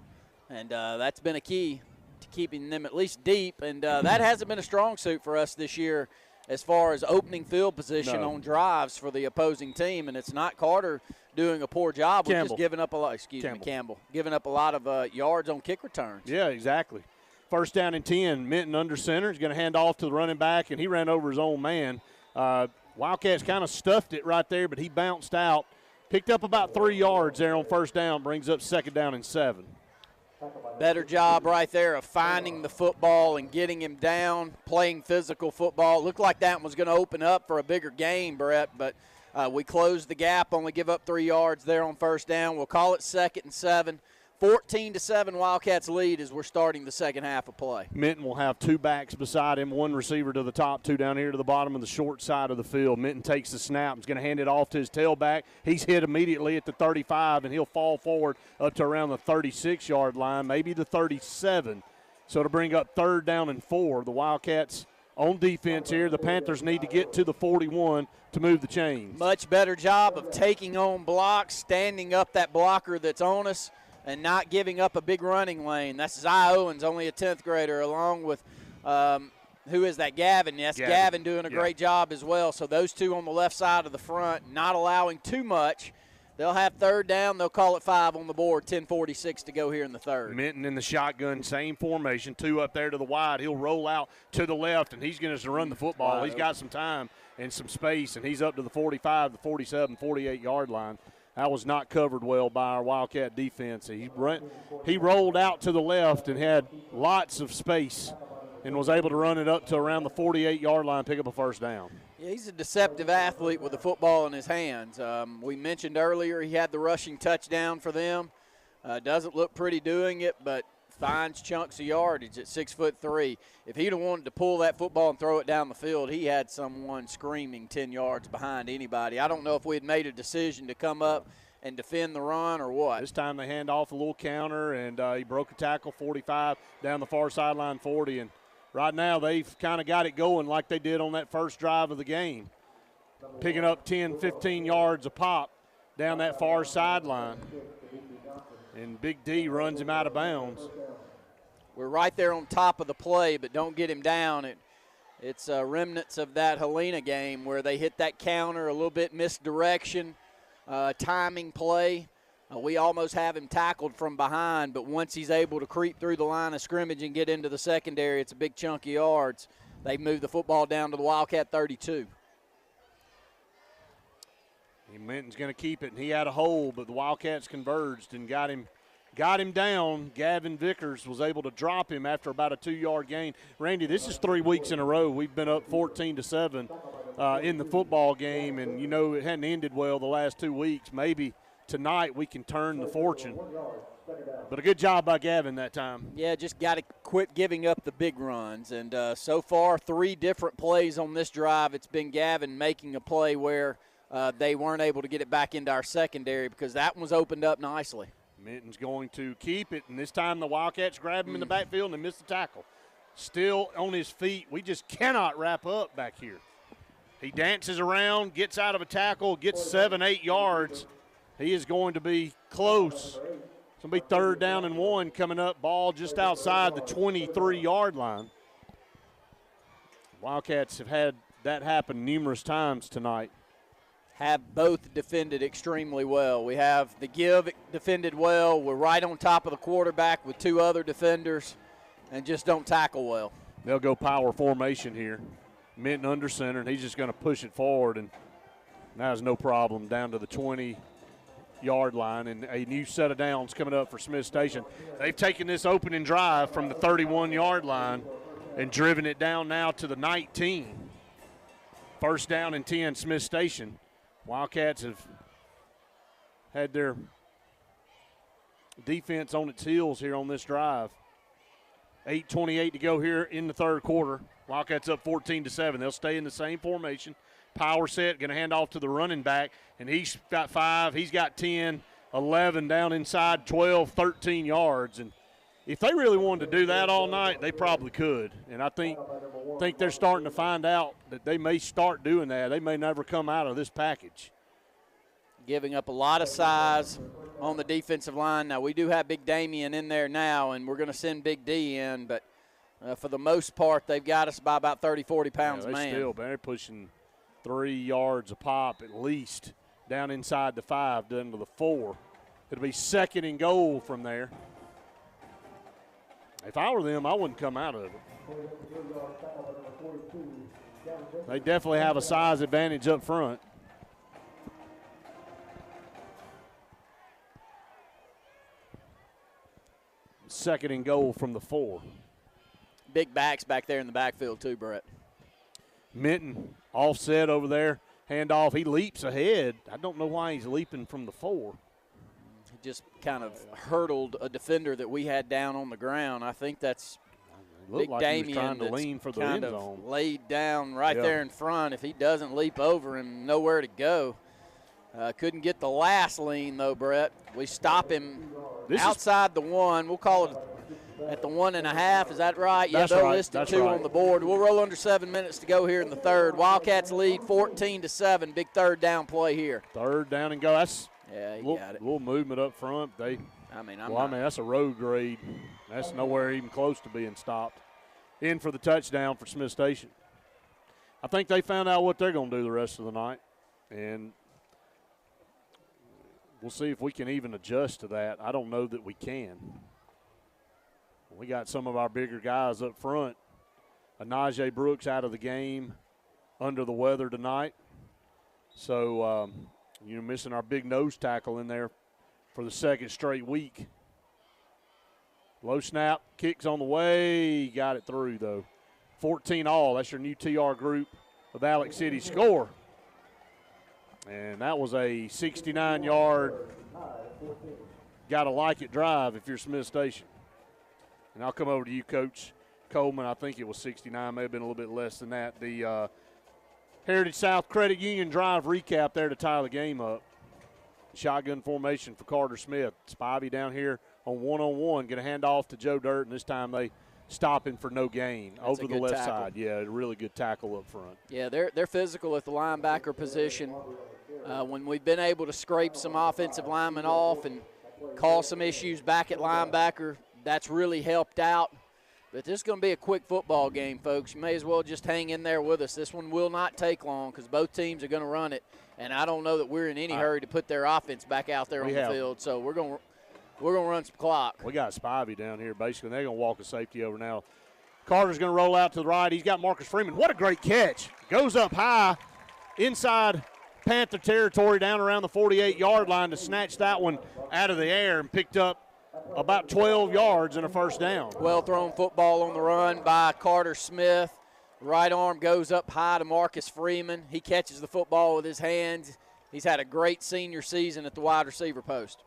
and that's been a key to keeping them at least deep, and that hasn't been a strong suit for us this year as far as opening field position on drives for the opposing team, and it's not Carter doing a poor job. We're just giving up a lot, Campbell, giving up a lot of yards on kick returns. Yeah, exactly. 1st down and 10, Minton under center. He's going to hand off to the running back, and he ran over his own man. Wildcats kind of stuffed it right there, but he bounced out. Picked up about 3 yards there on 1st down, brings up 2nd down and 7. Better job right there of finding the football and getting him down, playing physical football. Looked like that one was going to open up for a bigger gain, Brett, but we closed the gap, only give up 3 yards there on 1st down. We'll call it 2nd and 7. 14-7 Wildcats lead as we're starting the second half of play. Minton will have 2 backs beside him, 1 receiver to the top, 2 down here to the bottom of the short side of the field. Minton takes the snap, is going to hand it off to his tailback. He's hit immediately at the 35, and he'll fall forward up to around the 36-yard line, maybe the 37. So to bring up 3rd down and 4, the Wildcats on defense here. The Panthers need to get to the 41 to move the chains. Much better job of taking on blocks, standing up that blocker that's on us, and not giving up a big running lane. That's Zy Owens, only a 10th grader, along with, who is that, Gavin? Yes, Gavin doing a great job as well. So those two on the left side of the front, not allowing too much. They'll have 3rd down. They'll call it 5 on the board, 10:46 to go here in the 3rd. Minton in the shotgun, same formation, 2 up there to the wide. He'll roll out to the left, and he's going to run the football. He's got some time and some space, and he's up to the 45, the 47, 48-yard line. That was not covered well by our Wildcat defense. He rolled out to the left and had lots of space and was able to run it up to around the 48-yard line, pick up a 1st down. Yeah, he's a deceptive athlete with the football in his hands. We mentioned earlier he had the rushing touchdown for them. Doesn't look pretty doing it, but finds chunks of yardage at 6'3". If he'd have wanted to pull that football and throw it down the field, he had someone screaming 10 yards behind anybody. I don't know if we had made a decision to come up and defend the run or what. This time they hand off a little counter, and he broke a tackle, 45, down the far sideline, 40. And right now they've kind of got it going like they did on that first drive of the game, picking up 10, 15 yards a pop down that far sideline. And Big D runs him out of bounds. We're right there on top of the play, but don't get him down. It's remnants of that Helena game where they hit that counter, a little bit misdirection, timing play. We almost have him tackled from behind, but once he's able to creep through the line of scrimmage and get into the secondary, it's a big chunk of yards. They move the football down to the Wildcat 32. Minton's going to keep it, and he had a hole, but the Wildcats converged and got him down. Gavin Vickers was able to drop him after about a 2-yard gain. Randy, this is 3 weeks in a row. We've been up 14-7 in the football game, and, it hadn't ended well the last 2 weeks. Maybe tonight we can turn the fortune. But a good job by Gavin that time. Yeah, just got to quit giving up the big runs. And so far, 3 different plays on this drive. It's been Gavin making a play where they weren't able to get it back into our secondary because that one was opened up nicely. Minton's going to keep it, and this time the Wildcats grab him in the backfield and they miss the tackle. Still on his feet. We just cannot wrap up back here. He dances around, gets out of a tackle, gets 7-8 yards. He is going to be close. It's going to be 3rd down and 1 coming up, ball just outside the 23-yard line. Wildcats have had that happen numerous times tonight. Have both defended extremely well. We have the give defended well. We're right on top of the quarterback with 2 other defenders and just don't tackle well. They'll go power formation here. Minton under center, and he's just going to push it forward, and that is no problem down to the 20-yard line. And a new set of downs coming up for Smith Station. They've taken this opening drive from the 31-yard line and driven it down now to the 19. 1st down and 10, Smith Station. Wildcats have had their defense on its heels here on this drive. 8:28 to go here in the 3rd quarter. Wildcats up 14-7. They'll stay in the same formation. Power set, going to hand off to the running back, and he's got 5. He's got 10, 11 down inside, 12, 13 yards. And if they really wanted to do that all night, they probably could. And I think they're starting to find out that they may start doing that. They may never come out of this package. Giving up a lot of size on the defensive line. Now, we do have Big Damien in there now, and we're going to send Big D in, but for the most part, they've got us by about 30, 40 pounds a man. They're pushing 3 yards a pop at least down inside the 5, down to the 4. It'll be 2nd and goal from there. If I were them, I wouldn't come out of it. They definitely have a size advantage up front. 2nd and goal from the 4. Big backs back there in the backfield too, Brett. Minton offset over there. Handoff. He leaps ahead. I don't know why he's leaping from the 4. He just kind of hurdled a defender that we had down on the ground. I think that's Big like Damien he was trying to lean for the kind end of zone. laid down right there in front. If he doesn't leap over him, nowhere to go. Couldn't get the last lean, though, Brett. We stop him outside the 1. We'll call it at the 1.5. Is that right? That's they're right. listed That's 2 right. on the board. We'll roll under 7 minutes to go here in the 3rd. Wildcats lead 14-7. Big 3rd down play here. 3rd down and go. That's got it. Little movement up front. That's a road grade. That's nowhere even close to being stopped. In for the touchdown for Smith Station. I think they found out what they're going to do the rest of the night, and we'll see if we can even adjust to that. I don't know that we can. We got some of our bigger guys up front. Najee Brooks out of the game under the weather tonight. So, missing our big nose tackle in there for the 2nd straight week. Low snap, kicks on the way. Got it through, though. 14 all. That's your new TR group of Alex City score. And that was a 69-yard, gotta-like-it drive if you're Smith Station. And I'll come over to you, Coach Coleman. I think it was 69, may have been a little bit less than that. The Heritage South Credit Union drive recap there to tie the game up. Shotgun formation for Carter Smith. Spivey down here on one-on-one. Going to hand off to Joe Dirt, and this time they stop him for no gain. That's over the left side. Yeah, a really good tackle up front. Yeah, they're physical at the linebacker position. When we've been able to scrape some offensive linemen off and cause some issues back at linebacker, that's really helped out. But this is going to be a quick football game, folks. You may as well just hang in there with us. This one will not take long because both teams are going to run it, and I don't know that we're in any hurry to put their offense back out there on the field. So we're going to run some clock. We got Spivey down here, basically. They're going to walk a safety over now. Carter's going to roll out to the right. He's got Marcus Freeman. What a great catch. Goes up high inside Panther territory down around the 48-yard line to snatch that one out of the air and picked up about 12 yards and a first down. Well thrown football on the run by Carter Smith. Right arm goes up high to Marcus Freeman. He catches the football with his hands. He's had a great senior season at the wide receiver post.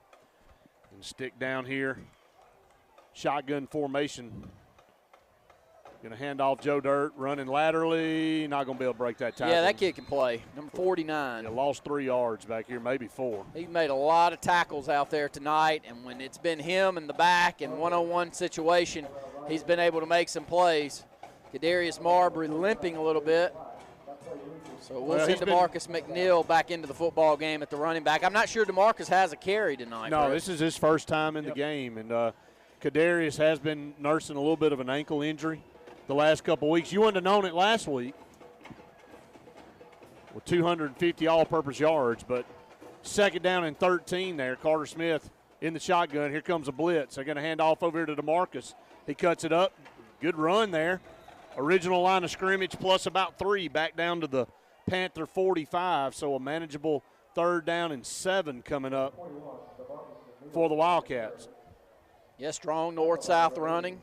And stick down here. Shotgun formation. Going to hand off Joe Dirt, running laterally. Not going to be able to break that tackle. Yeah, that kid can play. Number 49. Yeah, lost 3 yards back here, maybe 4. He's made a lot of tackles out there tonight, and when it's been him in the back and one-on-one situation, he's been able to make some plays. Kadarius Marbury limping a little bit. So we'll send DeMarcus McNeil back into the football game at the running back. I'm not sure DeMarcus has a carry tonight. No, This is his first time in the game, and Kadarius has been nursing a little bit of an ankle injury the last couple weeks. You wouldn't have known it last week with 250 all-purpose yards, but 2nd down and 13 there. Carter Smith in the shotgun. Here comes a blitz. They're going to hand off over here to DeMarcus. He cuts it up. Good run there. Original line of scrimmage plus about 3 back down to the Panther 45, so a manageable 3rd down and 7 coming up for the Wildcats. Yeah, strong north-south running.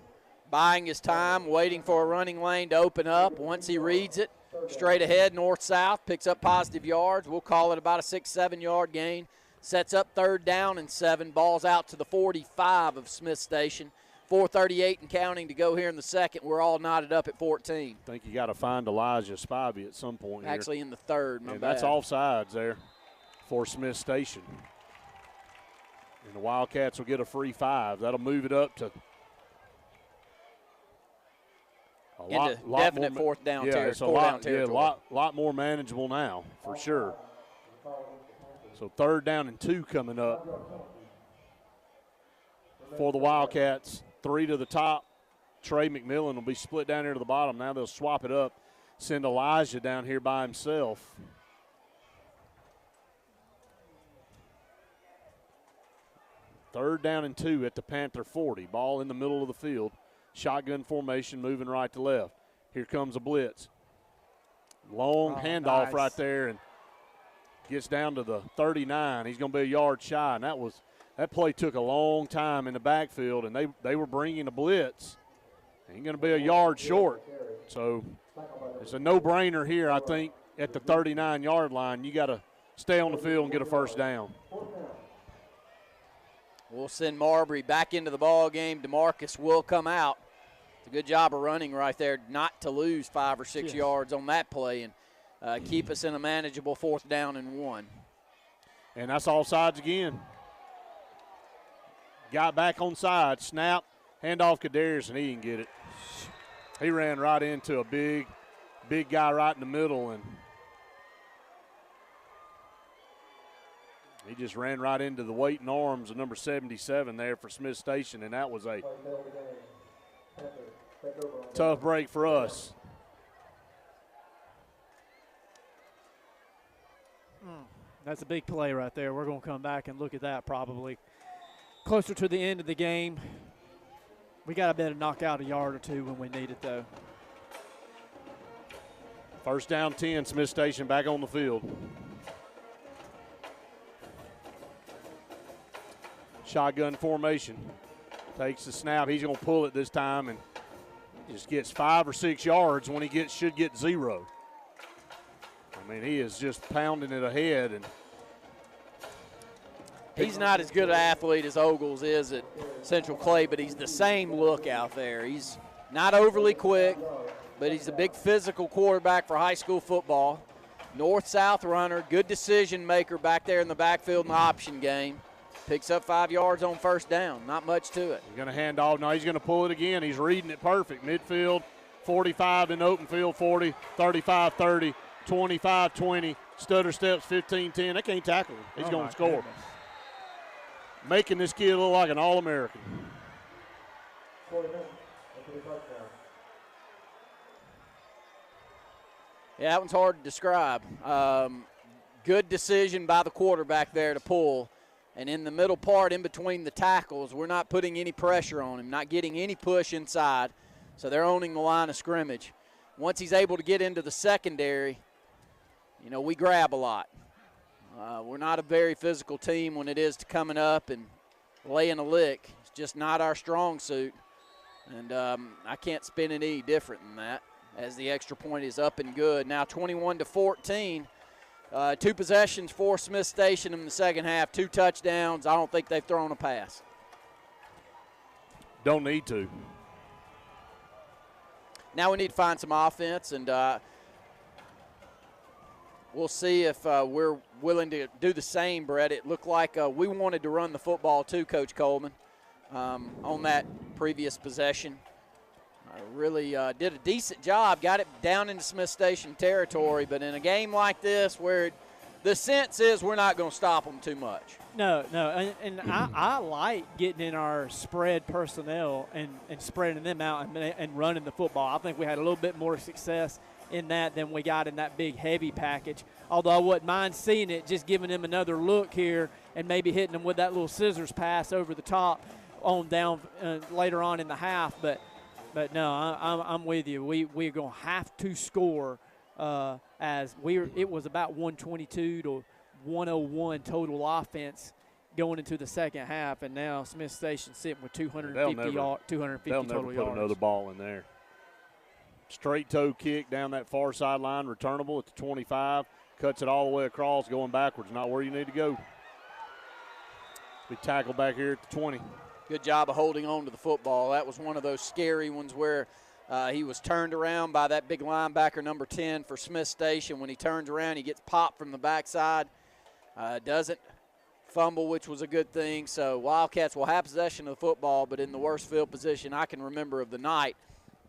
Buying his time, waiting for a running lane to open up. Once he reads it, straight ahead, north-south, picks up positive yards. We'll call it about a 6-7 yard gain. Sets up 3rd down and 7. Ball's out to the 45 of Smith Station. 4:38 and counting to go here in the 2nd. We're all knotted up at 14. I think you got to find Elijah Spivey at some point here. Actually in the 3rd, my bad. That's offsides there for Smith Station. And the Wildcats will get a free 5. That'll move it up to Definite fourth down territory. It's a lot more manageable now, for sure. So 3rd down and 2 coming up for the Wildcats. 3 to the top. Trey McMillan will be split down here to the bottom. Now they'll swap it up, send Elijah down here by himself. Third down and 2 at the Panther 40. Ball in the middle of the field. Shotgun formation, moving right to left. Here comes a blitz. Long handoff right there, and gets down to the 39. He's going to be a yard shy, and that play took a long time in the backfield, and they were bringing a blitz. He's going to be a yard short. So it's a no-brainer here, I think, at the 39-yard line. You got to stay on the field and get a first down. We'll send Marbury back into the ball game. DeMarcus will come out. It's a good job of running right there not to lose 5 or 6 yards on that play and keep us in a manageable 4th down and 1. And that's all sides again. Got back on side, snap, handoff Kadarius, and he didn't get it. He ran right into a big guy right in the middle, and he just ran right into the waiting arms of number 77 there for Smith Station, and that was a tough break for us. That's a big play right there. We're going to come back and look at that probably closer to the end of the game. We got to be able to knock out a yard or 2 when we need it, though. First down 10, Smith Station back on the field. Shotgun formation. Takes the snap. He's going to pull it this time and just gets 5 or 6 yards when he should get 0. I mean, he is just pounding it ahead. And he's not as good an athlete as Ogles is at Central Clay, but he's the same look out there. He's not overly quick, but he's a big physical quarterback for high school football. North-south runner, good decision maker back there in the backfield in the option game. Picks up 5 yards on first down. Not much to it. He's going to hand off. Now he's going to pull it again. He's reading it perfect. Midfield, 45 in open field, 40, 35, 30, 25, 20. Stutter steps, 15, 10. They can't tackle him. He's going to score. Goodness. Making this kid look like an All-American. Yeah, that one's hard to describe. Good decision by the quarterback there to pull. And in the middle part, in between the tackles, we're not putting any pressure on him, not getting any push inside. So they're owning the line of scrimmage. Once he's able to get into the secondary, you know, we grab a lot. We're not a very physical team when it is to coming up and laying a lick. It's just not our strong suit. And I can't spin it any different than that as the extra point is up and good. Now 21-14. 2 possessions for Smith Station in the second half, 2 touchdowns. I don't think they've thrown a pass. Don't need to. Now we need to find some offense, and we'll see if we're willing to do the same, Brett. It looked like we wanted to run the football too, Coach Coleman, on that previous possession. Really did a decent job, got it down into Smith Station territory, but in a game like this where the sense is we're not going to stop them too much. No, and I like getting in our spread personnel and spreading them out and running the football. I think we had a little bit more success in that than we got in that big heavy package, although I wouldn't mind seeing it, just giving them another look here and maybe hitting them with that little scissors pass over the top on down later on in the half, But no, I'm with you. We're going to have to score it was about 122 to 101 total offense going into the second half, and now Smith Station sitting with 250 total yards. They'll never put another ball in there. Straight toe kick down that far sideline, returnable at the 25, cuts it all the way across, going backwards, not where you need to go. Be tackled back here at the 20. Good job of holding on to the football. That was one of those scary ones where he was turned around by that big linebacker, number 10 for Smith Station. When he turns around, he gets popped from the backside. Doesn't fumble, which was a good thing. So Wildcats will have possession of the football, but in the worst field position I can remember of the night.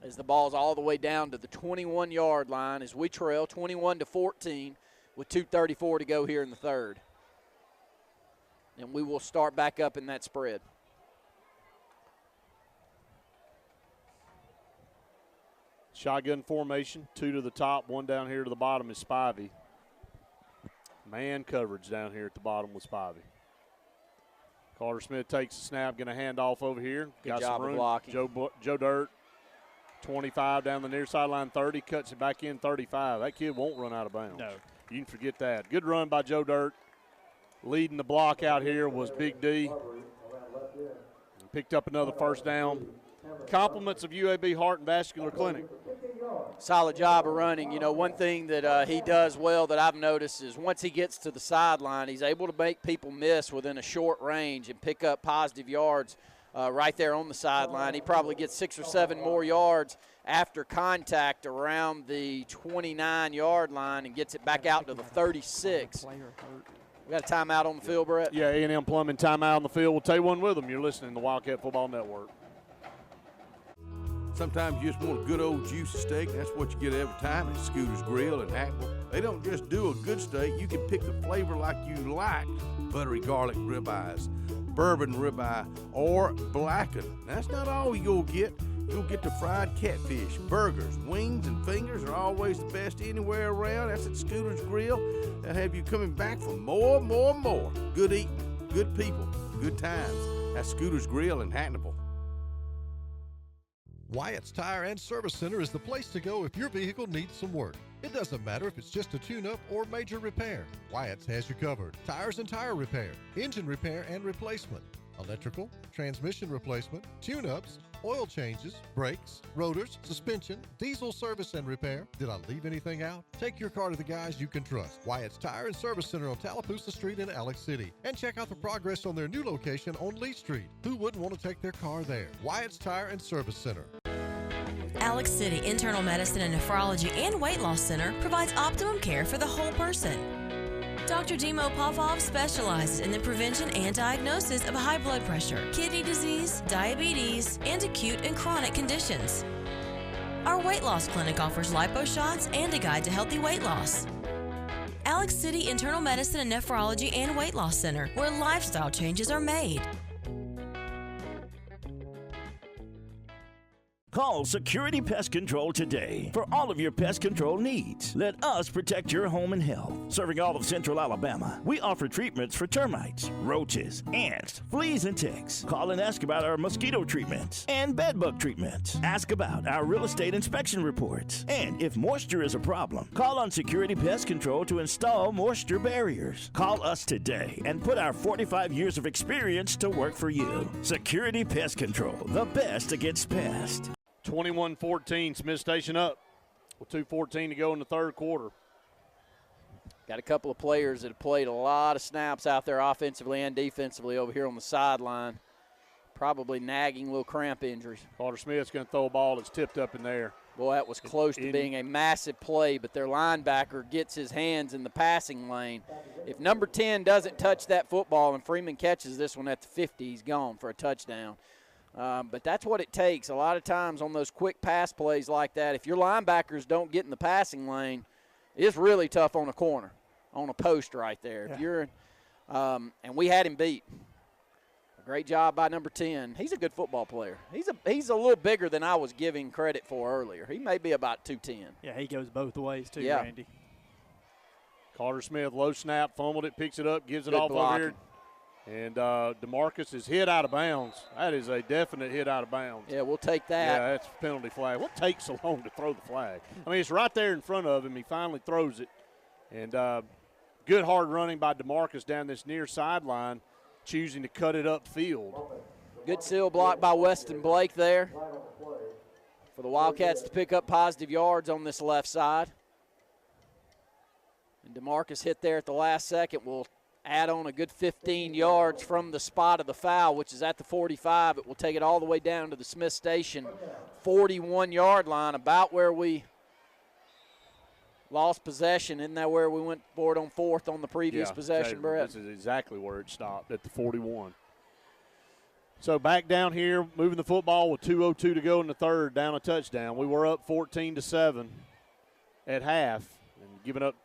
as the ball's all the way down to the 21-yard line as we trail 21-14 with 2:34 to go here in the third. And we will start back up in that spread. Shotgun formation, 2 to the top, 1 down here to the bottom is Spivey. Man coverage down here at the bottom with Spivey. Carter Smith takes the snap, going to hand off over here. Good job of blocking. Joe Dirt, 25 down the near sideline, 30, cuts it back in 35. That kid won't run out of bounds. No. You can forget that. Good run by Joe Dirt. Leading the block out here was Big D. Picked up another first down. Compliments of UAB Heart and Vascular Clinic. Solid job of running. You know, one thing that he does well that I've noticed is once he gets to the sideline, he's able to make people miss within a short range and pick up positive yards right there on the sideline. He probably gets 6 or 7 more yards after contact around the 29-yard line and gets it back out to the 36. We got a timeout on the field, Brett? Yeah, A&M Plumbing timeout on the field. We'll take one with them. You're listening to Wildcat Football Network. Sometimes you just want a good old juicy steak, and that's what you get every time at Scooter's Grill in Hackville. They don't just do a good steak. You can pick the flavor like you like. Buttery garlic ribeyes, bourbon ribeye, or blackened. That's not all you'll get. You'll get the fried catfish, burgers, wings, and fingers are always the best anywhere around. That's at Scooter's Grill. They'll have you coming back for more. Good eating, good people, good times. That's Scooter's Grill in Hackville. Wyatt's Tire and Service Center is the place to go if your vehicle needs some work. It doesn't matter if it's just a tune-up or major repair. Wyatt's has you covered. Tires and tire repair, engine repair and replacement, electrical, transmission replacement, tune-ups, oil changes, brakes, rotors, suspension, diesel service and repair. Did I leave anything out? Take your car to the guys you can trust. Wyatt's Tire and Service Center on Tallapoosa Street in Alex City. And check out the progress on their new location on Lee Street. Who wouldn't want to take their car there? Wyatt's Tire and Service Center. Alex City Internal Medicine and Nephrology and Weight Loss Center provides optimum care for the whole person. Dr. Dimo Popov specializes in the prevention and diagnosis of high blood pressure, kidney disease, diabetes, and acute and chronic conditions. Our weight loss clinic offers lipo shots and a guide to healthy weight loss. Alex City Internal Medicine and Nephrology and Weight Loss Center, where lifestyle changes are made. Call Security Pest Control today for all of your pest control needs. Let us protect your home and health. Serving all of Central Alabama, we offer treatments for termites, roaches, ants, fleas, and ticks. Call and ask about our mosquito treatments and bedbug treatments. Ask about our real estate inspection reports. And if moisture is a problem, call on Security Pest Control to install moisture barriers. Call us today and put our 45 years of experience to work for you. Security Pest Control, the best against pests. 21-14, Smith Station up with 2:14 to go in the third quarter. Got a couple of players that have played a lot of snaps out there offensively and defensively over here on the sideline. Probably nagging little cramp injuries. Carter Smith's going to throw a ball that's tipped up in there. Boy, that was close to being a massive play, but their linebacker gets his hands in the passing lane. If number 10 doesn't touch that football and Freeman catches this one at the 50, he's gone for a touchdown. But that's what it takes. A lot of times on those quick pass plays like that, if your linebackers don't get in the passing lane, it's really tough on a corner, on a post right there. Yeah. If you're, and we had him beat. A great job by number 10. He's a good football player. He's a little bigger than I was giving credit for earlier. He may be about 210. Yeah, he goes both ways too, Yeah. Randy. Carter Smith, low snap, fumbled it, picks it up, gives it Good off blocking. over here. And DeMarcus is hit out of bounds. That is a definite hit out of bounds. Yeah, we'll take that. Yeah, that's a penalty flag. What takes so long to throw the flag? I mean, it's right there in front of him. He finally throws it. And good hard running by DeMarcus down this near sideline, choosing to cut it upfield. Good seal block by Weston Blake there for the Wildcats to pick up positive yards on this left side. And DeMarcus hit there at the last second will add on a good 15 yards from the spot of the foul, which is at the 45. It will take it all the way down to the Smith Station 41-yard line, about where we lost possession. Isn't that where we went for it on fourth on the previous possession, Brett? This is exactly where it stopped, at the 41. So back down here, moving the football with 2:02 to go in the third, down a touchdown. We were up 14-7 at half and giving up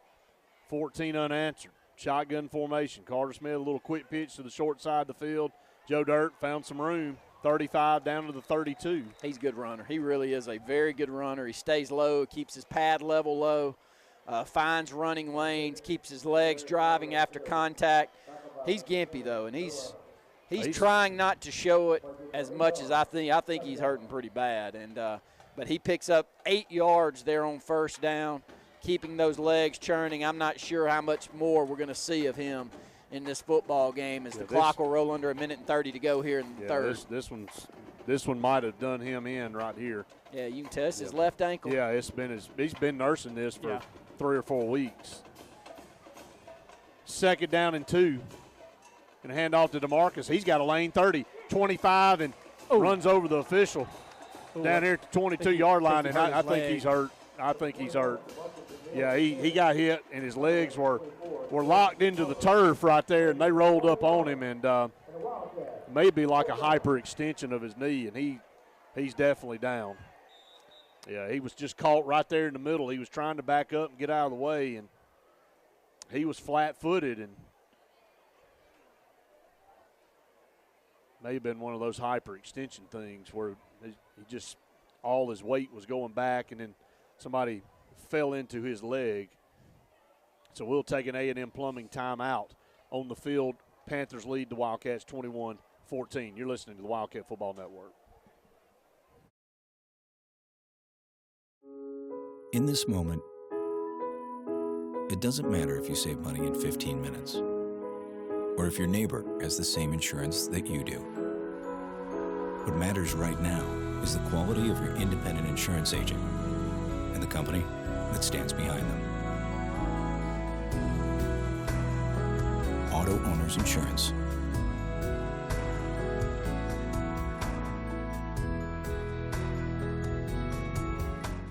14 unanswered. Shotgun formation. Carter Smith, a little quick pitch to the short side of the field. Joe Dirt found some room. 35 down to the 32. He's a good runner. He really is a very good runner. He stays low, keeps his pad level low, finds running lanes, keeps his legs driving after contact. He's gimpy, though, and he's trying not to show it as much as I think. I think he's hurting pretty bad. But he picks up 8 yards there on first down, keeping those legs churning. I'm not sure how much more we're going to see of him in this football game as the clock will roll under 1:30 to go here in the third. This one might have done him in right here. Yeah, you can test his left ankle. Yeah, he's been nursing this for 3 or 4 weeks. Second down and 2. And a handoff to DeMarcus. He's got a lane 30, 25, and runs over the official down here at the 22-yard line, and I think he's hurt. Yeah, he got hit, and his legs were locked into the turf right there, and they rolled up on him, and maybe like a hyperextension of his knee, and he's definitely down. Yeah, he was just caught right there in the middle. He was trying to back up and get out of the way, and he was flat-footed, and may have been one of those hyperextension things where he just all his weight was going back, and then somebody fell into his leg. So we'll take an A&M Plumbing timeout on the field. Panthers lead the Wildcats 21-14. You're listening to the Wildcat Football Network. In this moment, it doesn't matter if you save money in 15 minutes or if your neighbor has the same insurance that you do. What matters right now is the quality of your independent insurance agent and the company that stands behind them. Auto Owners Insurance.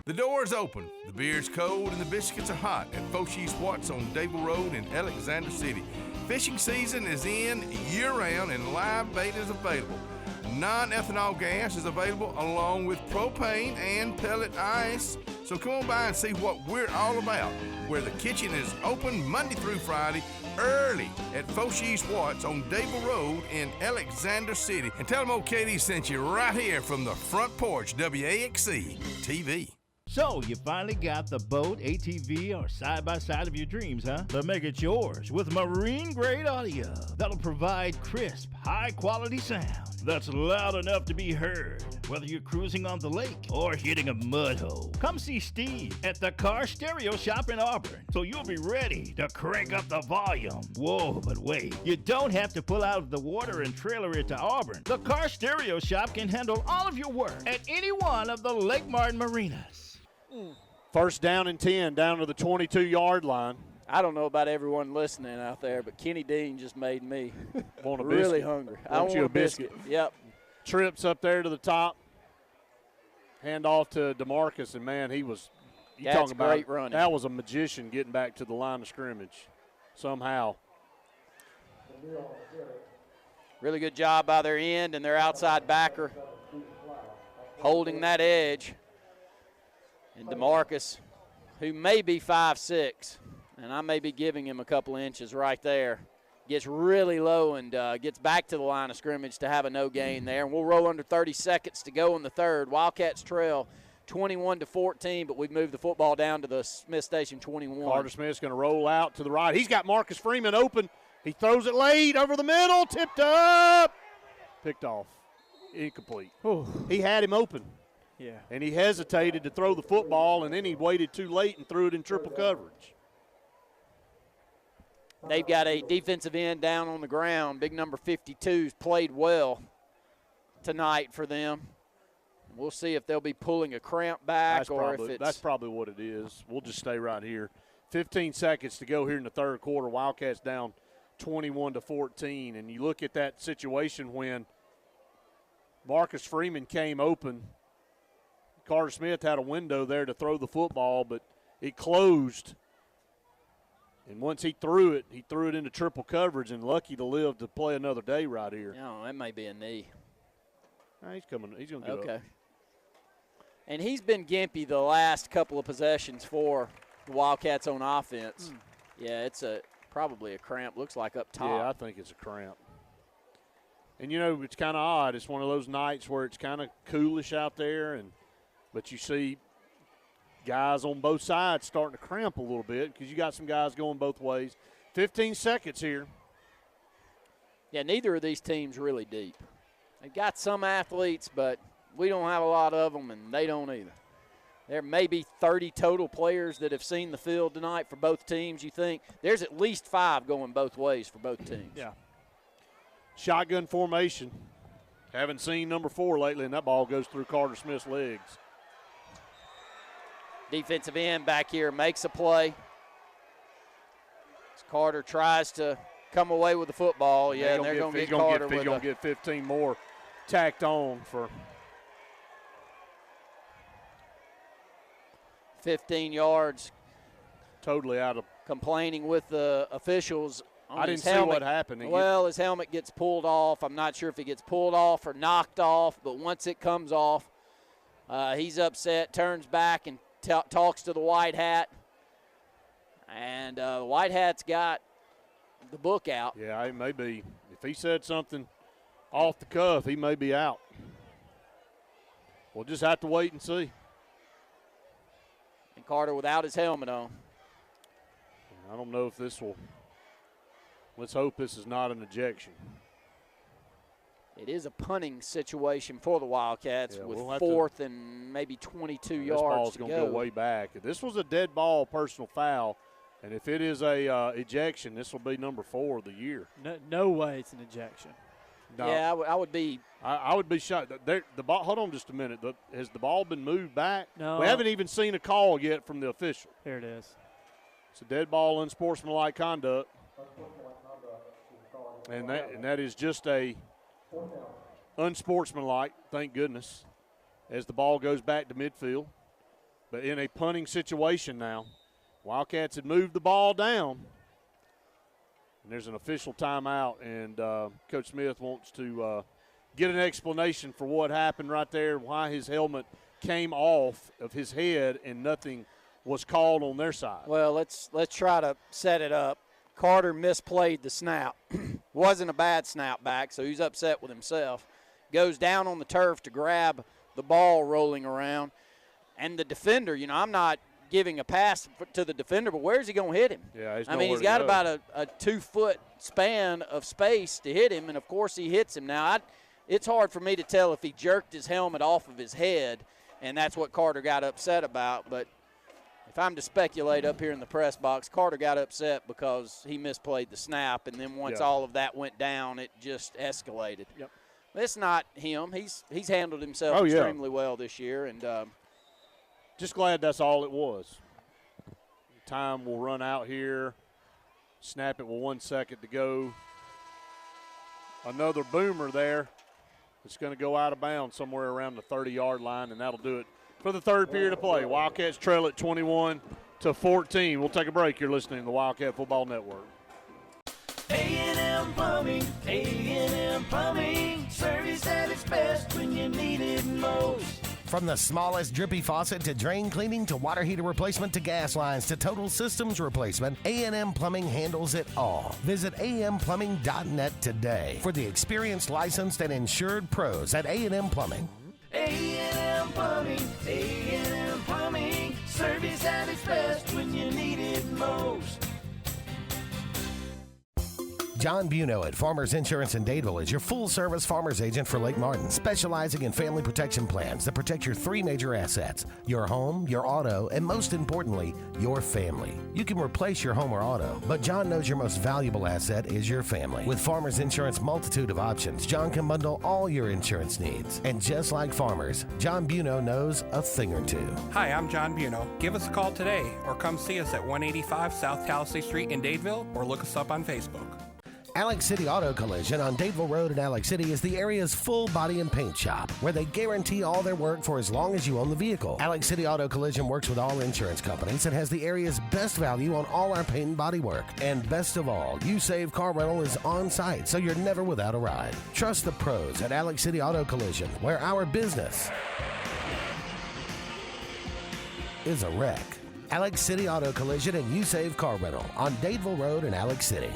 The door's open, the beer's cold, and the biscuits are hot at Foshee Watts on Dable Road in Alexander City. Fishing season is in year-round and live bait is available. Non-ethanol gas is available along with propane and pellet ice. So come on by and see what we're all about, where the kitchen is open Monday through Friday early at Foshee Watts on Dable Road in Alexander City. And tell them old Katie sent you right here from the front porch, WAXC-TV. So, you finally got the boat, ATV, or side-by-side of your dreams, huh? But make it yours with marine-grade audio that'll provide crisp, high-quality sound that's loud enough to be heard, whether you're cruising on the lake or hitting a mud hole. Come see Steve at the Car Stereo Shop in Auburn, so you'll be ready to crank up the volume. Whoa, but wait, you don't have to pull out of the water and trailer it to Auburn. The Car Stereo Shop can handle all of your work at any one of the Lake Martin marinas. First down and 10, down to the 22-yard line. I don't know about everyone listening out there, but Kenny Dean just made me want a really biscuit. hungry. I want you a biscuit. Yep. Trips up there to the top. Hand off to DeMarcus, and, man, he was – That's talking about great running. That was a magician getting back to the line of scrimmage somehow. Really good job by their end and their outside backer holding that edge. And DeMarcus, who may be 5'6", and I may be giving him a couple inches right there, gets really low and gets back to the line of scrimmage to have a no gain there. And we'll roll under 30 seconds to go in the third. Wildcats trail 21-14, but we've moved the football down to the Smith Station 21. Carter Smith's going to roll out to the right. He's got Marcus Freeman open. He throws it late over the middle, tipped up, picked off, incomplete. He had him open. Yeah. And he hesitated to throw the football, and then he waited too late and threw it in triple coverage. They've got a defensive end down on the ground. Big number 52's played well tonight for them. We'll see if they'll be pulling a cramp back That's probably what it is. We'll just stay right here. 15 seconds to go here in the third quarter. Wildcats down 21-14. And you look at that situation when Marcus Freeman came open. Carter Smith had a window there to throw the football, but it closed. And once he threw it into triple coverage, and lucky to live to play another day right here. No, that may be a knee. He's coming. He's going to get Okay. up. And he's been gimpy the last couple of possessions for the Wildcats on offense. Yeah, it's probably a cramp. Looks like up top. Yeah, I think it's a cramp. And, you know, it's kind of odd. It's one of those nights where it's kind of coolish out there, but you see guys on both sides starting to cramp a little bit because you got some guys going both ways. 15 seconds here. Yeah, neither of these teams really deep. They've got some athletes, but we don't have a lot of them, and they don't either. There may be 30 total players that have seen the field tonight for both teams. You think there's at least 5 going both ways for both teams. Yeah. Shotgun formation. Haven't seen number 4 lately, and that ball goes through Carter Smith's legs. Defensive end back here makes a play. As Carter tries to come away with the football. Yeah, they're going to get Carter with He's going to get 15 more tacked on for 15 yards. Totally out of. Complaining with the officials. I didn't see what happened. Well, his helmet gets pulled off. I'm not sure if it gets pulled off or knocked off, but once it comes off, he's upset, turns back and talks to the white hat. And the white hat's got the book out. Yeah, he may be. If he said something off the cuff, he may be out. We'll just have to wait and see. And Carter without his helmet on. I don't know if this will. Let's hope this is not an ejection. It is a punting situation for the Wildcats with we'll 4th and maybe 22 yards to go. This ball's going to go way back. This was a dead ball personal foul, and if it is a ejection, this will be number 4 of the year. No way it's an ejection. No. Yeah, I would be. I would be shocked. The ball. Hold on just a minute. Has the ball been moved back? No. We haven't even seen a call yet from the official. Here it is. It's a dead ball, unsportsmanlike conduct. And that is just a unsportsmanlike, thank goodness, as the ball goes back to midfield. But in a punting situation now, Wildcats had moved the ball down. And there's an official timeout, and Coach Smith wants to get an explanation for what happened right there, why his helmet came off of his head and nothing was called on their side. Well, let's try to set it up. Carter misplayed the snap. Wasn't a bad snap back, so he's upset with himself. Goes down on the turf to grab the ball rolling around. And the defender, I'm not giving a pass to the defender, but where's he going to hit him? Yeah, he's got about a 2-foot span of space to hit him, and, of course, he hits him. Now, it's hard for me to tell if he jerked his helmet off of his head, and that's what Carter got upset about, but if I'm to speculate up here in the press box, Carter got upset because he misplayed the snap, and then once all of that went down, it just escalated. Yep. It's not him. He's handled himself extremely well this year, and just glad that's all it was. Time will run out here. Snap it with 1 second to go. Another boomer there. It's going to go out of bounds somewhere around the 30-yard line, and that'll do it for the third period of play. Wildcats trail at 21-14. We'll take a break. You're listening to the Wildcat Football Network. A&M Plumbing, A&M Plumbing, service at its best when you need it most. From the smallest drippy faucet to drain cleaning to water heater replacement to gas lines to total systems replacement, A&M Plumbing handles it all. Visit amplumbing.net today for the experienced, licensed, and insured pros at A&M Plumbing. A&M Plumbing, A&M Plumbing, service at its best when you need it most. John Buno at Farmers Insurance in Dadeville is your full-service farmer's agent for Lake Martin, specializing in family protection plans that protect your 3 major assets: your home, your auto, and most importantly, your family. You can replace your home or auto, but John knows your most valuable asset is your family. With Farmers Insurance multitude of options, John can bundle all your insurance needs. And just like Farmers, John Buno knows a thing or two. Hi, I'm John Buno. Give us a call today or come see us at 185 South Talisay Street in Dadeville or look us up on Facebook. Alex City Auto Collision on Dadeville Road in Alex City is the area's full body and paint shop, where they guarantee all their work for as long as you own the vehicle. Alex City Auto Collision works with all insurance companies and has the area's best value on all our paint and body work. And best of all, You Save Car Rental is on site, so you're never without a ride. Trust the pros at Alex City Auto Collision, where our business is a wreck. Alex City Auto Collision and You Save Car Rental on Dadeville Road in Alex City.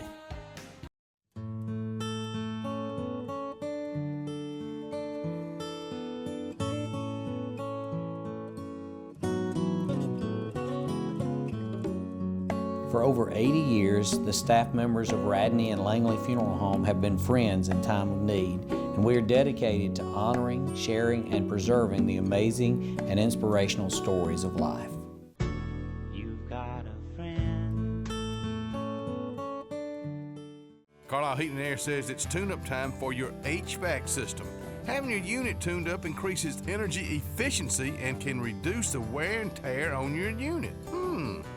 For over 80 years, the staff members of Radney and Langley Funeral Home have been friends in time of need, and we are dedicated to honoring, sharing, and preserving the amazing and inspirational stories of life. Carlisle Heating and Air says it's tune-up time for your HVAC system. Having your unit tuned up increases energy efficiency and can reduce the wear and tear on your unit.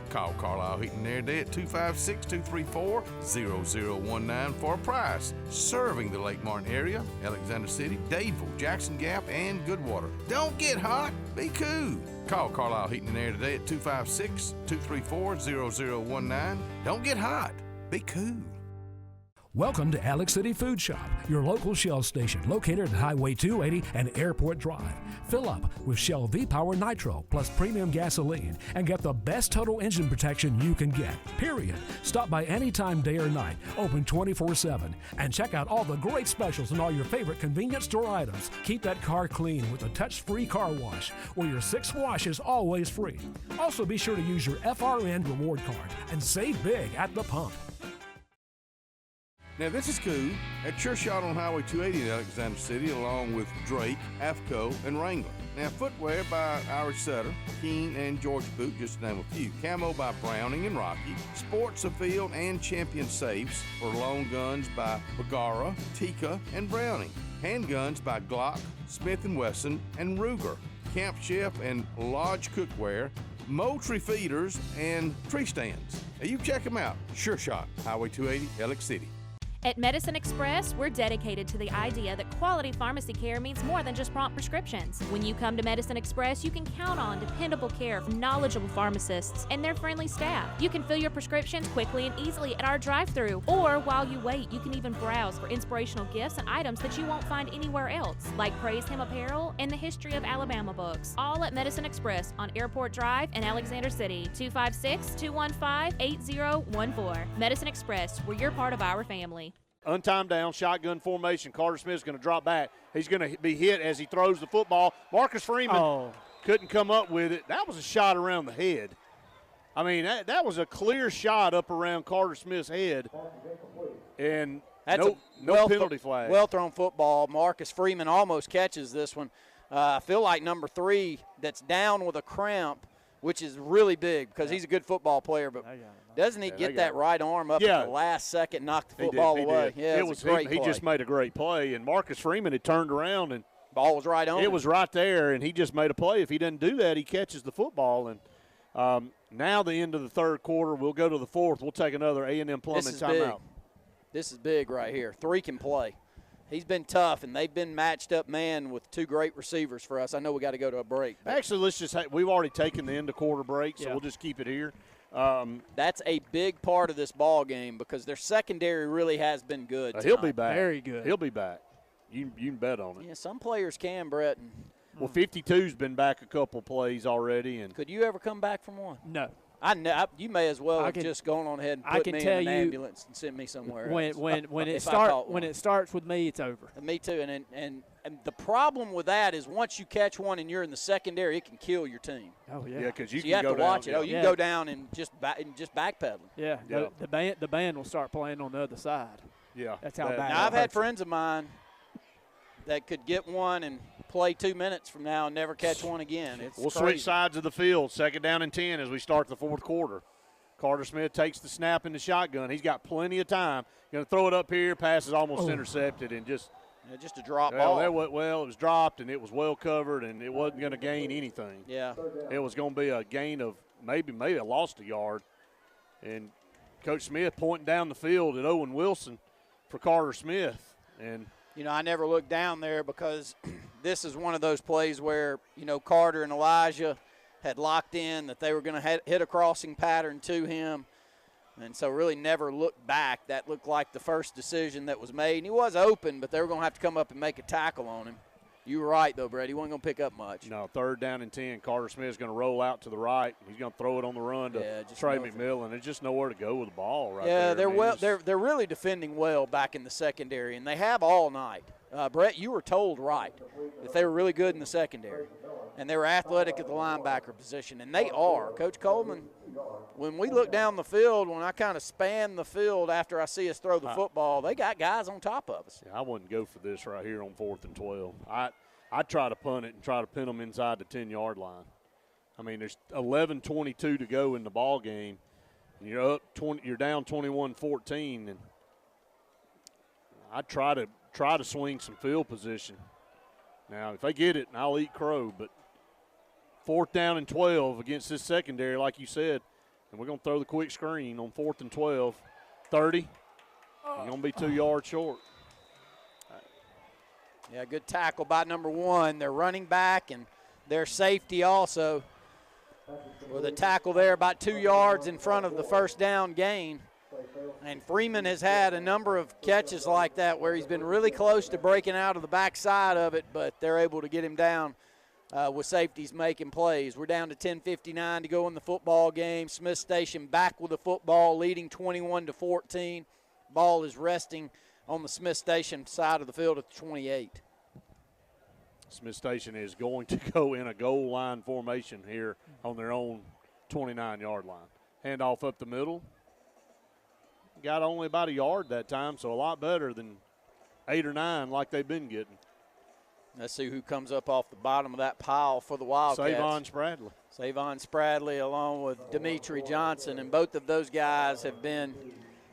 Call Carlisle Heating and Air today at 256-234-0019 for a price. Serving the Lake Martin area, Alexander City, Dadeville, Jackson Gap, and Goodwater. Don't get hot, be cool. Call Carlisle Heating and Air today at 256-234-0019. Don't get hot, be cool. Welcome to Alex City Food Shop, your local Shell station located at Highway 280 and Airport Drive. Fill up with Shell V-Power Nitro plus premium gasoline and get the best total engine protection you can get, period. Stop by anytime, day or night, open 24/7, and check out all the great specials and all your favorite convenience store items. Keep that car clean with a touch-free car wash, where your 6th wash is always free. Also, be sure to use your FRN reward card and save big at the pump. Now this is cool. At Sure Shot on Highway 280 in Alexander City, along with Drake, AFCO, and Wrangler. Now footwear by Irish Setter, Keen, and George Boot, just to name a few. Camo by Browning and Rocky. Sports Afield and Champion Safes for long guns by Bagara, Tika, and Browning. Handguns by Glock, Smith & Wesson, and Ruger. Camp Chef and Lodge Cookware. Moultrie feeders and tree stands. Now you check them out. Sure Shot, Highway 280, Alex City. At Medicine Express, we're dedicated to the idea that quality pharmacy care means more than just prompt prescriptions. When you come to Medicine Express, you can count on dependable care from knowledgeable pharmacists and their friendly staff. You can fill your prescriptions quickly and easily at our drive-thru, or while you wait, you can even browse for inspirational gifts and items that you won't find anywhere else, like Praise Him apparel and the History of Alabama books. All at Medicine Express on Airport Drive in Alexander City, 256-215-8014. Medicine Express, where you're part of our family. Untimed down, shotgun formation. Carter Smith's going to drop back. He's going to be hit as he throws the football. Marcus Freeman couldn't come up with it. That was a shot around the head. I mean, that was a clear shot up around Carter Smith's head. And that's no penalty flag. Well-thrown football. Marcus Freeman almost catches this one. I feel like number 3 that's down with a cramp, which is really big because he's a good football player, but doesn't he get that right arm up at the last second, knock the football away? Yeah, it was a great play. He just made a great play, and Marcus Freeman had turned around and ball was right on. It was right there, and he just made a play. If he doesn't do that, he catches the football. And now the end of the third quarter, we'll go to the fourth. We'll take another A&M Plumbing timeout. This is big right here. 3 can play. He's been tough, and they've been matched up man with 2 great receivers for us. I know we got to go to a break. Actually, let's just we've already taken the end of quarter break, so we'll just keep it here. That's a big part of this ball game because their secondary really has been good. He'll be back. Very good. He'll be back. You can bet on it. Yeah, some players can, Brett. Well, 52's been back a couple plays already. And could you ever come back from one? No. I know you may as well have just gone on ahead and put me in an ambulance and sent me somewhere else. When it starts with me, it's over. Me too. And the problem with that is once you catch one and you're in the secondary, it can kill your team. Oh yeah. Yeah, because you have to watch it. Yeah. Oh, you can go down and just backpedaling. Yeah. The band will start playing on the other side. Yeah. That's how bad. Now I've had friends of mine that could get one and play 2 minutes from now and never catch one again. We'll switch sides of the field. 2nd down and 10 as we start the fourth quarter. Carter Smith takes the snap in the shotgun. He's got plenty of time. Going to throw it up here. Pass is almost intercepted and just a drop ball. It was dropped and it was well covered and it wasn't going to gain anything. Yeah. It was going to be a gain of maybe a lost a yard. And Coach Smith pointing down the field at Owen Wilson. for Carter Smith. And you know, I never looked down there because this is one of those plays where, you know, Carter and Elijah had locked in that they were going to hit a crossing pattern to him. And so really never looked back. That looked like the first decision that was made. And he was open, but they were going to have to come up and make a tackle on him. You were right, though, Brett. He wasn't going to pick up much. No, 3rd down and 10. Carter Smith's going to roll out to the right. He's going to throw it on the run to Trey McMillan. There's just nowhere to go with the ball right there. Yeah, they're really defending well back in the secondary, and they have all night. Brett, you were told right that they were really good in the secondary, and they were athletic at the linebacker position, and they are. Coach Coleman, when we look down the field, when I kind of span the field after I see us throw the football, they got guys on top of us. Yeah, I wouldn't go for this right here on 4th and 12. I'd try to punt it and try to pin them inside the 10-yard line. I mean, there's 11:22 to go in the ball game. You're up 20. You're down 21-14, and I'd try to swing some field position. Now, if they get it, I'll eat crow. But 4th down and 12 against this secondary, like you said, and we're going to throw the quick screen on 4th and 12. 30. You're going to be 2 yards short. Yeah, good tackle by number 1. They're running back and their safety also. With a tackle there about 2 yards in front of the first down gain. And Freeman has had a number of catches like that where he's been really close to breaking out of the backside of it, but they're able to get him down with safeties making plays. We're down to 10:59 to go in the football game. Smith Station back with the football, leading 21-14. Ball is resting on the Smith Station side of the field at the 28. Smith Station is going to go in a goal line formation here on their own 29-yard line. Handoff up the middle. Got only about a yard that time, so a lot better than 8 or 9 like they've been getting. Let's see who comes up off the bottom of that pile for the Wildcats. Savon Spradley. Savon Spradley along with Dimitri Johnson, and both of those guys have been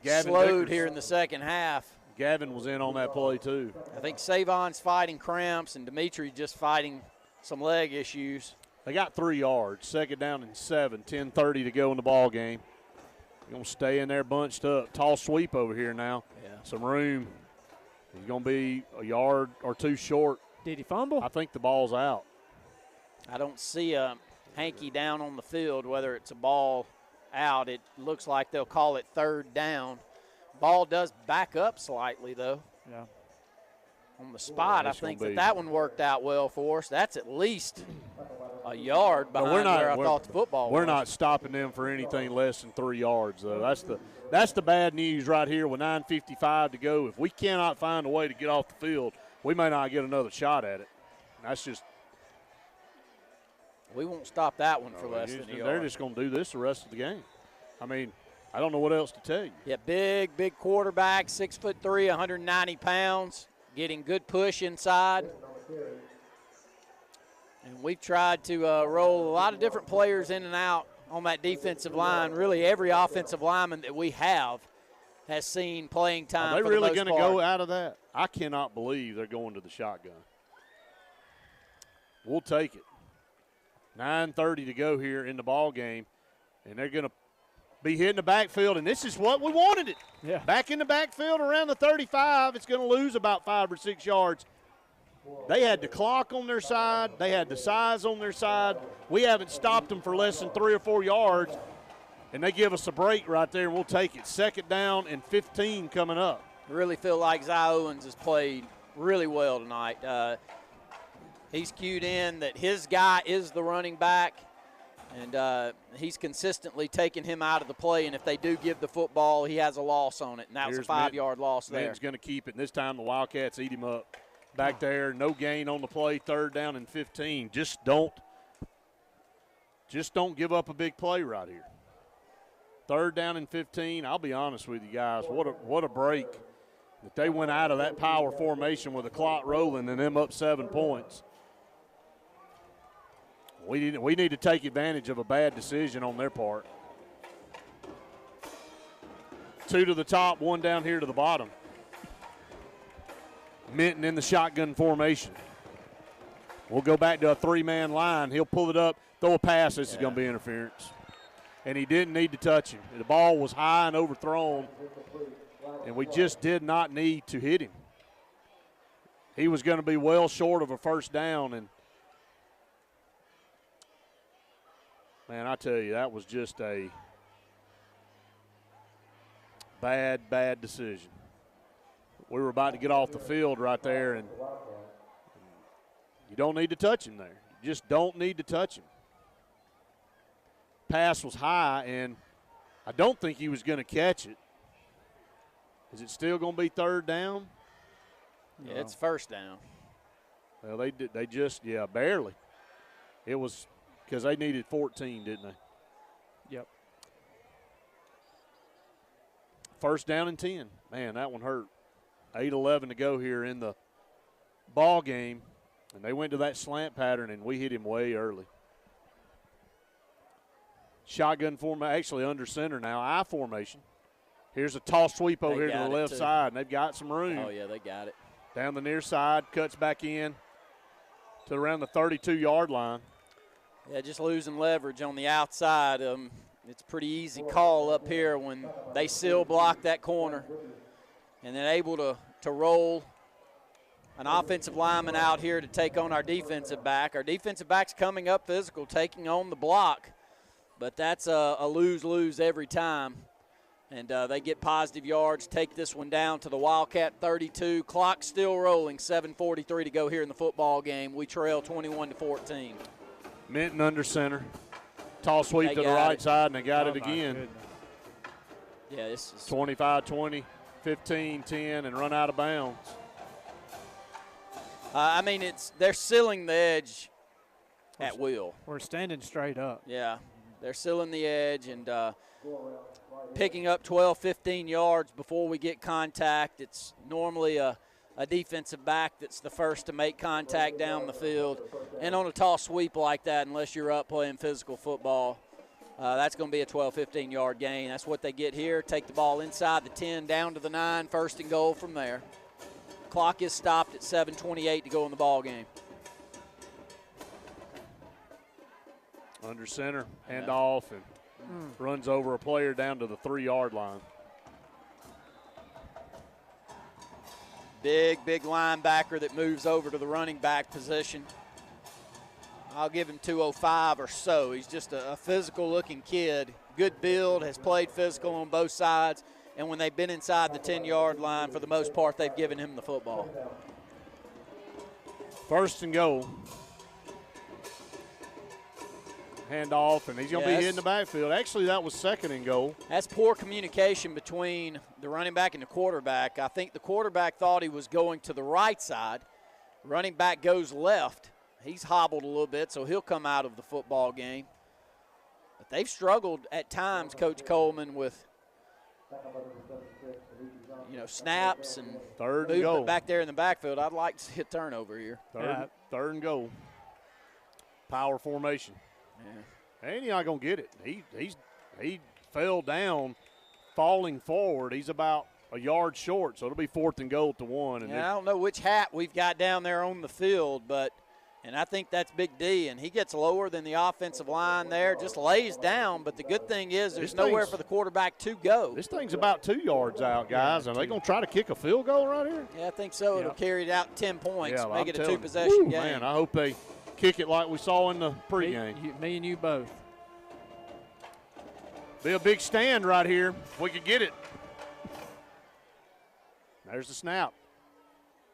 slowed here in the second half. Gavin was in on that play too. I think Savon's fighting cramps and Dimitri just fighting some leg issues. They got 3 yards, 2nd down and 7, 10:30 to go in the ball game. You're going to stay in there bunched up. Tall sweep over here now. Yeah. Some room. He's going to be a yard or 2 short. Did he fumble? I think the ball's out. I don't see a hanky down on the field, whether it's a ball out. It looks like they'll call it 3rd down. Ball does back up slightly, though. Yeah. On the spot, I think that one worked out well for us. That's at least a yard behind where I thought the football was. We're not stopping them for anything less than 3 yards, though. That's the bad news right here with 9:55 to go. If we cannot find a way to get off the field, we may not get another shot at it. That's just – we won't stop that one for less than a yard. They're just going to do this the rest of the game. I mean, I don't know what else to tell you. Yeah, big quarterback, 6'3", 190 pounds, getting good push inside. And we've tried to roll a lot of different players in and out on that defensive line. Really, every offensive lineman that we have has seen playing time. Are they really going to go out of that? I cannot believe they're going to the shotgun. We'll take it. 9:30 to go here in the ball game, and they're going to be hitting the backfield, and this is what we wanted it. Yeah. Back in the backfield around the 35. It's going to lose about 5 or 6 yards. They had the clock on their side. They had the size on their side. We haven't stopped them for less than 3 or 4 yards, and they give us a break right there, and we'll take it. 2nd down and 15 coming up. I really feel like Zy Owens has played really well tonight. He's cued in that his guy is the running back, and he's consistently taking him out of the play, and if they do give the football, he has a loss on it, and that was a 5-yard loss there. Minton's going to keep it, and this time the Wildcats eat him up. Back there, no gain on the play, 3rd down and 15. Just don't give up a big play right here. 3rd down and 15. I'll be honest with you guys, what a break that they went out of that power formation with the clock rolling and them up 7 points. We need to take advantage of a bad decision on their part. 2 to the top, 1 down here to the bottom. Minton in the shotgun formation. We'll go back to a 3-man line. He'll pull it up, throw a pass. This is going to be interference. And he didn't need to touch him. The ball was high and overthrown. and we just did not need to hit him. He was going to be well short of a first down, and, man, I tell you, that was just a bad decision. We were about to get off the field right there, and you don't need to touch him there. You just don't need to touch him. Pass was high, and I don't think he was going to catch it. Is it still going to be third down? Yeah, it's first down. Well, they just barely. It was because they needed 14, didn't they? Yep. First down and 10. Man, that one hurt. 8:11 to go here in the ball game, and they went to that slant pattern, and we hit him way early. Shotgun formation, actually under center now, I formation. Here's a toss sweep over here to the left side, and they've got some room. Oh, yeah, they got it. Down the near side, cuts back in to around the 32-yard line. Yeah, just losing leverage on the outside. It's a pretty easy call up here when they still block that corner and then able to roll an offensive lineman out here to take on our defensive back. Our defensive back's coming up physical, taking on the block, but that's a lose-lose every time. And they get positive yards, take this one down to the Wildcat 32. Clock still rolling, 7:43 to go here in the football game. We trail 21-14. Minton under center. Toss sweep to the right side, and they got it again. Goodness. Yeah, this is 25-20, 15-10, and run out of bounds. I mean, they're sealing the edge at will. We're standing straight up. Yeah, they're sealing the edge and picking up 12, 15 yards before we get contact. It's normally a defensive back that's the first to make contact down the field. And on a toss sweep like that, unless you're up playing physical football, that's going to be a 12, 15-yard gain. That's what they get here. Take the ball inside the 10, down to the 9, first and goal from there. Clock is stopped at 7:28 to go in the ball game. Under center, handoff, and runs over a player down to the 3-yard line. Big linebacker that moves over to the running back position. I'll give him 205 or so. He's just a physical-looking kid. Good build, has played physical on both sides, and when they've been inside the 10-yard line, for the most part, they've given him the football. First and goal. Handoff, and he's going to be hitting the backfield. Actually, that was second and goal. That's poor communication between the running back and the quarterback. I think the quarterback thought he was going to the right side. Running back goes left. He's hobbled a little bit, so he'll come out of the football game. But they've struggled at times, Coach Coleman, with snaps and third and goal back there in the backfield. I'd like to see a turnover here. Third and goal. Power formation. Yeah. And you're not going to get it. He fell down, falling forward. He's about a yard short, so it'll be 4th and goal to 1. And I don't know which hat we've got down there on the field, and I think that's Big D, and he gets lower than the offensive line there, just lays down. But the good thing is there's nowhere for the quarterback to go. This thing's about 2 yards out, guys. Are they going to try to kick a field goal right here? Yeah, I think so. It'll carry it out 10 points, make it a 2-possession game. Man, I hope they kick it like we saw in the pregame. Me and you both. Be a big stand right here if we could get it. There's the snap.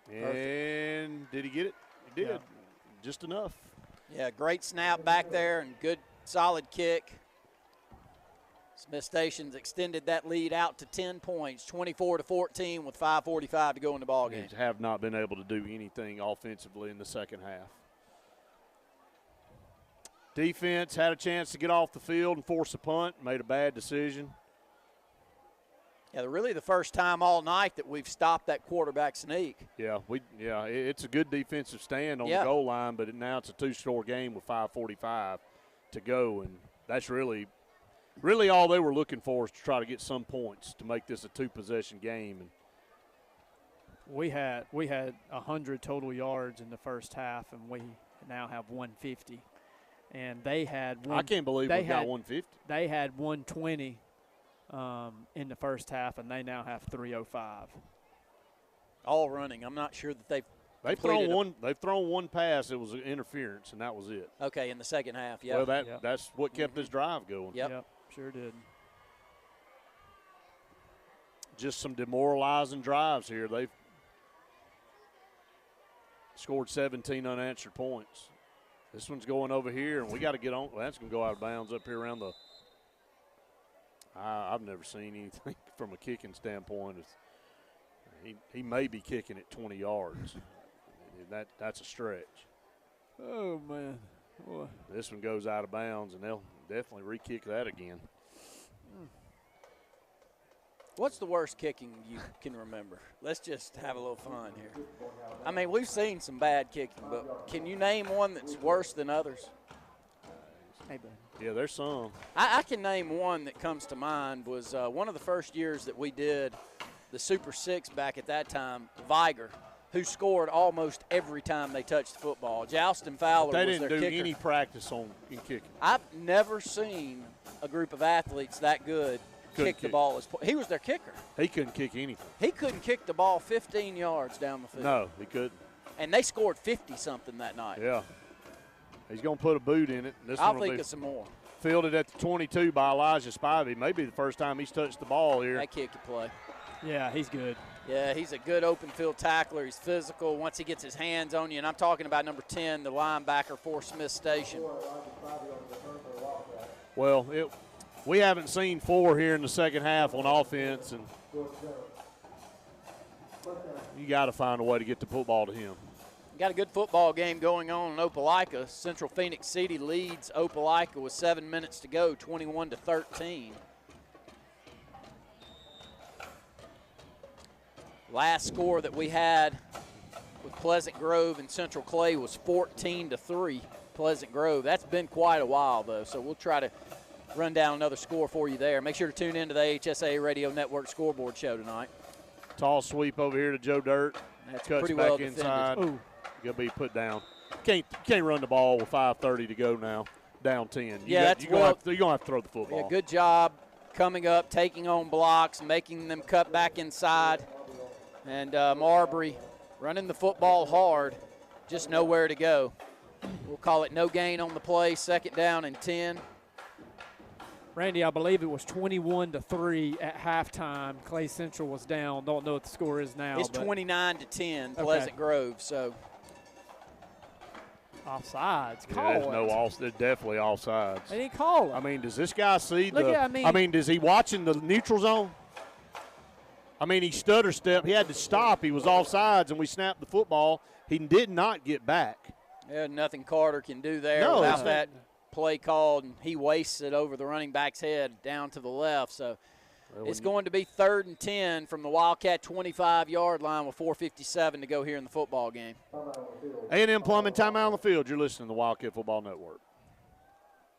Perfect. And did he get it? He did. Yeah. Just enough. Yeah, great snap back there and good, solid kick. Smith Station's extended that lead out to 10 points, 24-14 with 5:45 to go in the ball game. They have not been able to do anything offensively in the second half. Defense had a chance to get off the field and force a punt, made a bad decision. Yeah, really the first time all night that we've stopped that quarterback sneak. Yeah, it's a good defensive stand on the goal line, but now it's a 2-score game with 5:45 to go, and that's really all they were looking for is to try to get some points to make this a 2-possession game. And we had 100 total yards in the first half, and we now have 150. And they had I can't believe we got 150. They had 120 in the first half, and they now have 3:05. All running. I'm not sure that They've completed thrown one pass. It was an interference, and that was it. Okay, in the second half, yeah. Well, that's what kept this drive going. Yep. Sure did. Just some demoralizing drives here. They've scored 17 unanswered points. This one's going over here, and we got to get on. Well, that's going to go out of bounds up here around the I've never seen anything from a kicking standpoint. He may be kicking at 20 yards. That's a stretch. Oh, man. Boy. This one goes out of bounds, and they'll definitely re-kick that again. What's the worst kicking you can remember? Let's just have a little fun here. I mean, we've seen some bad kicking, but can you name one that's worse than others? Yeah, there's some. I can name one that comes to mind. Was one of the first years that we did the Super Six back at that time, Viger, who scored almost every time they touched the football. Joustin Fowler was their kicker. They didn't do any practice in kicking. I've never seen a group of athletes that good kick the ball. He was their kicker. He couldn't kick anything. He couldn't kick the ball 15 yards down the field. No, he couldn't. And they scored 50-something that night. Yeah. He's going to put a boot in it. I'll think of some more. Fielded at the 22 by Elijah Spivey. Maybe the first time he's touched the ball here. That kid could play. Yeah, he's good. Yeah, he's a good open field tackler. He's physical once he gets his hands on you. And I'm talking about number 10, the linebacker for Smith Station. Well, we haven't seen 4 here in the second half on offense, and you got to find a way to get the football to him. Got a good football game going on in Opelika. Central Phoenix City leads Opelika with 7 minutes to go, 21-13. Last score that we had with Pleasant Grove and Central Clay was 14-3 Pleasant Grove. That's been quite a while, though, so we'll try to run down another score for you there. Make sure to tune in to the HSA Radio Network scoreboard show tonight. Tall sweep over here to Joe Dirt. That's cuts pretty back well inside. defended. Gonna be put down. Can't run the ball with 5:30 to go now. Down 10. You're gonna have to throw the football. Yeah, good job coming up, taking on blocks, making them cut back inside, and Marbury running the football hard, just nowhere to go. We'll call it no gain on the play. 2nd down and 10. Randy, I believe it was 21-3 at halftime. Clay Central was down. Don't know what the score is now. It's 29-10, Pleasant Grove. So offsides. There's definitely offsides. They didn't call it. I mean, does this guy see does he watching the neutral zone? I mean, he stutter stepped. He had to stop. He was offsides, and we snapped the football. He did not get back. Yeah, nothing Carter can do there without that play called, and he wastes it over the running back's head down to the left. So it's going to be 3rd and 10 from the Wildcat 25-yard line with 4:57 to go here in the football game. A&M Plumbing, timeout on the field. You're listening to the Wildcat Football Network.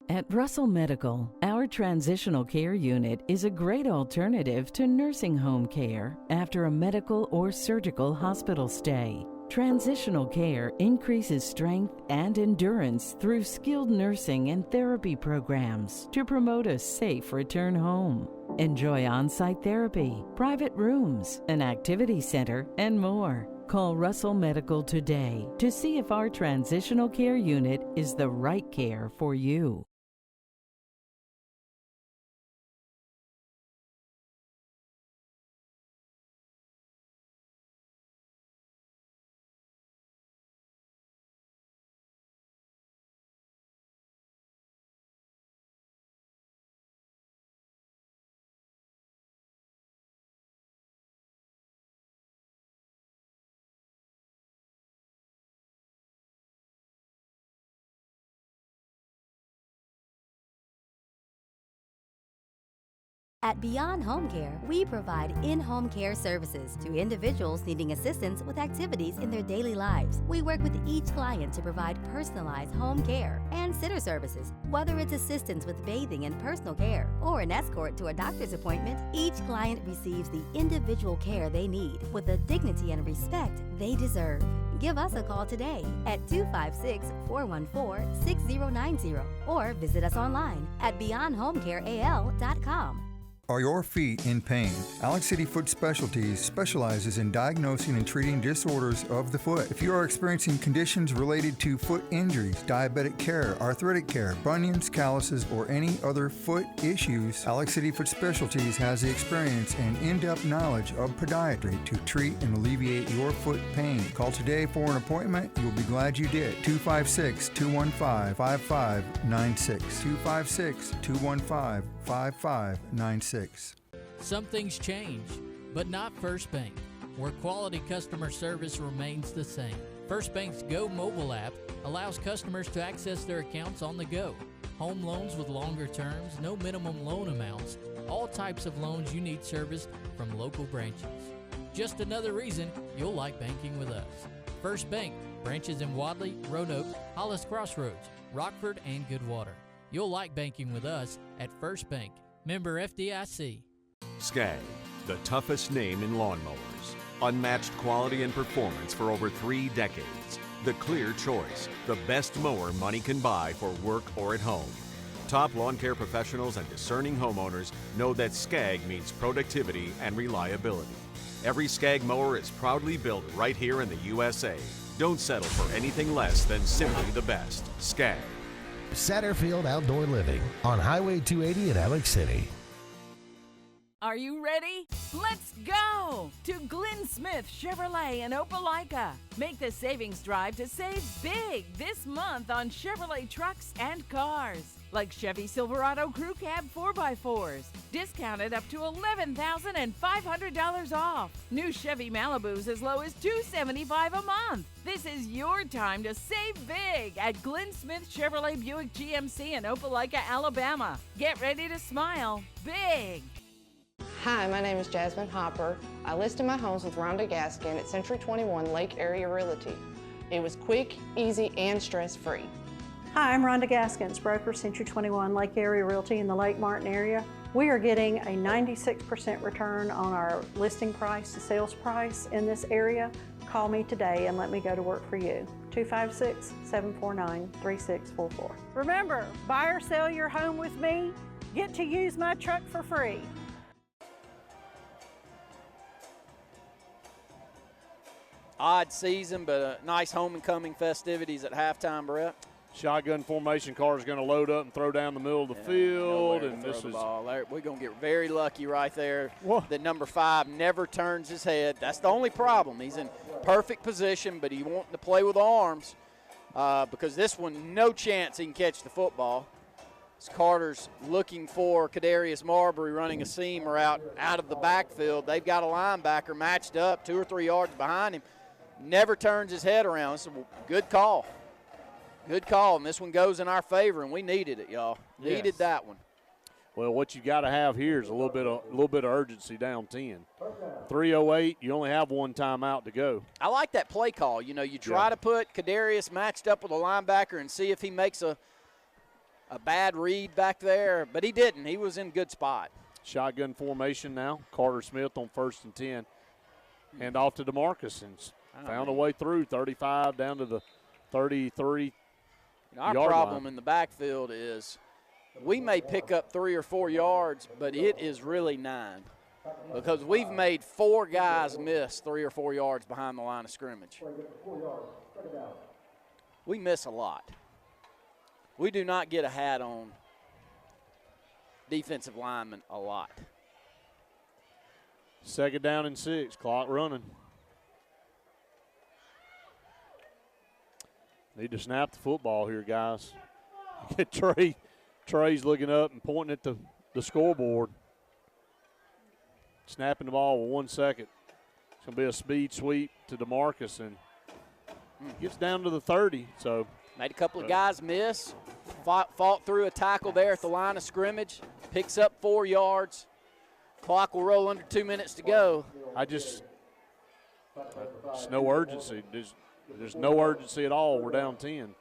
At Russell Medical, our transitional care unit is a great alternative to nursing home care after a medical or surgical hospital stay. Transitional care increases strength and endurance through skilled nursing and therapy programs to promote a safe return home. Enjoy on-site therapy, private rooms, an activity center, and more. Call Russell Medical today to see if our transitional care unit is the right care for you. At Beyond Home Care, we provide in-home care services to individuals needing assistance with activities in their daily lives. We work with each client to provide personalized home care and sitter services. Whether it's assistance with bathing and personal care or an escort to a doctor's appointment, each client receives the individual care they need with the dignity and respect they deserve. Give us a call today at 256-414-6090 or visit us online at beyondhomecareal.com. Are your feet in pain? Alex City Foot Specialties specializes in diagnosing and treating disorders of the foot. If you are experiencing conditions related to foot injuries, diabetic care, arthritic care, bunions, calluses, or any other foot issues, Alex City Foot Specialties has the experience and in-depth knowledge of podiatry to treat and alleviate your foot pain. Call today for an appointment. You'll be glad you did. 256-215-5596. 256-215-5596. Some things change, but not First Bank, where quality customer service remains the same. First Bank's Go mobile app allows customers to access their accounts on the go. Home loans with longer terms, no minimum loan amounts, all types of loans you need serviced from local branches. Just another reason you'll like banking with us. First Bank, branches in Wadley, Roanoke, Hollis Crossroads, Rockford, and Goodwater. You'll like banking with us at First Bank. Member FDIC. Skag, the toughest name in lawnmowers. Unmatched quality and performance for over 3 decades. The clear choice, the best mower money can buy for work or at home. Top lawn care professionals and discerning homeowners know that Skag means productivity and reliability. Every Skag mower is proudly built right here in the USA. Don't settle for anything less than simply the best. Skag. Satterfield Outdoor Living on Highway 280 in Alex City. Are you ready? Let's go to Glenn Smith Chevrolet in Opelika. Make the savings drive to save big this month on Chevrolet trucks and cars. Like Chevy Silverado Crew Cab 4x4s, discounted up to $11,500 off. New Chevy Malibus as low as $275 a month. This is your time to save big at Glenn Smith Chevrolet Buick GMC in Opelika, Alabama. Get ready to smile big. Hi, my name is Jasmine Hopper. I listed my homes with Rhonda Gaskin at Century 21 Lake Area Realty. It was quick, easy, and stress-free. Hi, I'm Rhonda Gaskins, broker Century 21 Lake Area Realty in the Lake Martin area. We are getting a 96% return on our listing price to sales price in this area. Call me today and let me go to work for you. 256-749-3644. Remember, buy or sell your home with me, get to use my truck for free. Odd season, but nice homecoming festivities at halftime, Brett. Shotgun formation car is going to load up and throw down the middle of the field, and this is we're going to get very lucky right there. That number 5 never turns his head. That's the only problem. He's in perfect position, but he wanting to play with arms because this one, no chance he can catch the football. As Carter's looking for Kadarius Marbury running a seam or out of the backfield. They've got a linebacker matched up 2 or 3 yards behind him. Never turns his head around. It's a good call. Good call, and this one goes in our favor, and we needed it, y'all. Yes. Needed that one. Well, what you got to have here is a little bit of urgency down 10. 3:08, you only have one timeout to go. I like that play call. You know, you try to put Kadarius matched up with a linebacker and see if he makes a bad read back there, but he didn't. He was in good spot. Shotgun formation now. Carter Smith on 1st and 10. Hand off to DeMarcus and found a way through 35 down to the 33. Our problem in the backfield is we may pick up 3 or 4 yards, but it is really 9 because we've made 4 guys miss 3 or 4 yards behind the line of scrimmage. We miss a lot. We do not get a hat on defensive linemen a lot. 2nd down and 6, clock running. Need to snap the football here, guys. Trey's looking up and pointing at the scoreboard. Snapping the ball with 1 second. It's going to be a speed sweep to DeMarcus, and gets down to the 30. So made a couple of guys miss. Fought through a tackle there at the line of scrimmage. Picks up 4 yards. Clock will roll under 2 minutes to go. There's no urgency. There's no urgency at all. We're down 10.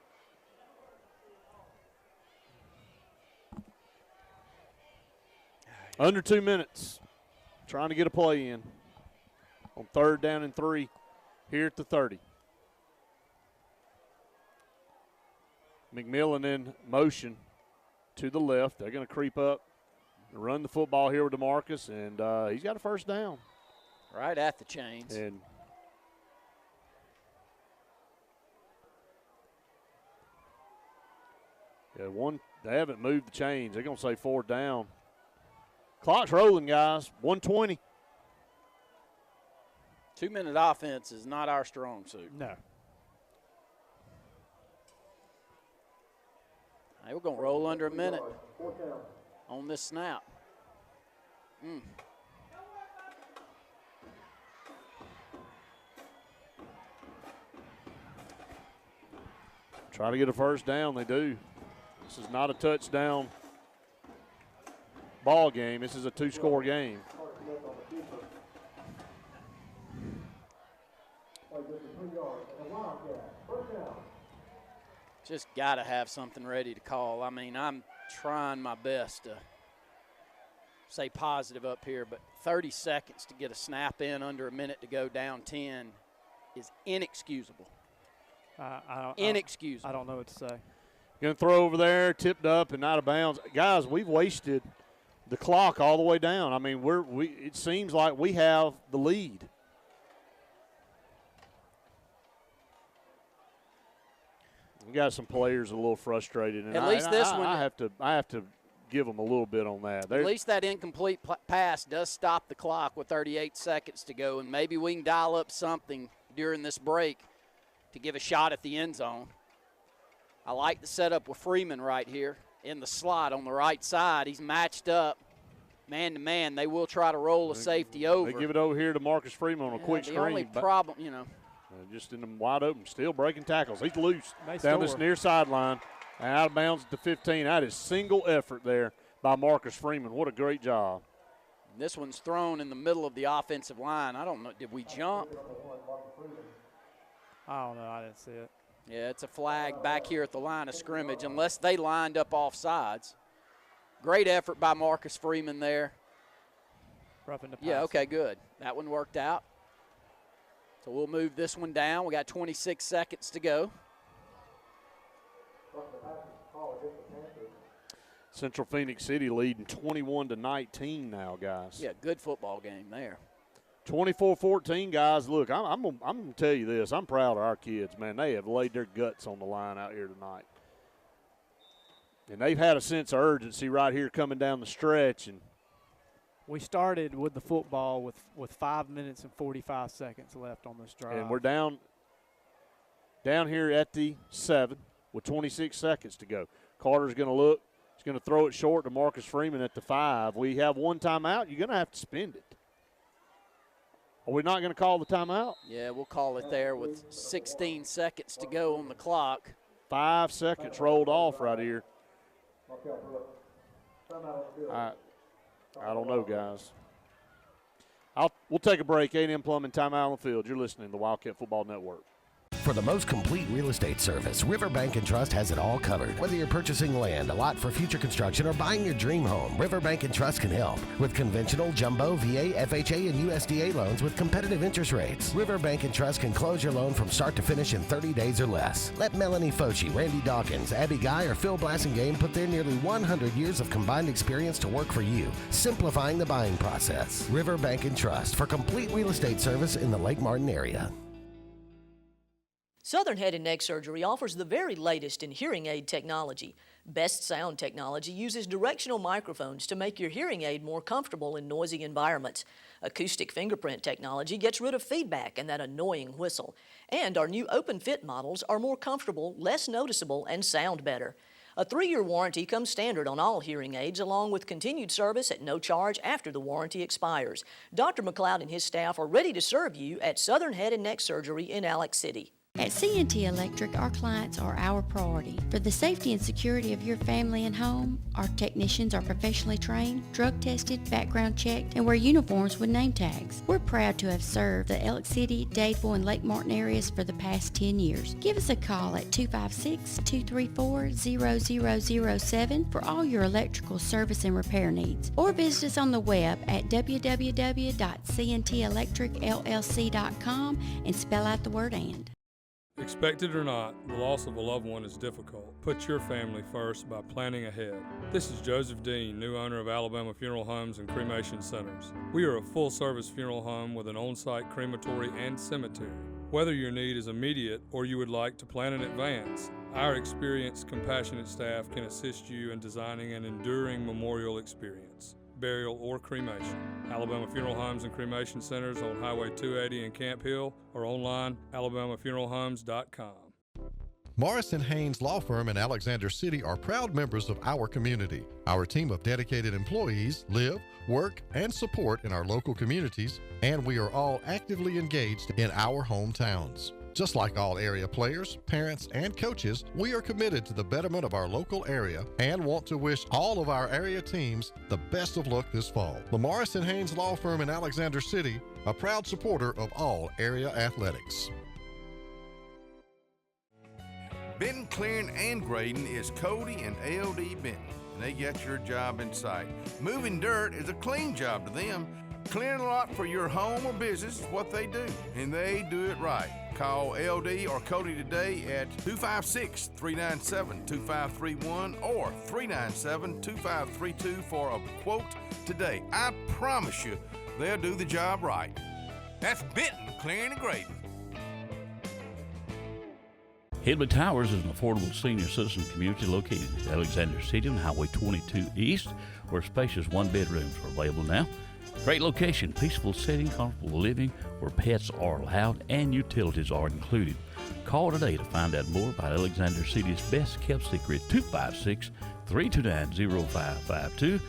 Under 2 minutes. Trying to get a play in. On 3rd down and 3 here at the 30. McMillan in motion to the left. They're going to creep up run the football here with DeMarcus, and he's got a first down. Right at the chains. And they haven't moved the chains. They're going to say 4th down. Clock's rolling, guys. 1:20. 2-minute offense is not our strong suit. No. Hey, we're going to roll under a minute on this snap. Try to get a first down. They do. This is not a touchdown ball game. This is a 2-score game. Just got to have something ready to call. I mean, I'm trying my best to stay positive up here, but 30 seconds to get a snap in under a minute to go down 10 is inexcusable. Inexcusable. I don't know what to say. Going to throw over there, tipped up and out of bounds. Guys, we've wasted the clock all the way down. I mean, it seems like we have the lead. We got some players a little frustrated, and at least this one, I have to give them a little bit on that. At least that incomplete pass does stop the clock with 38 seconds to go, and maybe we can dial up something during this break to give a shot at the end zone. I like the setup with Freeman right here in the slot on the right side. He's matched up man to man. They will try to roll a safety over. They give it over here to Marcus Freeman on a quick screen. The only problem, just in the wide open, still breaking tackles. He's loose down this near sideline, out of bounds at the 15. That is single effort there by Marcus Freeman. What a great job. This one's thrown in the middle of the offensive line. I don't know. Did we jump? I don't know. I didn't see it. Yeah, it's a flag back here at the line of scrimmage unless they lined up off sides. Great effort by Marcus Freeman there. Roughing the pass. Yeah, okay, good. That one worked out. So we'll move this one down. We got 26 seconds to go. Central Phoenix City leading 21-19 now, guys. Yeah, good football game there. 24-14, guys. Look, I'm going to tell you this. I'm proud of our kids, man. They have laid their guts on the line out here tonight. And they've had a sense of urgency right here coming down the stretch. And we started with the football with 5 minutes and 45 seconds left on this drive. And we're down here at the 7 with 26 seconds to go. Carter's going to look. He's going to throw it short to Marcus Freeman at the 5. We have one timeout. You're going to have to spend it. Are we not going to call the timeout? Yeah, we'll call it there with 16 seconds to go on the clock. 5 seconds rolled off right here. I don't know, guys. We'll take a break. A&M Plumbing timeout on the field. You're listening to the Wildcat Football Network. For the most complete real estate service, Riverbank & Trust has it all covered. Whether you're purchasing land, a lot for future construction, or buying your dream home, Riverbank & Trust can help. With conventional, jumbo, VA, FHA, and USDA loans with competitive interest rates, Riverbank & Trust can close your loan from start to finish in 30 days or less. Let Melanie Foci, Randy Dawkins, Abby Guy, or Phil Blassingame put their nearly 100 years of combined experience to work for you, simplifying the buying process. Riverbank & Trust for complete real estate service in the Lake Martin area. Southern Head and Neck Surgery offers the very latest in hearing aid technology. Best Sound technology uses directional microphones to make your hearing aid more comfortable in noisy environments. Acoustic fingerprint technology gets rid of feedback and that annoying whistle. And our new open fit models are more comfortable, less noticeable, and sound better. A 3-year warranty comes standard on all hearing aids, along with continued service at no charge after the warranty expires. Dr. McLeod and his staff are ready to serve you at Southern Head and Neck Surgery in Alex City. At C&T Electric, our clients are our priority. For the safety and security of your family and home, our technicians are professionally trained, drug tested, background checked, and wear uniforms with name tags. We're proud to have served the Alex City, Dadeville, and Lake Martin areas for the past 10 years. Give us a call at 256-234-0007 for all your electrical service and repair needs. Or visit us on the web at www.cntelectricllc.com and spell out the word "and." Expected or not, the loss of a loved one is difficult. Put your family first by planning ahead. This is Joseph Dean, new owner of Alabama Funeral Homes and Cremation Centers. We are a full-service funeral home with an on-site crematory and cemetery. Whether your need is immediate or you would like to plan in advance, our experienced, compassionate staff can assist you in designing an enduring memorial experience, burial, or cremation. Alabama Funeral Homes and Cremation Centers on Highway 280 in Camp Hill or online, alabamafuneralhomes.com. Morrison Haynes Law Firm in Alexander City are proud members of our community. Our team of dedicated employees live, work, and support in our local communities, and we are all actively engaged in our hometowns. Just like all area players, parents, and coaches, we are committed to the betterment of our local area and want to wish all of our area teams the best of luck this fall. The Morrison Haynes Law Firm in Alexander City, a proud supporter of all area athletics. Benton Clearing and Grading is Cody and LD Benton, and they get your job in sight. Moving dirt is a clean job to them. Clearing a lot for your home or business is what they do, and they do it right. Call LD or Cody today at 256-397-2531 or 397-2532 for a quote today. I promise you, they'll do the job right. That's Benton Clearing and Grading. Hillby Towers is an affordable senior citizen community located in Alexander City on Highway 22 East, where spacious one-bedrooms are available now. Great location, peaceful setting, comfortable living, where pets are allowed and utilities are included. Call today to find out more about Alexander City's best-kept secret, 256-329-0552,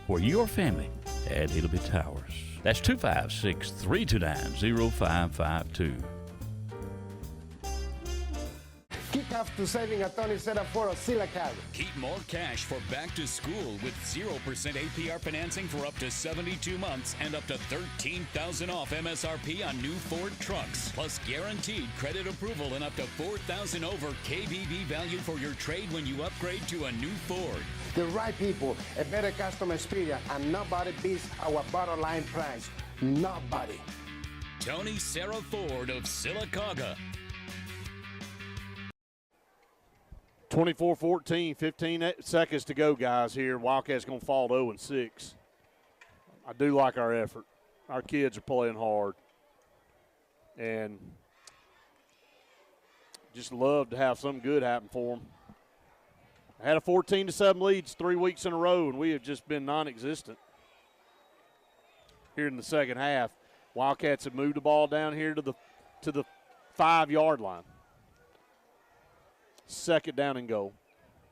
or your family at Hillby Towers. That's 256-329-0552. Kick off to saving attorney set up for Osceola. Keep more cash for back to school with 0% APR financing for up to 72 months and up to $13,000 off MSRP on new Ford trucks. Plus guaranteed credit approval and up to $4,000 over KBB value for your trade when you upgrade to a new Ford. The right people, a better customer experience, and nobody beats our bottom line price. Nobody. Tony Sarah Ford of Sylacauga. 24-14, 15 seconds to go, guys, here. Wildcats going to fall to 0-6. I do like our effort. Our kids are playing hard. And just love to have something good happen for them. I had a 14-7 lead 3 weeks in a row, and we have just been non-existent here in the second half. Wildcats have moved the ball down here to the 5-yard line. Second down and goal.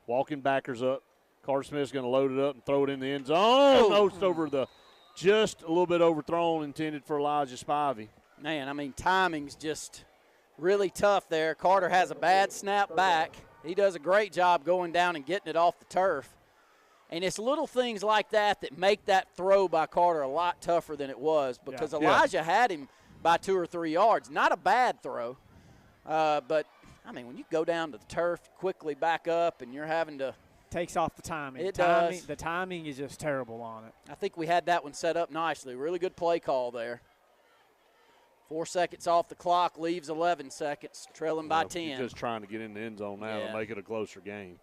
Walking backers up. Carter Smith's going to load it up and throw it in the end zone. Oh, no, over just a little bit overthrown, intended for Elijah Spivey. Man, I mean, timing's just really tough there. Carter has a bad snap back. He does a great job going down and getting it off the turf. And it's little things like that that make that throw by Carter a lot tougher than it was, because Elijah had him by 2 or 3 yards. Not a bad throw, but I mean, when you go down to the turf, quickly back up, and you're having to – takes off the timing. Does. The timing is just terrible on it. I think we had that one set up nicely. Really good play call there. 4 seconds off the clock, leaves 11 seconds, trailing by 10. You're just trying to get in the end zone now to make it a closer game.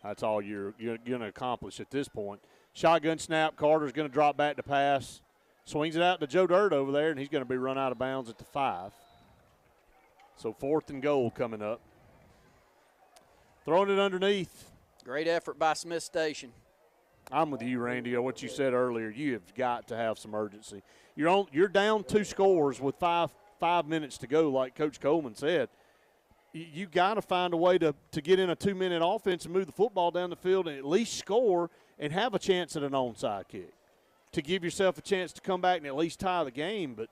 That's all you're going to accomplish at this point. Shotgun snap, Carter's going to drop back to pass. Swings it out to Joe Dirt over there, and he's going to be run out of bounds at the 5. So 4th and goal coming up. Throwing it underneath. Great effort by Smith Station. I'm with you, Randy, on what you said earlier. You have got to have some urgency. You're down 2 scores with five minutes to go, like Coach Coleman said. You got to find a way to get in a 2-minute offense and move the football down the field and at least score and have a chance at an onside kick to give yourself a chance to come back and at least tie the game. But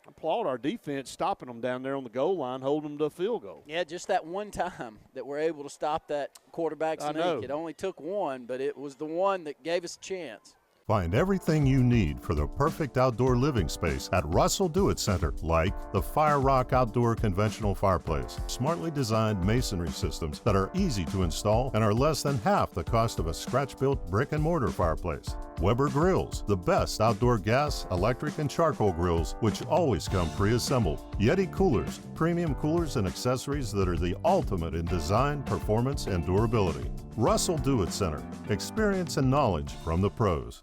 I applaud our defense stopping them down there on the goal line, holding them to a field goal. Yeah, just that one time that we're able to stop that quarterback sneak. It only took one, but it was the one that gave us a chance. Find everything you need for the perfect outdoor living space at Russell Do-It Center, like the Fire Rock Outdoor Conventional Fireplace. Smartly designed masonry systems that are easy to install and are less than half the cost of a scratch-built brick and mortar fireplace. Weber Grills, the best outdoor gas, electric, and charcoal grills, which always come pre-assembled. Yeti Coolers, premium coolers and accessories that are the ultimate in design, performance, and durability. Russell Do-It Center, experience and knowledge from the pros.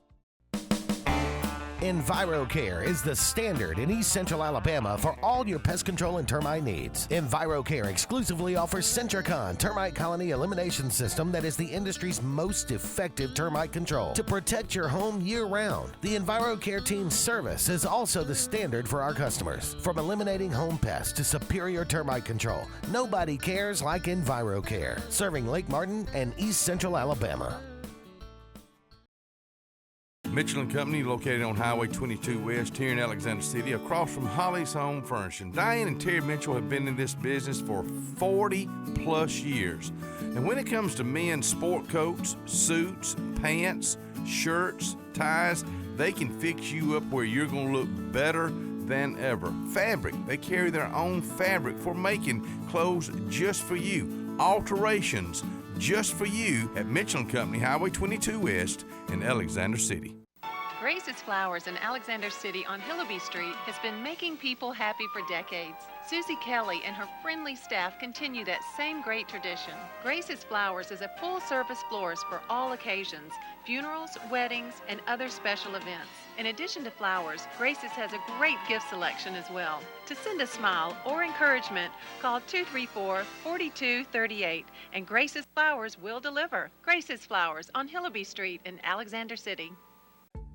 EnviroCare is the standard in East Central Alabama for all your pest control and termite needs. EnviroCare exclusively offers Centricon termite colony elimination system that is the industry's most effective termite control to protect your home year-round. The EnviroCare team's service is also the standard for our customers. From eliminating home pests to superior termite control, nobody cares like EnviroCare. Serving Lake Martin and East Central Alabama. Mitchell & Company, located on Highway 22 West here in Alexander City, across from Holly's Home Furnishing. Diane and Terry Mitchell have been in this business for 40-plus years. And when it comes to men's sport coats, suits, pants, shirts, ties, they can fix you up where you're going to look better than ever. Fabric, they carry their own fabric for making clothes just for you. Alterations just for you at Mitchell & Company, Highway 22 West in Alexander City. Grace's Flowers in Alexander City on Hillaby Street has been making people happy for decades. Susie Kelly and her friendly staff continue that same great tradition. Grace's Flowers is a full-service florist for all occasions, funerals, weddings, and other special events. In addition to flowers, Grace's has a great gift selection as well. To send a smile or encouragement, call 234-4238, and Grace's Flowers will deliver. Grace's Flowers on Hillaby Street in Alexander City.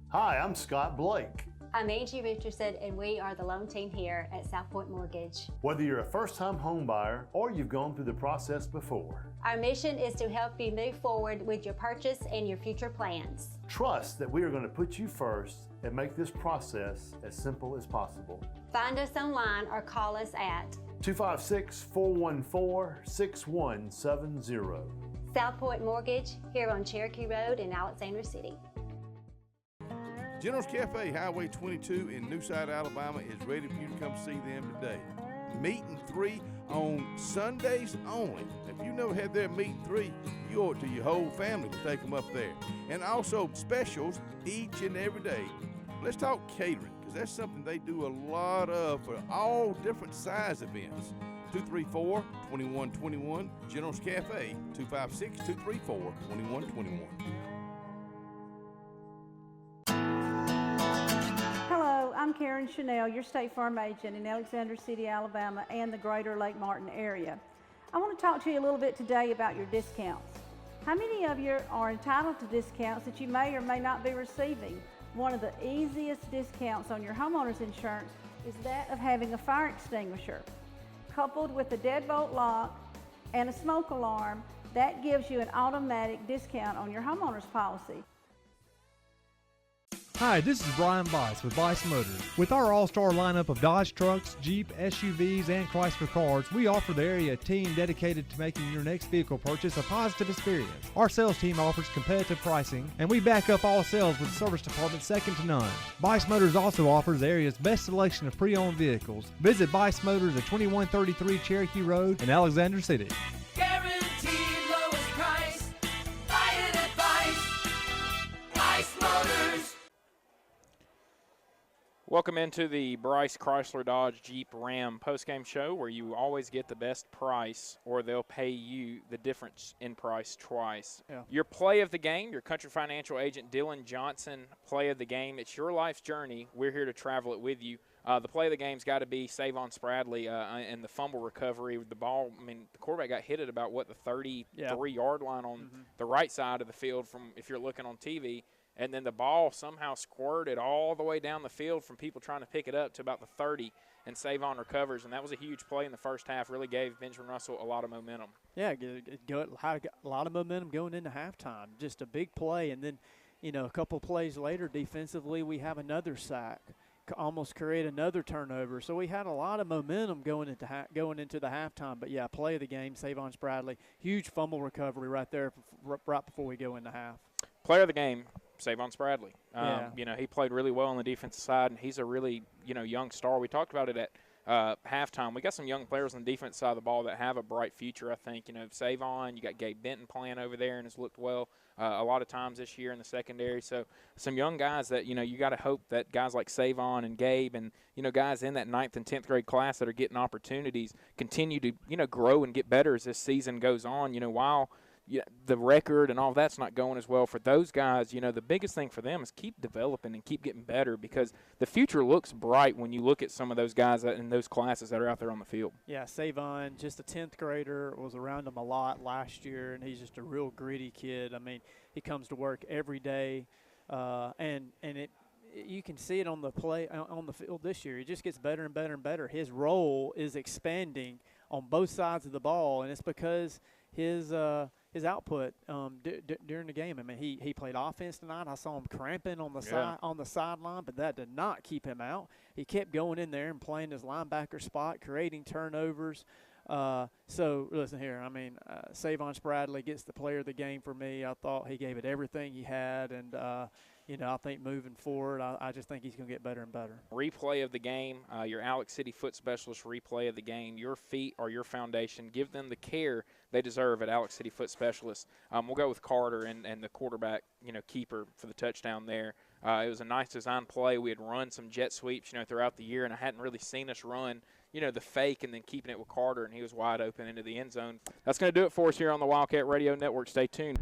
Hi, I'm Scott Blake. I'm Angie Richardson, and we are the loan team here at South Point Mortgage. Whether you're a first-time home buyer or you've gone through the process before, our mission is to help you move forward with your purchase and your future plans. Trust that we are going to put you first and make this process as simple as possible. Find us online or call us at 256-414-6170. South Point Mortgage here on Cherokee Road in Alexander City. General's Cafe, Highway 22 in Newside, Alabama is ready for you to come see them today. Meat and 3 on Sundays only. If you've never had their meat and 3, you owe it to your whole family to take them up there. And also specials each and every day. Let's talk catering, because that's something they do a lot of for all different size events. 234-2121, General's Cafe, 256-234-2121. I'm Karen Chanel, your State Farm agent in Alexander City, Alabama, and the greater Lake Martin area. I want to talk to you a little bit today about your discounts. How many of you are entitled to discounts that you may or may not be receiving? One of the easiest discounts on your homeowner's insurance is that of having a fire extinguisher. Coupled with a deadbolt lock and a smoke alarm, that gives you an automatic discount on your homeowner's policy. Hi, this is Brian Bice with Bice Motors. With our all-star lineup of Dodge trucks, Jeep, SUVs, and Chrysler cars, we offer the area a team dedicated to making your next vehicle purchase a positive experience. Our sales team offers competitive pricing, and we back up all sales with a service department second to none. Bice Motors also offers the area's best selection of pre-owned vehicles. Visit Bice Motors at 2133 Cherokee Road in Alexander City. Guaranteed lowest price. Buy it at Bice Motors. Welcome into the Bryce Chrysler Dodge Jeep Ram postgame show, where you always get the best price or they'll pay you the difference in price twice. Yeah. Your play of the game, your Country Financial agent Dylan Johnson play of the game. It's your life's journey. We're here to travel it with you. The play of the game's got to be Savon Spradley and the fumble recovery. The ball, I mean, the quarterback got hit at about, the 33-yard line on the right side of the field from if you're looking on TV. And then the ball somehow squirted all the way down the field from people trying to pick it up to about the 30, and Savon recovers. And that was a huge play in the first half. Really gave Benjamin Russell a lot of momentum. Yeah, it had a lot of momentum going into halftime. Just a big play. And then, a couple plays later defensively, we have another sack, almost create another turnover. So we had a lot of momentum going into the halftime. But, yeah, play of the game, Savon Spradley. Huge fumble recovery right there right before we go into half. Player of the game, Savon Spradley. Yeah. He played really well on the defensive side, and he's a really, young star. We talked about it at halftime. We got some young players on the defense side of the ball that have a bright future, I think. Savon, you got Gabe Benton playing over there and has looked well a lot of times this year in the secondary. So some young guys that, you got to hope that guys like Savon and Gabe and, guys in that 9th and 10th grade class that are getting opportunities continue to, grow and get better as this season goes on, while the record and all that's not going as well for those guys. The biggest thing for them is keep developing and keep getting better, because the future looks bright when you look at some of those guys in those classes that are out there on the field. Yeah, Savon, just a 10th grader, was around him a lot last year, and he's just a real gritty kid. I mean, he comes to work every day, and you can see it on the field this year. He just gets better and better and better. His role is expanding on both sides of the ball, and it's because his output during the game. I mean, he played offense tonight. I saw him cramping on the sideline, but that did not keep him out. He kept going in there and playing his linebacker spot, creating turnovers. So listen here. I mean, Savon Spradley gets the player of the game for me. I thought he gave it everything he had, and I think moving forward, I just think he's going to get better and better. Replay of the game, your Alex City foot specialist replay of the game. Your feet are your foundation. Give them the care they deserve at Alex City foot specialist. We'll go with Carter and the quarterback, keeper for the touchdown there. It was a nice design play. We had run some jet sweeps, throughout the year, and I hadn't really seen us run, the fake and then keeping it with Carter, and he was wide open into the end zone. That's going to do it for us here on the Wildcat Radio Network. Stay tuned.